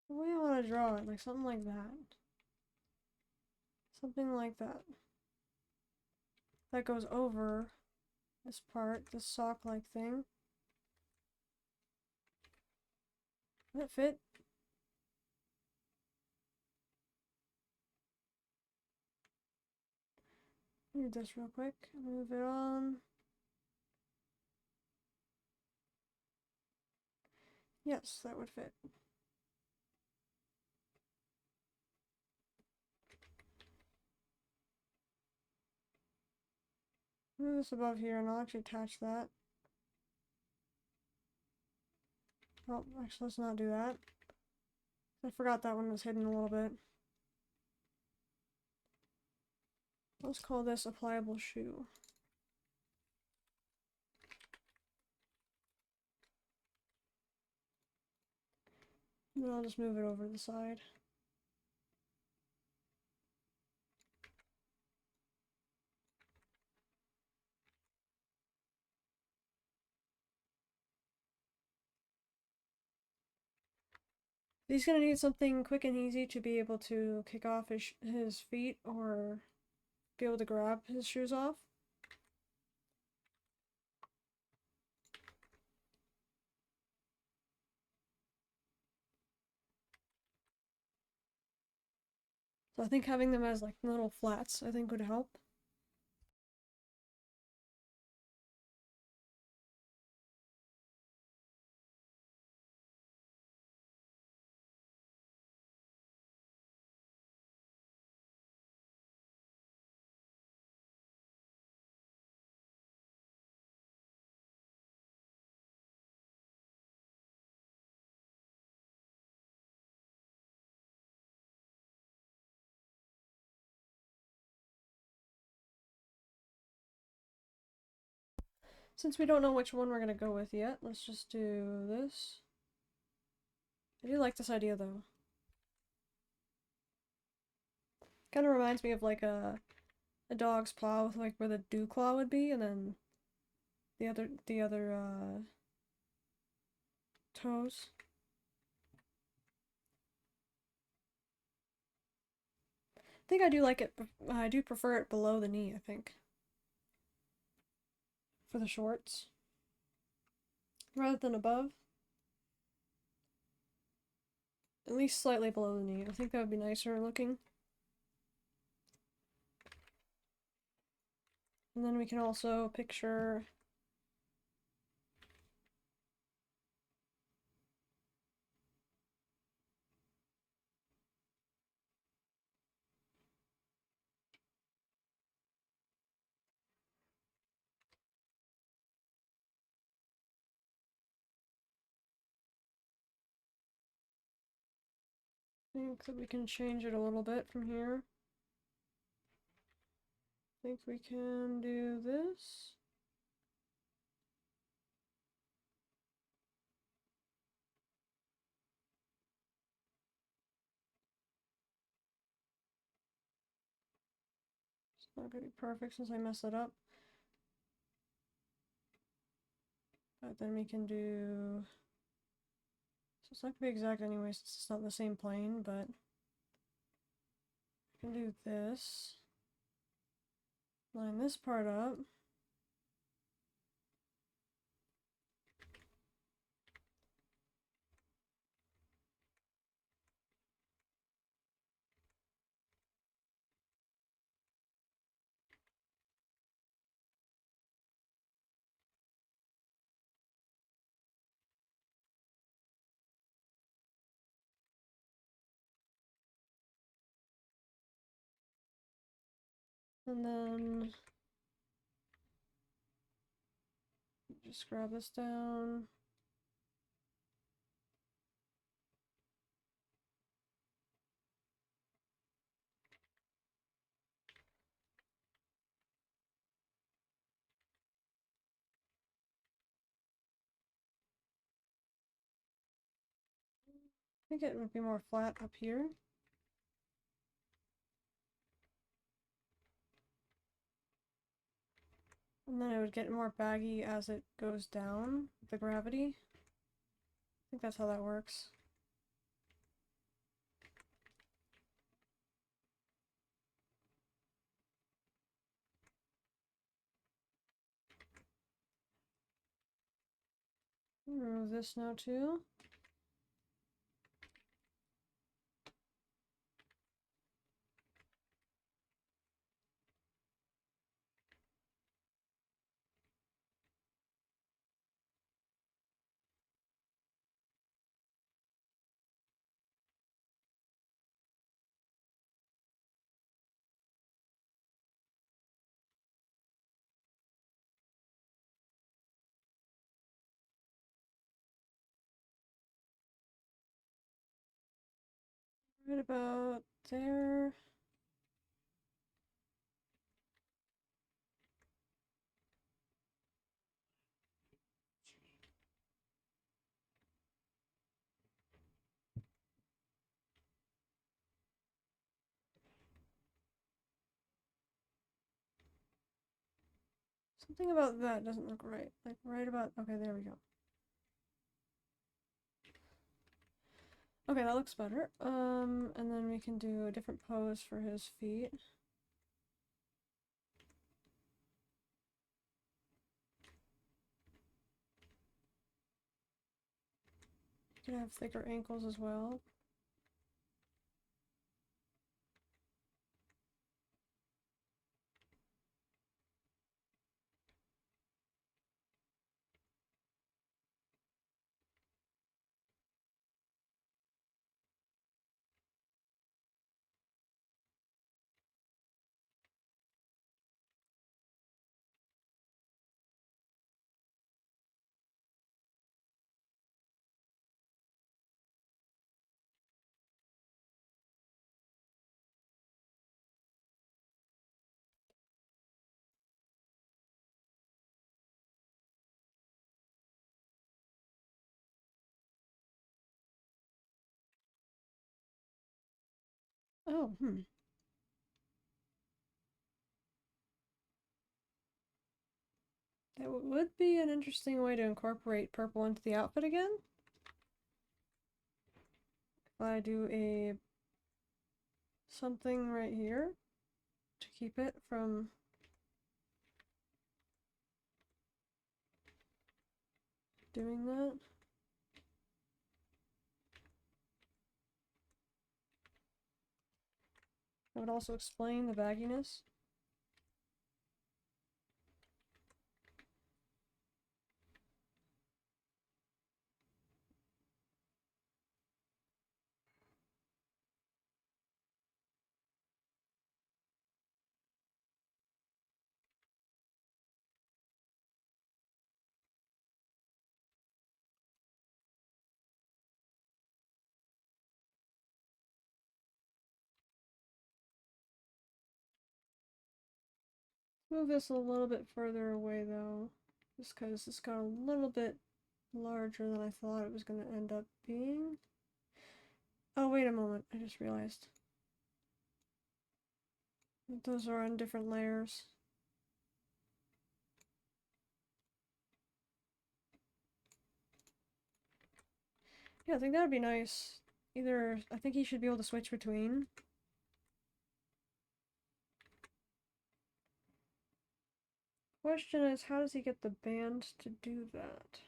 The way I want to draw it, like something like that. Something like that. That goes over this part, this sock-like thing. Does that fit? Move this real quick. Move it on. Yes, that would fit. Move this above here and I'll actually attach that. Oh, actually, let's not do that. I forgot that one was hidden a little bit. Let's call this a pliable shoe. And I'll just move it over to the side. He's gonna need something quick and easy to be able to kick off his feet or be able to grab his shoes off. So I think having them as like little flats, I think would help. Since we don't know which one we're gonna go with yet, let's just do this. I do like this idea though. Kind of reminds me of like a dog's paw with like where the dew claw would be, and then the other toes. I think I do like it. I do prefer it below the knee, I think, for the shorts, rather than above. At least slightly below the knee. I think that would be nicer looking. And then we can also picture I think that we can change it a little bit from here. I think we can do this. It's not gonna be perfect since I messed it up. But then we can do... So it's not gonna be exact anyway since it's not the same plane, but... We can do this. Line this part up. And then just grab this down. I think it would be more flat up here. And then it would get more baggy as it goes down, the gravity. I think that's how that works. Remove this now too. Right about there. Something about that doesn't look right. Like right about, okay, there we go. Okay, that looks better. And then we can do a different pose for his feet. You can have thicker ankles as well. Oh, That would be an interesting way to incorporate purple into the outfit again. If I do a something right here to keep it from doing that. That would also explain the bagginess. Move this a little bit further away though, just because it's got a little bit larger than I thought it was going to end up being. Oh, wait a moment, I just realized. Those are on different layers. Yeah, I think that would be nice. Either, I think he should be able to switch between. Question is, how does he get the band to do that?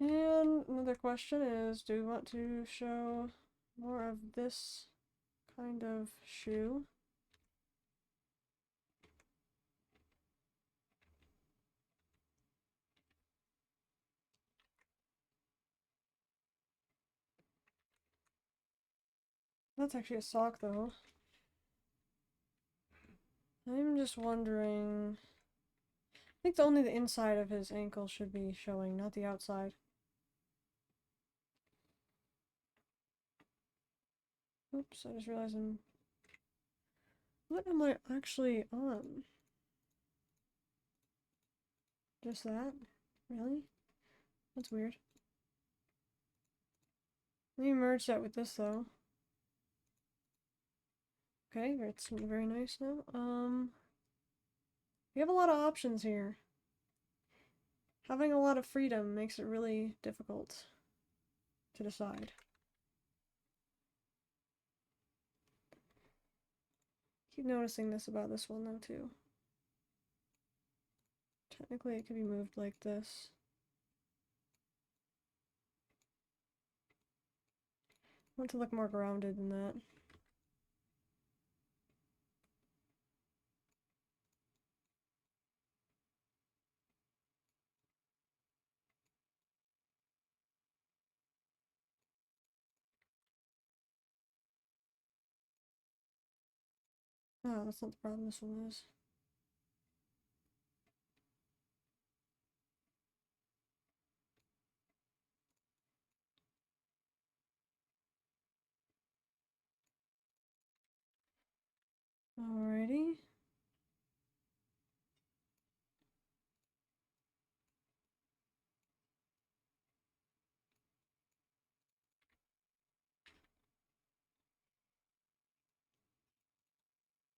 And another question is, do we want to show more of this kind of shoe? That's actually a sock, though. I'm just wondering. I think only the inside of his ankle should be showing, not the outside. Oops, I just realized I'm. What am I actually on? Just that? Really? That's weird. Let me merge that with this, though. Okay, it's very nice now. We have a lot of options here. Having a lot of freedom makes it really difficult to decide. Keep noticing this about this one, though, too. Technically, it could be moved like this. I want to look more grounded than that. Oh, that's not the problem this one is. Alrighty.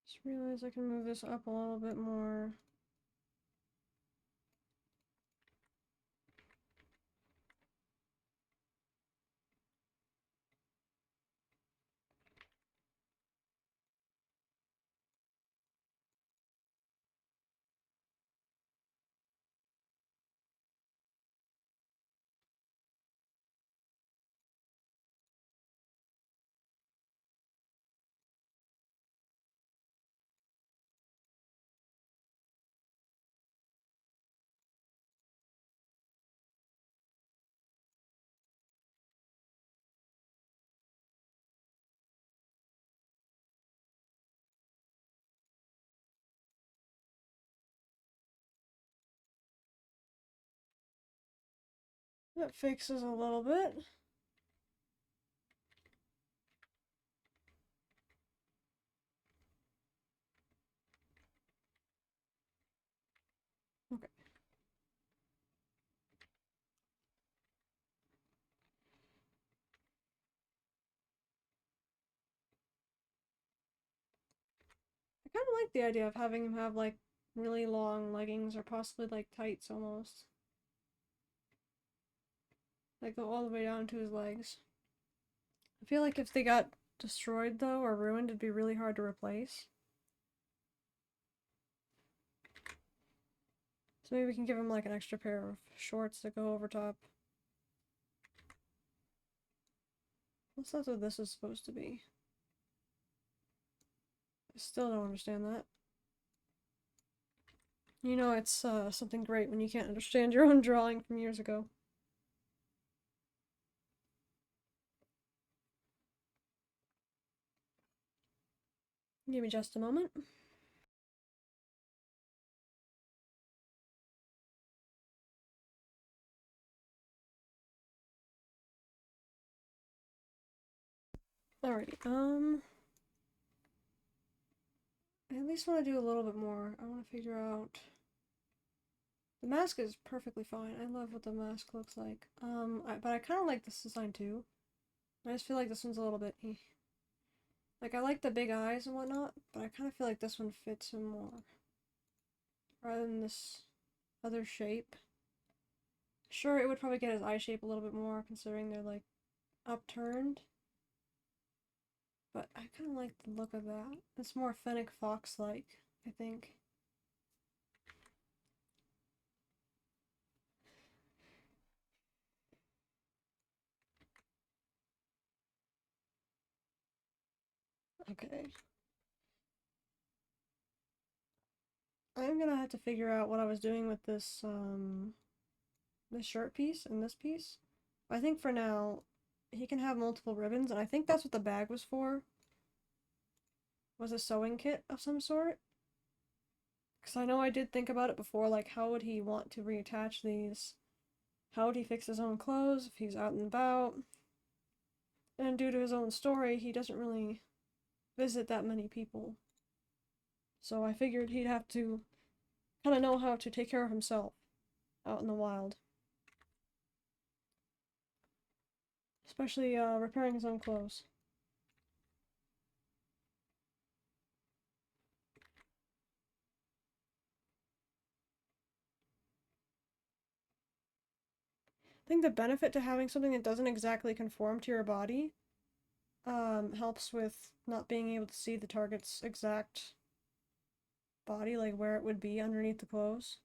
Just realized I can move this up a little bit more. That fixes a little bit. Okay. I kind of like the idea of having him have like really long leggings or possibly like tights almost. Like go all the way down to his legs. I feel like if they got destroyed though or ruined, it'd be really hard to replace. So maybe we can give him like an extra pair of shorts that go over top. What's that what this is supposed to be? I still don't understand that. You know it's something great when you can't understand your own drawing from years ago. Give me just a moment. Alrighty, I at least want to do a little bit more. I want to figure out... The mask is perfectly fine. I love what the mask looks like. But I kind of like this design too. I just feel like this one's a little bit... Like, I like the big eyes and whatnot, but I kind of feel like this one fits him more. Rather than this other shape. Sure, it would probably get his eye shape a little bit more, considering they're, like, upturned. But I kind of like the look of that. It's more Fennec Fox-like, I think. Okay. I'm gonna have to figure out what I was doing with this shirt piece and this piece. I think for now, he can have multiple ribbons, and I think that's what the bag was for. Was a sewing kit of some sort. Because I know I did think about it before, like how would he want to reattach these? How would he fix his own clothes if he's out and about? And due to his own story, he doesn't really visit that many people. So I figured he'd have to kind of know how to take care of himself out in the wild. Especially repairing his own clothes. I think the benefit to having something that doesn't exactly conform to your body helps with not being able to see the target's exact body, like where it would be underneath the clothes.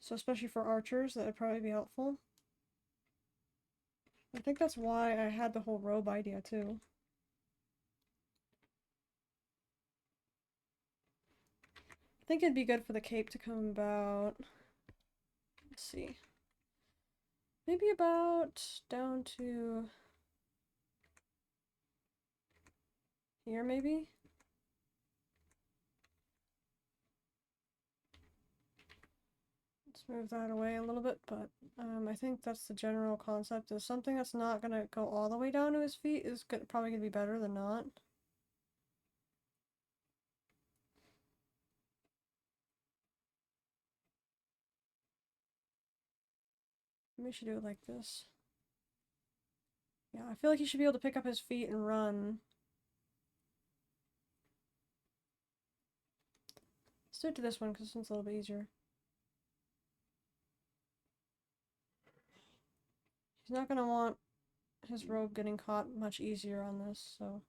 So especially for archers, that would probably be helpful. I think that's why I had the whole robe idea too. I think it'd be good for the cape to come about, let's see, maybe about down to here maybe? Let's move that away a little bit, but I think that's the general concept, is something that's not gonna go all the way down to his feet is probably gonna be better than not. Maybe we should do it like this. Yeah, I feel like he should be able to pick up his feet and run. Let's do it to this one because it's a little bit easier. He's not gonna want his robe getting caught much easier on this, so.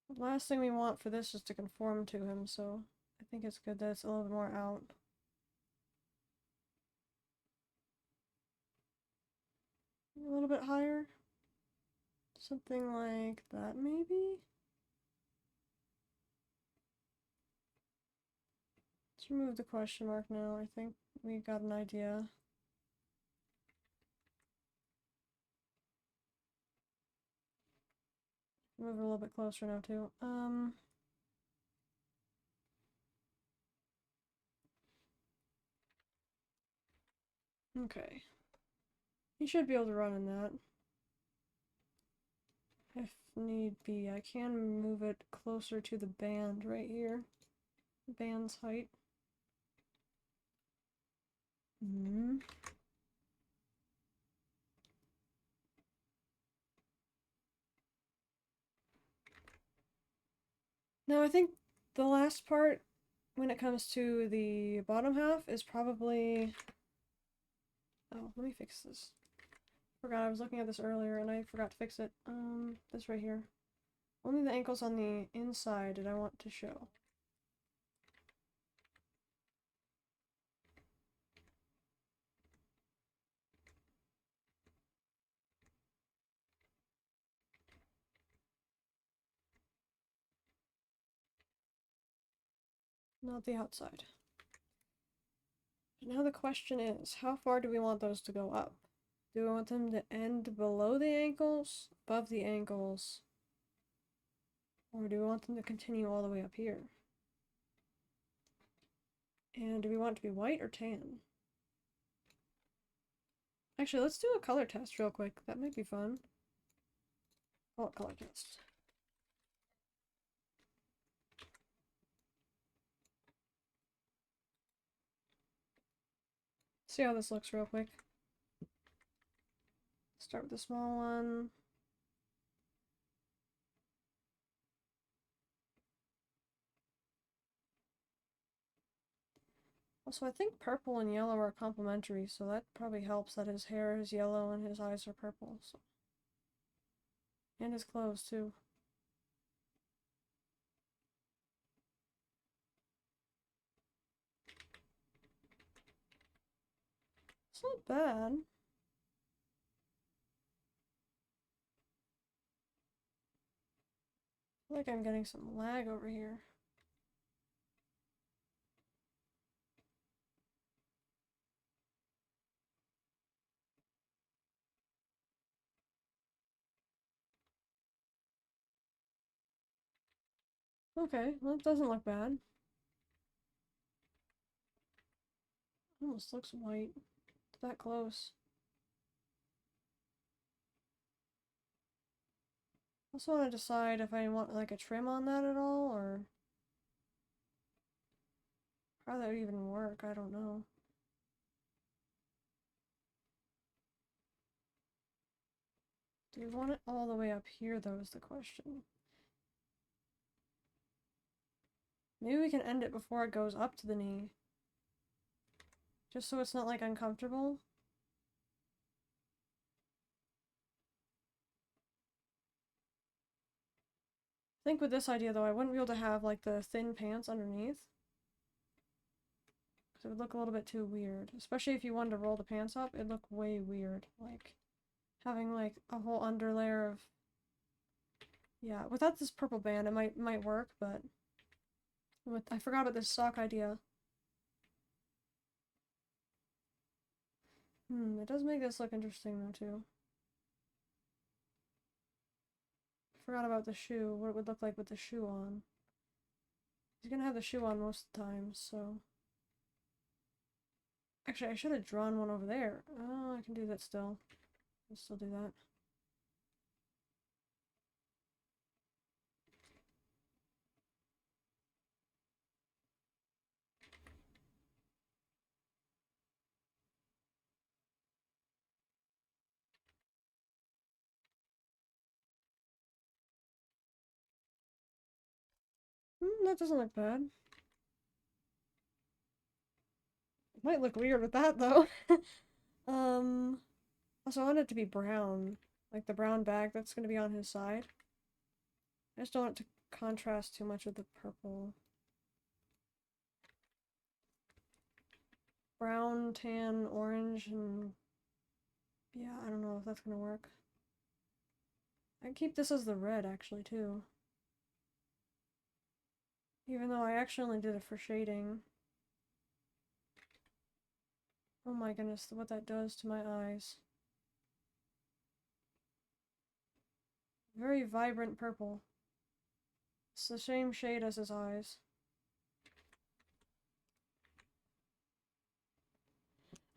The last thing we want for this is to conform to him, so I think it's good that it's a little bit more out. A little bit higher. Something like that, maybe? Let's remove the question mark now. I think we got an idea. Move it a little bit closer now, too. Okay. He should be able to run in that. If need be, I can move it closer to the band right here. The band's height. Now I think the last part, when it comes to the bottom half, is probably... Oh, let me fix this. Forgot I was looking at this earlier and I forgot to fix it. This right here. Only the ankles on the inside did I want to show. Not the outside. Now the question is, how far do we want those to go up? Do we want them to end below the ankles, above the ankles, or do we want them to continue all the way up here? And do we want it to be white or tan? Actually, let's do a color test real quick. That might be fun. Oh, color test. See how this looks real quick. Start with the small one. Also, I think purple and yellow are complementary, so that probably helps that his hair is yellow and his eyes are purple. So. And his clothes, too. It's not bad. I feel like I'm getting some lag over here. Okay, well, it doesn't look bad. Almost looks white. It's that close. I also want to decide if I want like a trim on that at all, or how that would even work. I don't know. Do we want it all the way up here, though, is the question. Maybe we can end it before it goes up to the knee. Just so it's not, like, uncomfortable. I think with this idea, though, I wouldn't be able to have, like, the thin pants underneath. Because it would look a little bit too weird. Especially if you wanted to roll the pants up, it'd look way weird. Like, having, like, a whole underlayer of... Yeah, without this purple band, it might work, but... I forgot about this sock idea. It does make this look interesting, though, too. Forgot about the shoe, what it would look like with the shoe on. He's gonna have the shoe on most of the time, so... Actually, I should have drawn one over there. Oh, I can do that still. I'll still do that. That doesn't look bad. It might look weird with that, though. Also, I want it to be brown. Like the brown bag that's going to be on his side. I just don't want it to contrast too much with the purple. Brown, tan, orange, and... Yeah, I don't know if that's going to work. I can keep this as the red, actually, too. Even though I actually only did it for shading. Oh my goodness, what that does to my eyes. Very vibrant purple. It's the same shade as his eyes.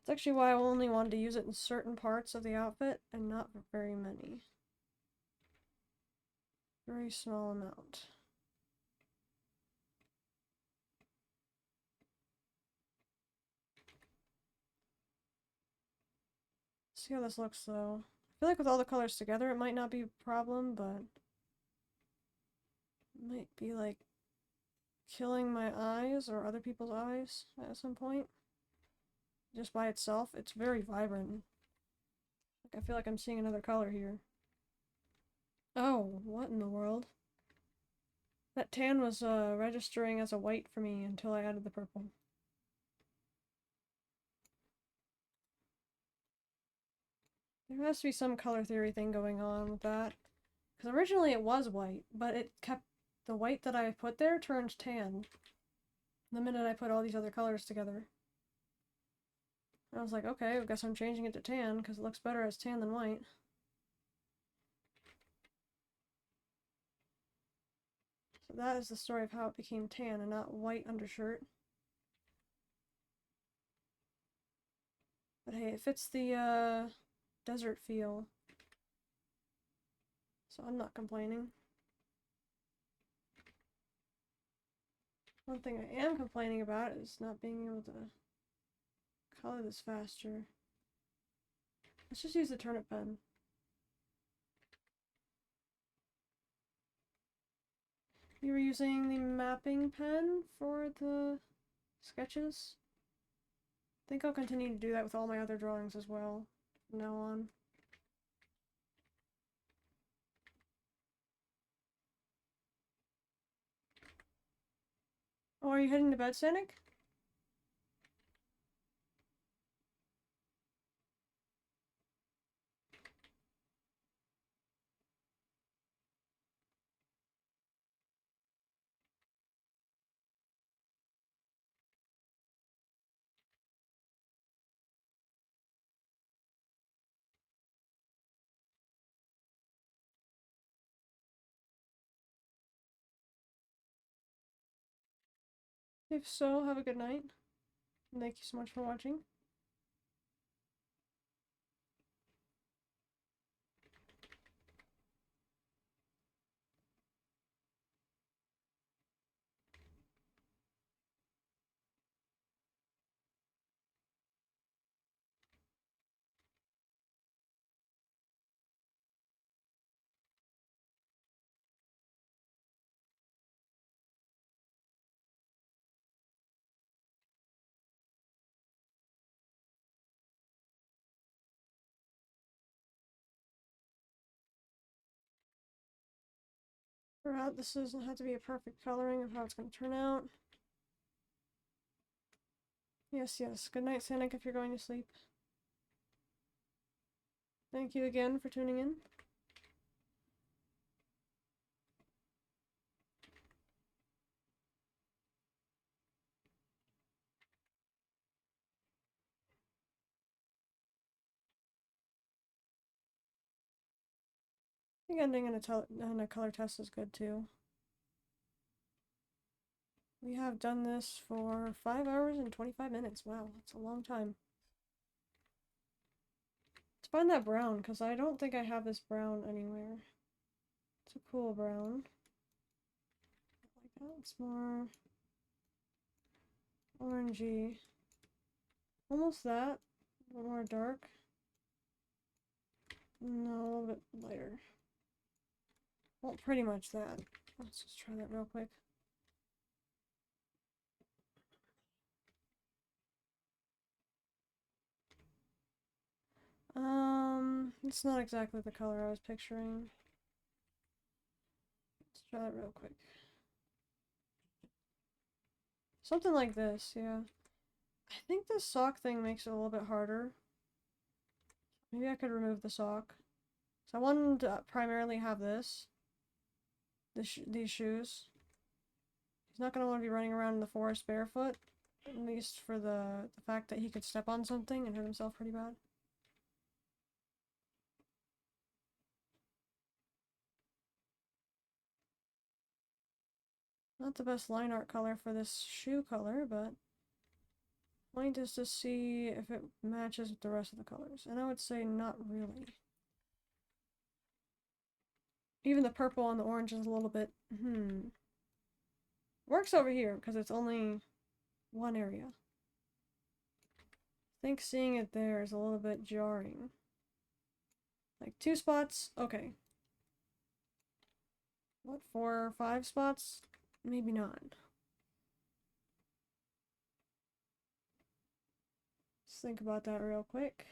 That's actually why I only wanted to use it in certain parts of the outfit, and not very many. Very small amount. See how this looks, though. I feel like with all the colors together, it might not be a problem, but... It might be, like, killing my eyes, or other people's eyes, at some point. Just by itself, it's very vibrant. Like, I feel like I'm seeing another color here. Oh, what in the world? That tan was registering as a white for me until I added the purple. There has to be some color theory thing going on with that. Because originally it was white, but it kept... The white that I put there turned tan. The minute I put all these other colors together. I was like, okay, I guess I'm changing it to tan, because it looks better as tan than white. So that is the story of how it became tan and not white undershirt. But hey, it fits the desert feel. So I'm not complaining. One thing I am complaining about is not being able to color this faster. Let's just use the turnip pen. You were using the mapping pen for the sketches? I think I'll continue to do that with all my other drawings as well, from now on. Oh, are you heading to bed, Sanic? If so, have a good night. Thank you so much for watching. Alright, this doesn't have to be a perfect coloring of how it's going to turn out. Yes, yes. Good night, Sanic, if you're going to sleep. Thank you again for tuning in. I think ending in a color test is good too. We have done this for 5 hours and 25 minutes. Wow, that's a long time. Let's find that brown, because I don't think I have this brown anywhere. It's a cool brown. Like that. It's more orangey. Almost that. A little more dark. No, a little bit lighter. Well, pretty much that. Let's just try that real quick. It's not exactly the color I was picturing. Let's try that real quick. Something like this, yeah. I think this sock thing makes it a little bit harder. Maybe I could remove the sock. So I wanted to primarily have this. These shoes. He's not going to want to be running around in the forest barefoot. At least for the fact that he could step on something and hurt himself pretty bad. Not the best line art color for this shoe color, but point is to see if it matches with the rest of the colors. And I would say not really. Even the purple and the orange is a little bit, Works over here, because it's only one area. I think seeing it there is a little bit jarring. Like 2 spots, okay. What, 4 or 5 spots? Maybe not. Let's think about that real quick.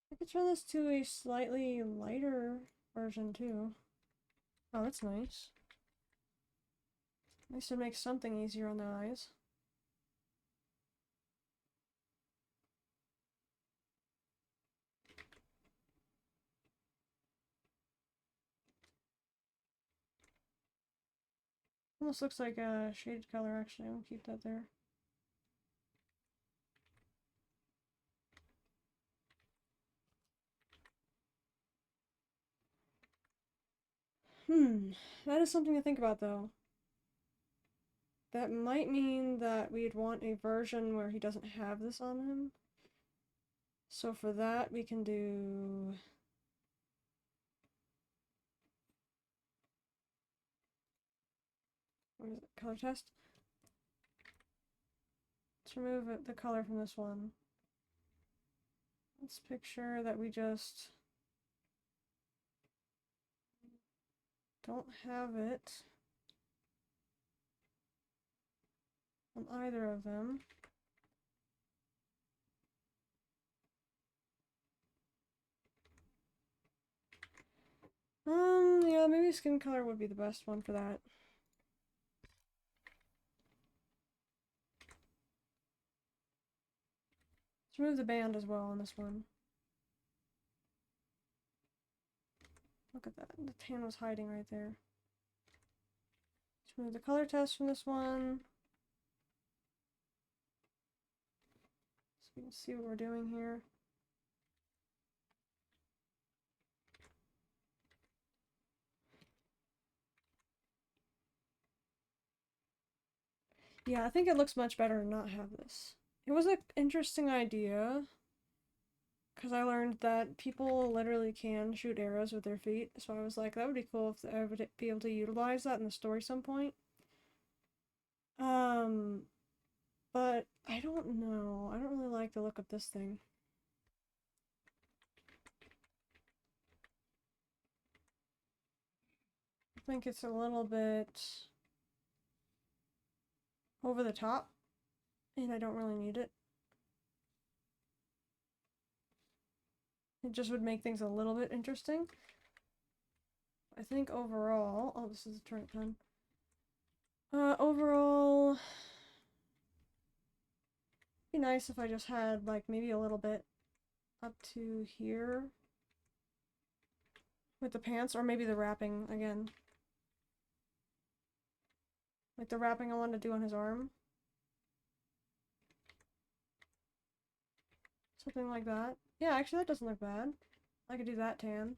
I could turn this to a slightly lighter version too. Oh, that's nice. At least it makes something easier on the eyes. Almost looks like a shaded color, actually. I'll keep that there. That is something to think about, though. That might mean that we'd want a version where he doesn't have this on him. So for that, we can do... What is it? Color test? Let's remove the color from this one. Let's picture that we just don't have it on either of them. Yeah, maybe skin color would be the best one for that. Let's remove the band as well on this one. Look at that. The tan was hiding right there. Let's remove the color test from this one. you can see what we're doing here. Yeah, I think it looks much better to not have this. It was an interesting idea, because I learned that people literally can shoot arrows with their feet, so I was like, that would be cool if I would be able to utilize that in the story some point. But I don't know. I don't really like the look of this thing. I think it's a little bit over the top, and I don't really need it. It just would make things a little bit interesting. I think overall, oh, this is a turnip pen. Overall, it'd be nice if I just had like maybe a little bit up to here with the pants, or maybe the wrapping again. Like the wrapping I wanted to do on his arm. Something like that. Yeah, actually that doesn't look bad. I could do that tan.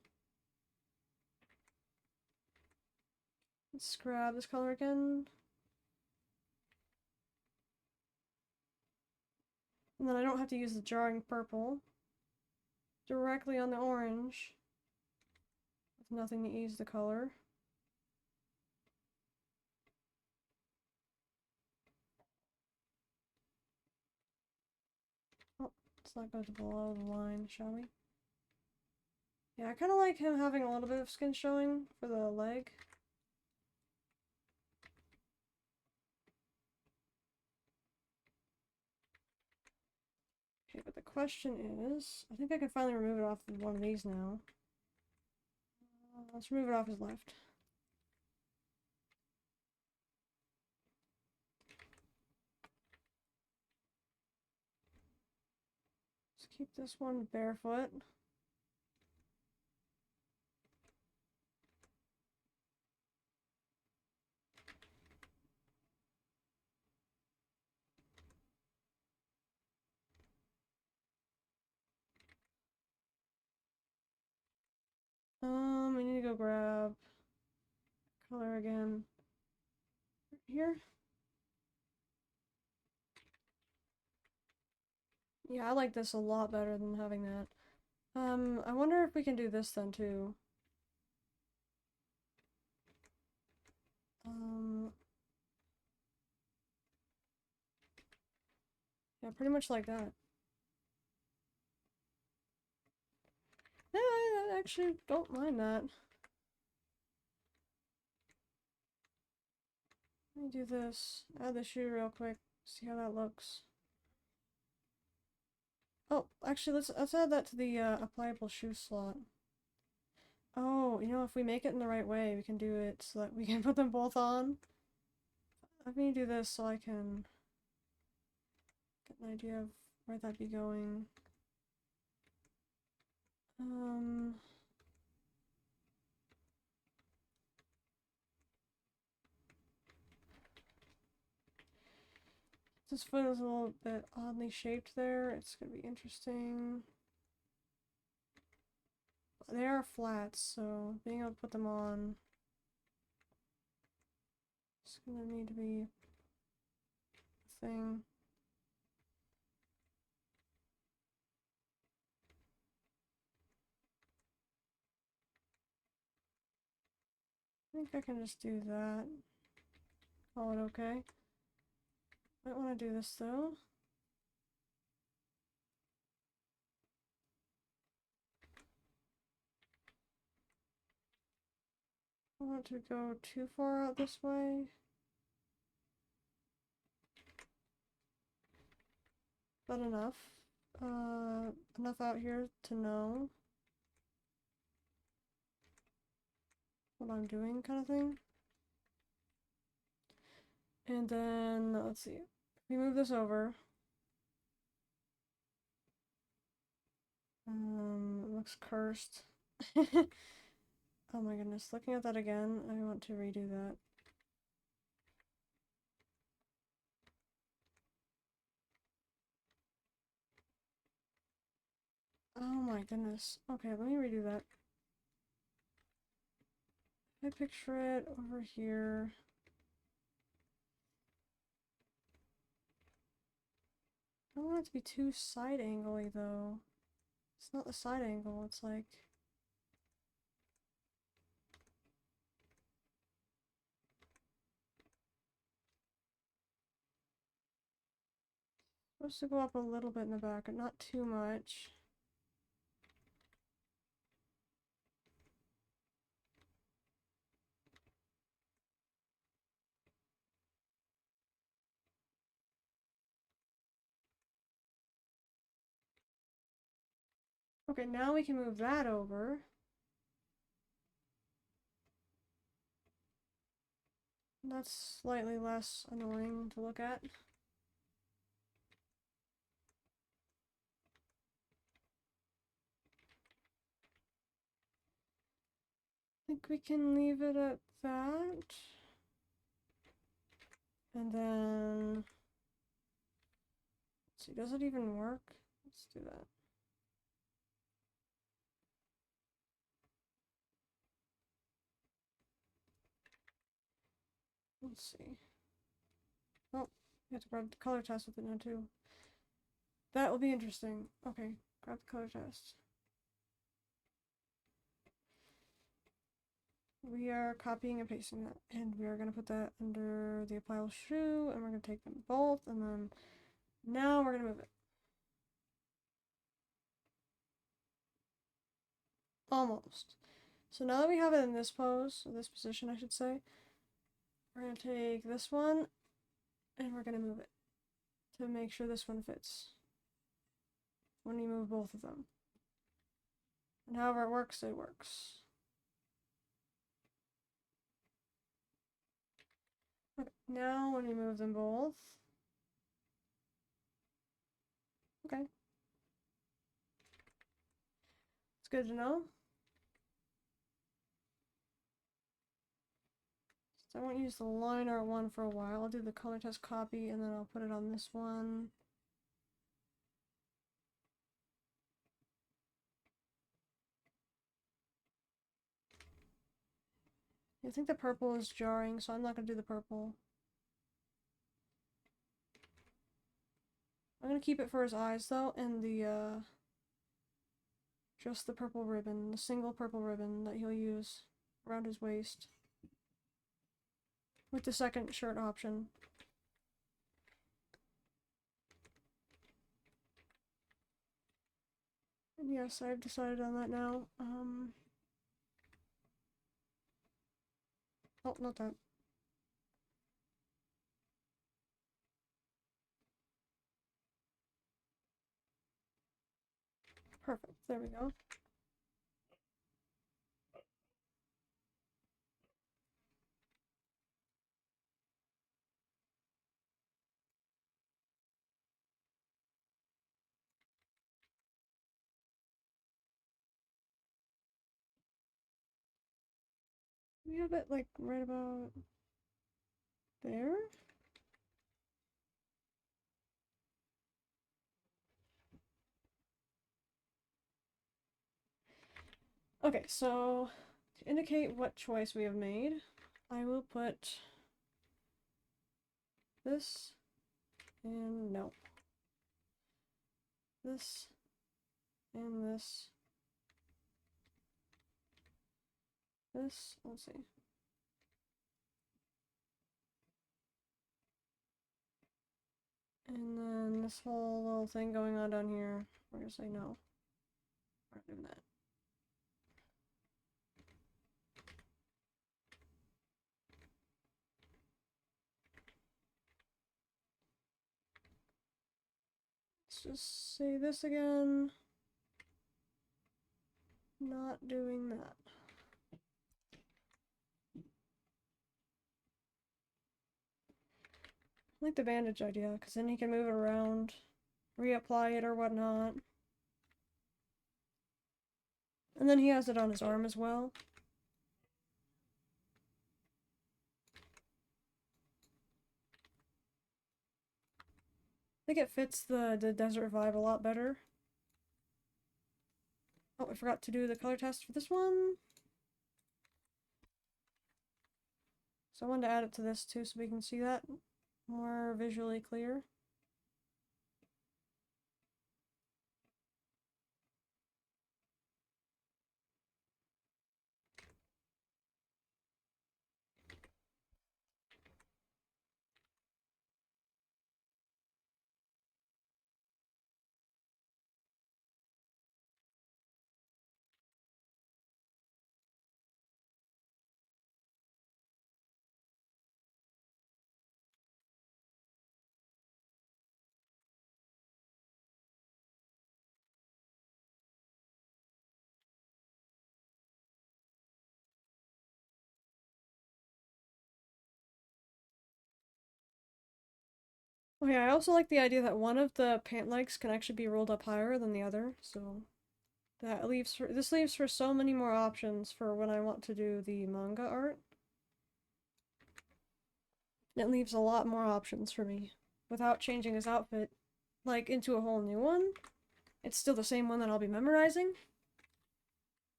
Let's grab this color again. And then I don't have to use the jarring purple. Directly on the orange. With nothing to ease the color. Oh, let's not go below the line, shall we? Yeah, I kind of like him having a little bit of skin showing for the leg. Okay, but the question is, I think I can finally remove it off of one of these now. Let's remove it off his left. Let's keep this one barefoot. I need to go grab color again. Here. Yeah, I like this a lot better than having that. I wonder if we can do this then too. Yeah, pretty much like that. Yeah, I actually don't mind that. Let me do this. Add the shoe real quick. See how that looks. Oh, actually, let's add that to the applicable shoe slot. Oh, you know, if we make it in the right way, we can do it so that we can put them both on. Let me do this so I can get an idea of where that'd be going. This foot is a little bit oddly shaped there. It's gonna be interesting. They are flats, so being able to put them on is gonna need to be a thing. I think I can just do that. Call it okay. Might want to do this though. I don't want to go too far out this way. But enough. Enough out here to know what I'm doing, kind of thing. And then, let's see. We move this over. It looks cursed. Oh my goodness, looking at that again, I want to redo that. Oh my goodness. Okay, let me redo that. I picture it over here. I don't want it to be too side angle-y though. It's not the side angle, it's like... Supposed to go up a little bit in the back, but not too much. Okay, now we can move that over. That's slightly less annoying to look at. I think we can leave it at that. And then... Let's see, does it even work? Let's do that. Let's see. Oh, you have to grab the color test with it now too. That will be interesting. Okay, grab the color test. We are copying and pasting that, and we are going to put that under the applicable shoe, and we're going to take them both, and then now we're going to move it. Almost. So now that we have it in this pose, or this position I should say, we're going to take this one, and we're going to move it to make sure this one fits when you move both of them. And however it works, it works. Okay, now when we move them both, okay. It's good to know. So I won't use the line art one for a while. I'll do the color test copy and then I'll put it on this one. I think the purple is jarring, so I'm not going to do the purple. I'm going to keep it for his eyes though, and the just the purple ribbon, the single purple ribbon that he'll use around his waist. With the second shirt option. And yes, I've decided on that now. Oh, not that. Perfect, there we go. We have it like right about there. Okay, so to indicate what choice we have made, I will put this and no. This and this. This, let's see. And then this whole little thing going on down here, we're gonna say no. We're not doing that. Let's just say this again. Not doing that. I like the bandage idea, because then he can move it around, reapply it or whatnot. And then he has it on his arm as well. I think it fits the desert vibe a lot better. Oh, I forgot to do the color test for this one. So I wanted to add it to this too so we can see that more visually clear. Oh yeah, I also like the idea that one of the pant legs can actually be rolled up higher than the other, so this leaves for so many more options for when I want to do the manga art. It leaves a lot more options for me without changing his outfit like into a whole new one. It's still the same one that I'll be memorizing,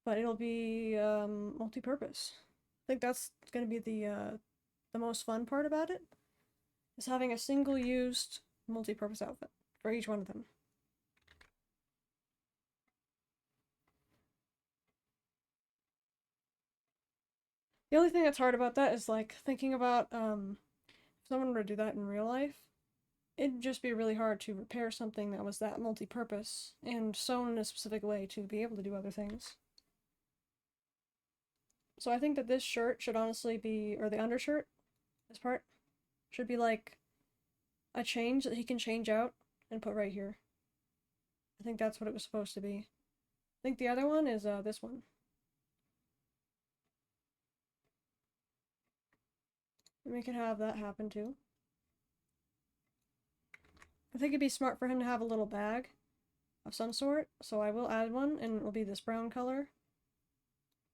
but it'll be multi-purpose. I think that's gonna be the most fun part about it, is having a single-used multi-purpose outfit for each one of them. The only thing that's hard about that is like thinking about if someone were to do that in real life, it'd just be really hard to repair something that was that multi-purpose and sewn in a specific way to be able to do other things. So I think that this shirt should honestly be, or the undershirt, this part, should be like a change that he can change out and put right here. I think that's what it was supposed to be. I think the other one is this one. And we can have that happen too. I think it'd be smart for him to have a little bag of some sort, so I will add one, and it will be this brown color.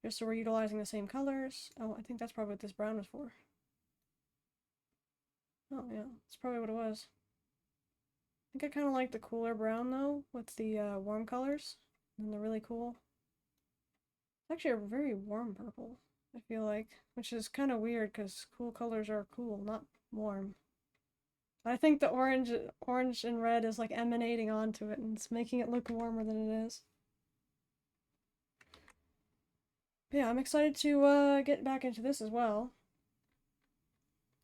Just so we're utilizing the same colors. Oh, I think that's probably what this brown was for. Oh yeah, that's probably what it was. I think I kind of like the cooler brown though, with the warm colors, and they're really cool. It's actually a very warm purple, I feel like, which is kind of weird because cool colors are cool, not warm. But I think the orange and red is like emanating onto it, and it's making it look warmer than it is. But yeah, I'm excited to get back into this as well.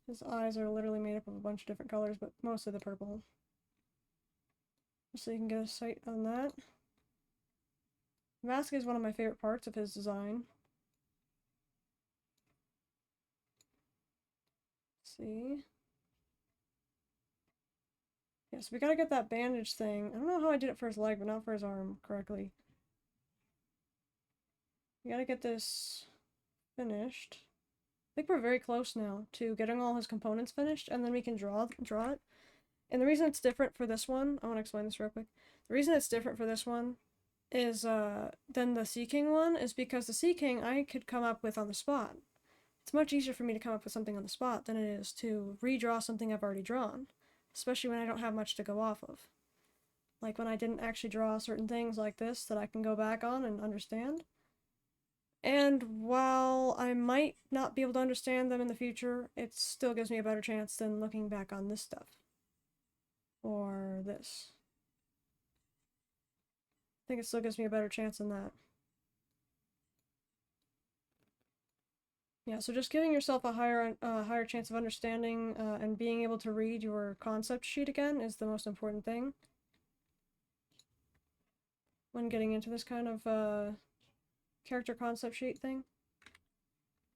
His eyes are literally made up of a bunch of different colors, but mostly the purple. Just so you can get a sight on that. The mask is one of my favorite parts of his design. Let's see. Yeah, so we gotta get that bandage thing. I don't know how I did it for his leg, but not for his arm correctly. We gotta get this finished. I think we're very close now to getting all his components finished, and then we can draw it. And the reason it's different for this one, I want to explain this real quick. The reason it's different for this one is than the Sea King one is because the Sea King I could come up with on the spot. It's much easier for me to come up with something on the spot than it is to redraw something I've already drawn, especially when I don't have much to go off of. Like when I didn't actually draw certain things like this that I can go back on and understand. And while I might not be able to understand them in the future, it still gives me a better chance than looking back on this stuff. Or this. I think it still gives me a better chance than that. Yeah, so just giving yourself a higher chance of understanding and being able to read your concept sheet again is the most important thing when getting into this kind of character concept sheet thing.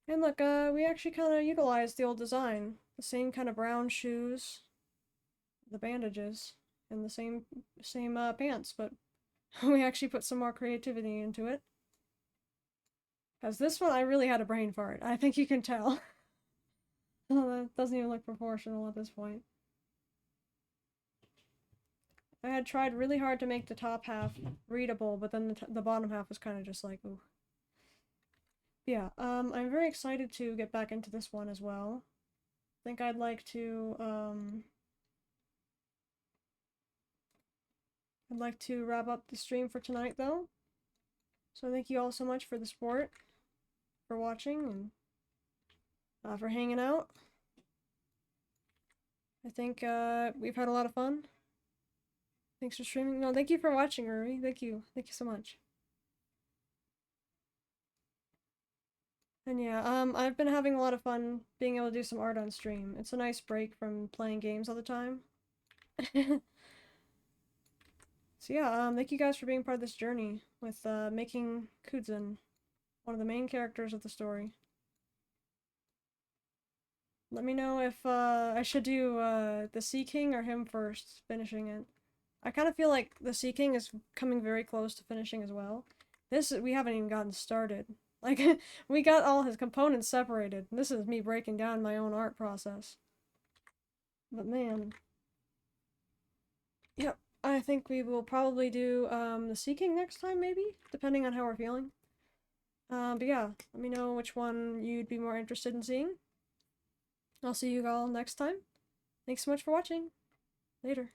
And look, we actually kind of utilized the old design. The same kind of brown shoes, the bandages, and the same pants, but we actually put some more creativity into it. Because this one, I really had a brain fart. I think you can tell. That doesn't even look proportional at this point. I had tried really hard to make the top half readable, but then the bottom half was kind of just like, ooh. Yeah, I'm very excited to get back into this one as well. I think I'd like to, wrap up the stream for tonight, though. So thank you all so much for the support, for watching, and for hanging out. I think we've had a lot of fun. Thanks for streaming. No, thank you for watching, Ruri. Thank you. Thank you so much. And yeah, I've been having a lot of fun being able to do some art on stream. It's a nice break from playing games all the time. So yeah, thank you guys for being part of this journey with making Kudzen one of the main characters of the story. Let me know if I should do the Sea King or him first, finishing it. I kind of feel like the Sea King is coming very close to finishing as well. This, we haven't even gotten started. Like, we got all his components separated. This is me breaking down my own art process. But man. Yep, I think we will probably do the Sea King next time, maybe? Depending on how we're feeling. But yeah, let me know which one you'd be more interested in seeing. I'll see you all next time. Thanks so much for watching. Later.